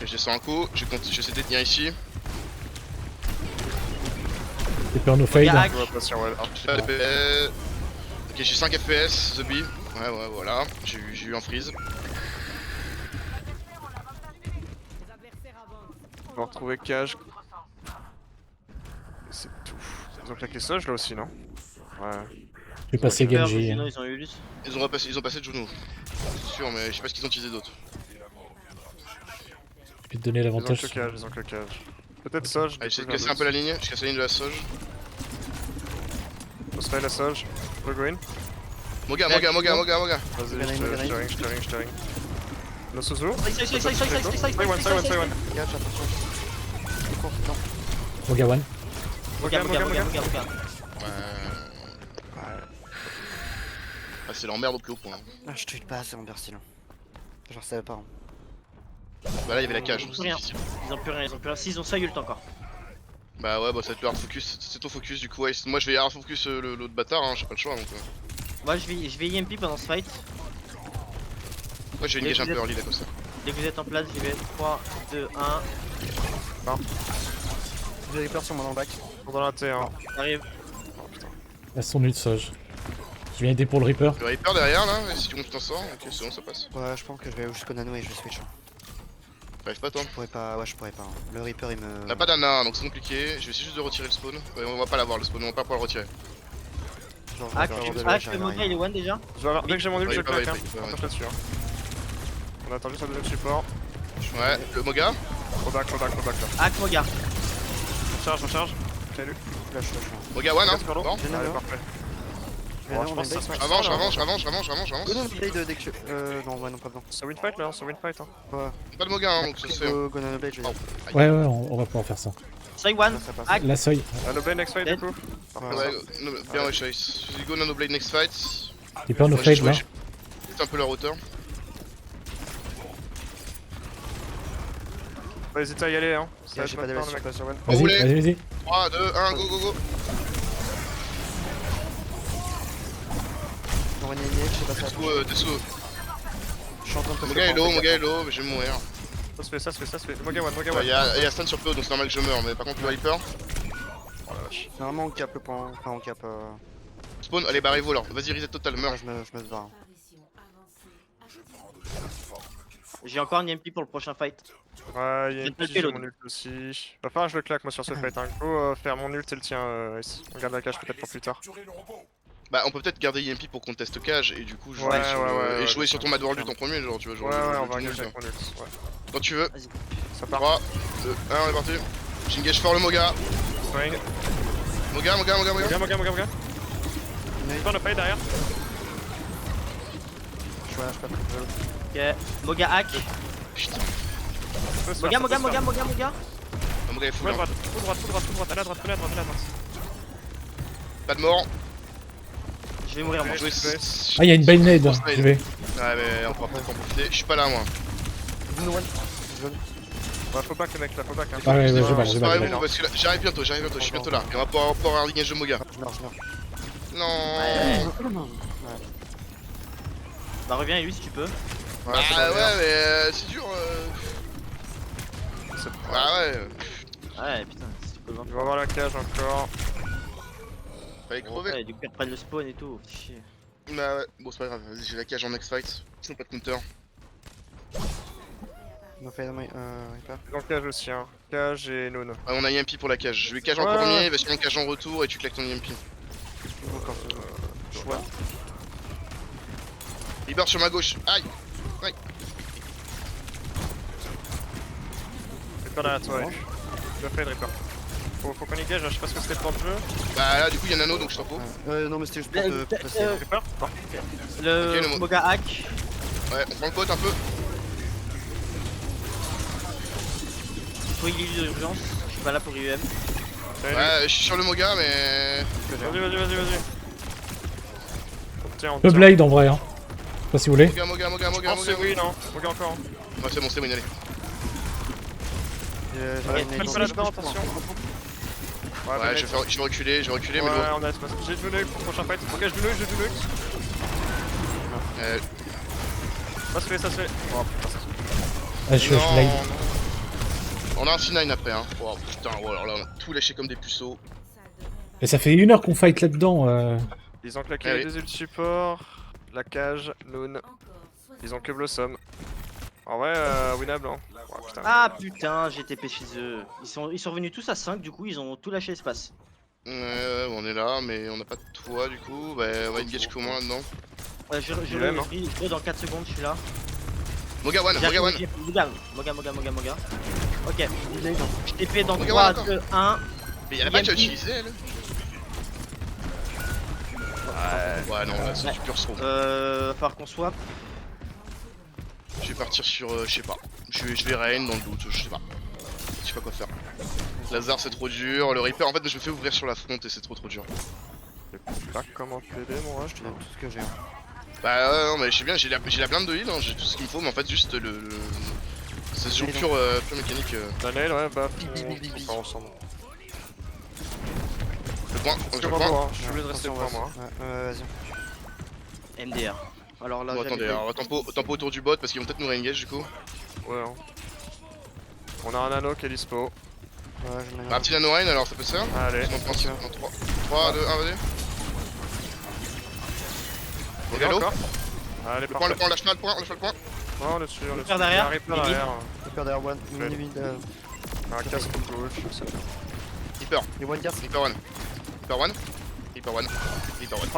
Ok, je descends un coup, j'essaie de tenir ici. T'es peur no fade. Moga hack. Je vois pas si on va. Ah, J'ai pas de FPS. Ok, j'ai 5 FPS, The Bee. Ouais, voilà. J'ai eu un freeze. On va retrouver cage. Et c'est tout. Ils ont claqué Sage là aussi, non? Ouais. Je vais passer Super, Genji. Juno, ils ont eu Ulus. Ils ont passé Juno. C'est sûr, mais je sais pas ce qu'ils ont utilisé d'autre. Je vais te donner Ils ont l'avantage. claquage, ils ont claquage. Peut-être Sage. Allez, j'essaie de casser un peu la ligne. Je casse la ligne de la Soj. On se fait la Sage. Go in. Moga. Vas-y, Moga, je te ring. No Suzu. Side. Say one. Gage, attention. Cours, putain. Moga one. Moga. Ah, c'est l'emmerde au plus haut point. Ah, je tue pas, c'est en style. Genre, ça va pas. Hein. Bah là, il y avait la cage, donc c'est Rien. difficile. Ils ont plus rien. S'ils ont ça, ult encore. Bah ouais, bah ça va être le hard focus. C'est ton focus du coup. Ouais, moi je vais hard focus l'autre bâtard, hein, j'ai pas le choix donc. Moi, je vais EMP pendant ce fight. Moi je vais engage un peu early là comme ça. Dès que vous êtes en place, j'y vais. 3, 2, 1. J'ai peur sur moi dans le bac. Dans la T1. Arrive. Là, son ult Soj. Je viens aider pour le Reaper. Le Reaper derrière là, et si tu t'en sors, ok c'est bon ça passe. Ouais, je pense que je vais jusqu'au nano et je vais switch. Hein. T'arrives pas toi? Je pourrais pas, ouais, je pourrais pas. Hein. Le Reaper il me. On a pas d'Anna donc c'est compliqué, je vais essayer juste de retirer le spawn. Ouais, on va pas l'avoir le spawn, on va pas pouvoir le retirer. Genre, Ah, je vais tu avoir des ah, loges, le rien, Moga rien. il est one déjà. Je vais avoir... Dès que j'ai mon ult, Ouais, je pas claque. vrai, Hein. pas vrai. Attention là-dessus. Hein. On attend juste un deuxième support. Ouais, le Moga. Au back là. Hack Moga. On charge. Salut. Lâche. Moga one, hein. Casse par l'eau. Bon. J'ai Allez, une parfait. Mais Bon, non, je on pense a que une ça base. se J'avance, passe. j'avance. Go non Blade dès que je... non, ouais, non, pas dedans. C'est winfight là, c'est winfight. Hein. Ouais. Pas de Moga, hein, donc ça se fait. Go non Blade, je vais dire. Ouais, on va pouvoir faire ça. Side one. Là, ça passe. Hack. La seuil. No next fight du coup. Ouais. Ouais, bien ouais, Chase. Go Nanoblade next fight. Reaper no Moi, j'ai fade là. joué, j'ai un peu leur hauteur. Pas hésiter à y aller hein. Ça va J'ai être pas maintenant, d'évasion, le mec. sur one. Vous voulez Vas-y. 3, 2, 1, go. On va nier, je sais pas ça. Dessous. Je suis en train de te Moga est low, mais je vais mourir. Ça se fait. Moga one. Il y a stun sur PO, donc c'est normal que je meure, mais par contre le Hyper. Oh la vache. Normalement on cap le point, enfin on cap... Spawn, allez barrez-vous là. Vas-y, reset total, meurs. Ouais, je me barre. J'ai encore un MP pour le prochain fight. Ouais, il y a J'ai une pas le petite, j'ai payload. mon ult aussi. Va falloir que je le claque moi sur ce fight. Hein. Go faire mon ult et le tien. Ace. On garde la cage peut-être pour plus tard. Bah, on peut peut-être garder EMP pour qu'on teste cage et du coup jouer Ouais, sur, ouais, et jouer ouais, sur ton Mad World en premier, genre tu vois. Ouais, Genre, on va le engager nul, avec mon ult. Ouais. Quand tu veux. Ça part. 3, 2, 1, on est parti. J'engage fort le Moga. Swing. Moga. Moga. Pas le fight derrière. Je suis pas Ok. Moga hack. Putain, Ça peut se faire, Moga. ça peut se faire. Moga. le Moga est full. Ouais, Hein. droite, tout droite, à la droite. Pas de mort. Je vais mourir moi. Jouer. Ah, il y a une Bailnade. Ouais, J'y vais. mais on pourra peut-être en profiter. Je suis pas là, moi. Ouais, faut back le mec là, faut back. Hein. Ah ouais, je C'est bats. pareil, parce que là, j'arrive bientôt, je suis bientôt là. Et on va pouvoir un lignage de Moga. Je meurs. Non. Ouais. Bah reviens lui si tu peux. Bah ouais, mais c'est dur. Bah ouais. Ouais putain, si tu peux voir. Il va avoir la cage encore. Fallait crever. Ouais, du coup ils reprennent le spawn et tout. Chier. Bah ouais, bon c'est pas grave, vas-y j'ai la cage en next fight. Sinon pas de counter. On a fait Reaper. Donc cage aussi, hein. Cage et Noon. Ouais, on a EMP pour la cage. Je vais cage en Ouais. premier, il va se faire une cage en retour et tu claques ton EMP. Encore. Choix. Reaper sur ma gauche. Aïe. Reaper derrière toi, ouais. Tu as fait le Reaper. Faut qu'on y gage, je sais pas ce que c'était pour le jeu. Bah là du coup il y a Nano donc je t'en fous. Non mais c'était juste pour te passer. Reaper Bon. Le Ok, le Moga hack. Ouais, on prend le pote un peu. Faut il est d'urgence. Je suis pas là pour IUM. Ouais, je suis sur le Moga mais. Vas-y. Tiens, on Le tient. Blade en vrai. Hein. Je sais pas si vous voulez. Moga. Je pense que c'est win, hein. Moga encore. Ouais, c'est bon, c'est win, allez. J'aurais une Mets pas là-dedans, attention. Ouais, je vais reculer, mais Ouais, lourd. on a espace. J'ai du nuke pour le prochain fight. Ok, j'ai du nuke. Ça se fait. Oh putain, ça se fait. Ah, je Non. Blade. On a un C9 après, hein. Oh putain, oh, alors là on a tout lâché comme des puceaux. Et ça fait 1 heure qu'on fight là-dedans. Ils ont claqué Ah les oui. deux ult support, la cage, Noon. Ils ont que Blossom. En vrai, winnable, hein. Oh, putain. Ah putain, j'ai TP chez eux. Ils sont revenus tous à 5, du coup ils ont tout lâché l'espace. On est là, mais on n'a pas de toit du coup. Bah, on va engage comment là-dedans. Ouais, je l'aime, hein. go dans 4 secondes, je suis là. Moga one. Moga. Ok, je TP dans Moga 3, one, 2, 1. Mais y'en a pas qui a EMP. utilisé elle. Ouais, non, là c'est Ouais. du pur throw. Va falloir qu'on swap. Je vais partir sur, je sais pas. Je vais rain dans le doute, je sais pas. Je sais pas quoi faire. Lazare c'est trop dur, le Reaper en fait je me fais ouvrir sur la front et c'est trop dur. Je sais pas comment t'aider, mon rush. Je te donne tout ce que j'ai. Bah non mais je sais bien, j'ai la blinde de heal, hein, j'ai tout ce qu'il me faut, mais en fait juste le... Ça se joue pure mécanique. La nail, ouais, bah. Bi. On part ensemble. Le point, Parce on que le moi, point. moi, je suis obligé de rester pour moi. Vas-y. MDR. Alors là, Bon, attendez, alors tempo autour du bot parce qu'ils vont peut-être nous réengage du coup. Ouais, hein. On a un anneau qui est dispo. Ouais, je Bah, un petit nano rain alors ça peut se faire. Allez. On pense en 3, 2, 1, vas-y. On Gallo. encore. Allez, Le parfait. point, lâche pas le point. Ouais, on est dessus, on est dessus. Faire derrière. Il y a un Reaper derrière. Reaper derrière one. Ouais. Mid. Un casque pour gauche, ça fait. Reaper, Et one gas. Reaper 1. Reaper 1. Reaper One. Reaper One.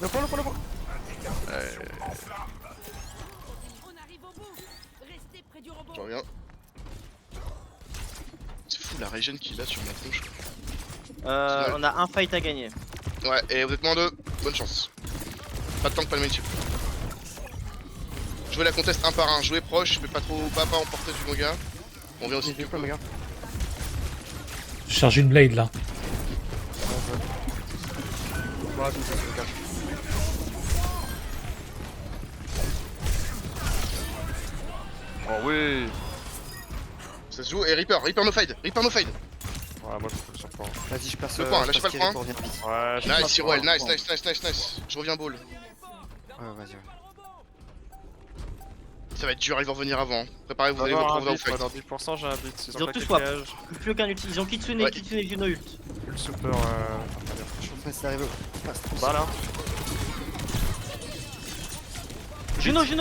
Le point. Je reviens. C'est fou la régène qu'il a sur ma tronche. On a un fight à gagner. Ouais, et vous êtes moins deux. Bonne chance. Pas de tank, pas de mainstream. Jouez la conteste un par un, jouez proche, mais pas trop, pas emporter du Moga. On vient aussi. Il est quoi, les gars? Je charge une blade là. Ouais, tout ça, c'est le cas. Oh oui. Ça se joue, et Reaper no fade. Ouais, moi je trouve ça pas. Vas-y, je passe Le point, je lâchez passe pas le point. Kiri pour venir vite. Ouais, je Nice, Sirwell, pas, nice. Je reviens ball. Ouais, vas-y, ouais. Ça va être dur, ils vont revenir avant. Préparez-vous, vous allez vous avoir un retrouver au beat, fight. dans 10% j'ai un beat. Ils ont claqué tous le swap. cage. Plus aucun ult. Ils ont Kitsune, Ouais. Kitsune, Juno ult. Le super. Je suis en train d'essayer d'arriver au passe. Bah là. Juno. J'aime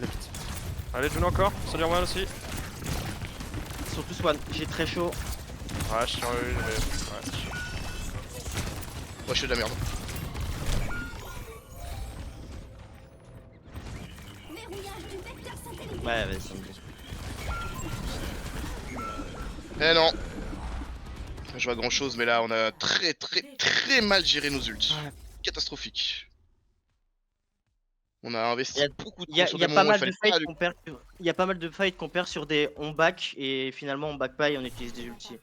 le beat. Allez, Juno encore. Soldier One aussi. Ils sont tous one. J'ai très chaud. Ouais, je suis sur une, mais. Ouais, c'est chiant. Moi je fais de la merde. Ouais, vas-y, ça me plaît. Eh non. Je vois grand chose, mais là on a très mal géré nos ults. Ouais. Catastrophique. On a investi Il y a- beaucoup de Il y a, temps sur il y a des pas moments où il mal de fallait pas fights qu'on perd. Il y a pas mal de fights qu'on perd sur des on back et finalement on back pas et on utilise des ultis.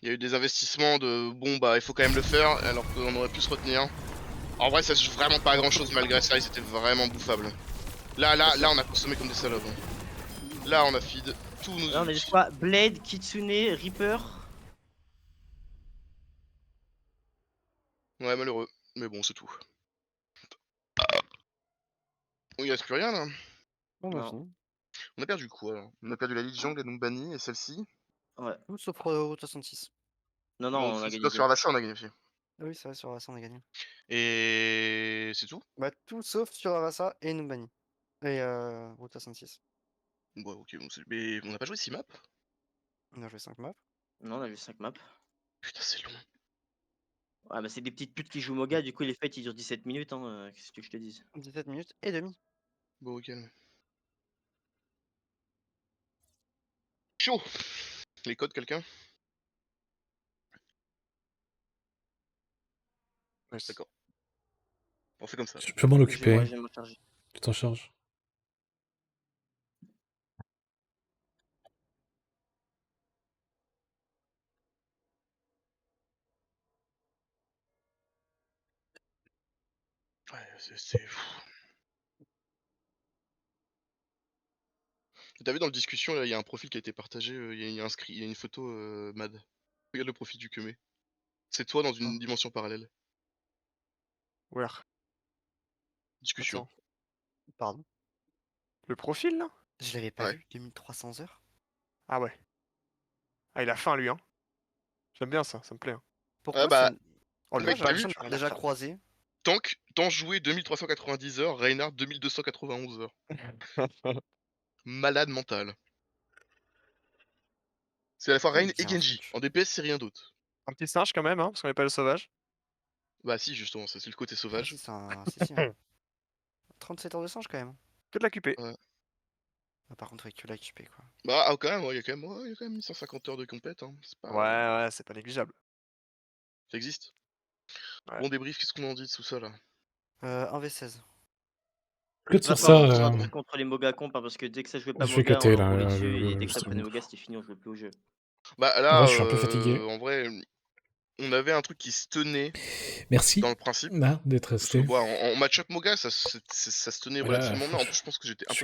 Il y a eu des investissements de bon bah il faut quand même le faire alors qu'on aurait pu se retenir. En vrai ça se joue vraiment pas à grand chose malgré ça, ils étaient vraiment bouffables. Là on a consommé comme des salopes. Là on a feed tous nos Là on a ultis. dit quoi? Blade, Kitsune, Reaper. Ouais malheureux, mais bon c'est tout. Oh, il reste plus rien là. Bon, bah, Non. fini. On a perdu quoi alors? On a perdu la Lich Jungle, la Numbani et celle-ci. Ouais. Tout sauf Route 66. Non, non, Bon, on a c'est gagné. pas sur Avachan on a gagné aussi. Ah oui, c'est vrai, sur Avassa, on a gagné. Et c'est tout? Bah, tout sauf sur Avassa et Numbani. Et Route 66. Bon ok, bon, mais on a pas joué 6 maps? On a joué 5 maps. Non, on a vu 5 maps. Putain c'est long. Ouais, bah c'est des petites putes qui jouent Moga, du coup les fights ils durent 17 minutes, hein. Qu'est-ce que je te dise? 17 minutes et demi. Bon ok. Chaud. Les codes quelqu'un? Nice. D'accord. On fait comme ça. Je peux m'en Ouais, occuper. je vais m'en charger. Tu t'en charges. Ouais, c'est fou. T'as vu dans le discussion, là, il y a un profil qui a été partagé, il y a inscrit, il y a une photo Mad. Regarde le profil du Kemé. C'est toi dans une dimension parallèle. Where? Discussion. Attends. Pardon. Le profil là? Je l'avais pas Ouais. vu. 2300 heures. Ah ouais. Ah, il a faim lui, hein. J'aime bien ça me plaît. Hein. Pourquoi bah, Oh, le le mec, mec, t'as j'ai vu l'impression on qu'il a a déjà faim. croisé. Temps joué 2390 heures, Reinhardt 2291 heures. Malade mental. C'est à la fois Il Rein me et dit un Genji. truc. En DPS, c'est rien d'autre. Un petit singe quand même, hein, parce qu'on n'est pas le sauvage. Bah si, justement, ça c'est le côté Ah, sauvage. si, c'est un. Si, hein. 37 heures de singe quand même. Que de la QP. Ah, par contre, avec que la QP quoi. Bah quand même, il y a quand même 150 heures de compète. Hein. C'est pas... Ouais, c'est pas négligeable. Ça existe. Ouais. Bon débrief, qu'est-ce qu'on en dit de tout ça là? 1v16. Que Va sur falloir ça, se battre contre les Moga comp, hein, parce que dès que ça jouait pas je vais Moga, cutter, on leur là, roulait là, dessus, et dès que je ça stream. prenait Moga, c'était fini, on jouait plus au jeu. Bah là, Ouais, je suis un peu fatigué. en vrai, on avait un truc qui se tenait Merci dans le principe. d'être Parce que, resté. en match-up Moga, ça se tenait Voilà. relativement bien. En plus, je pense que j'étais un peu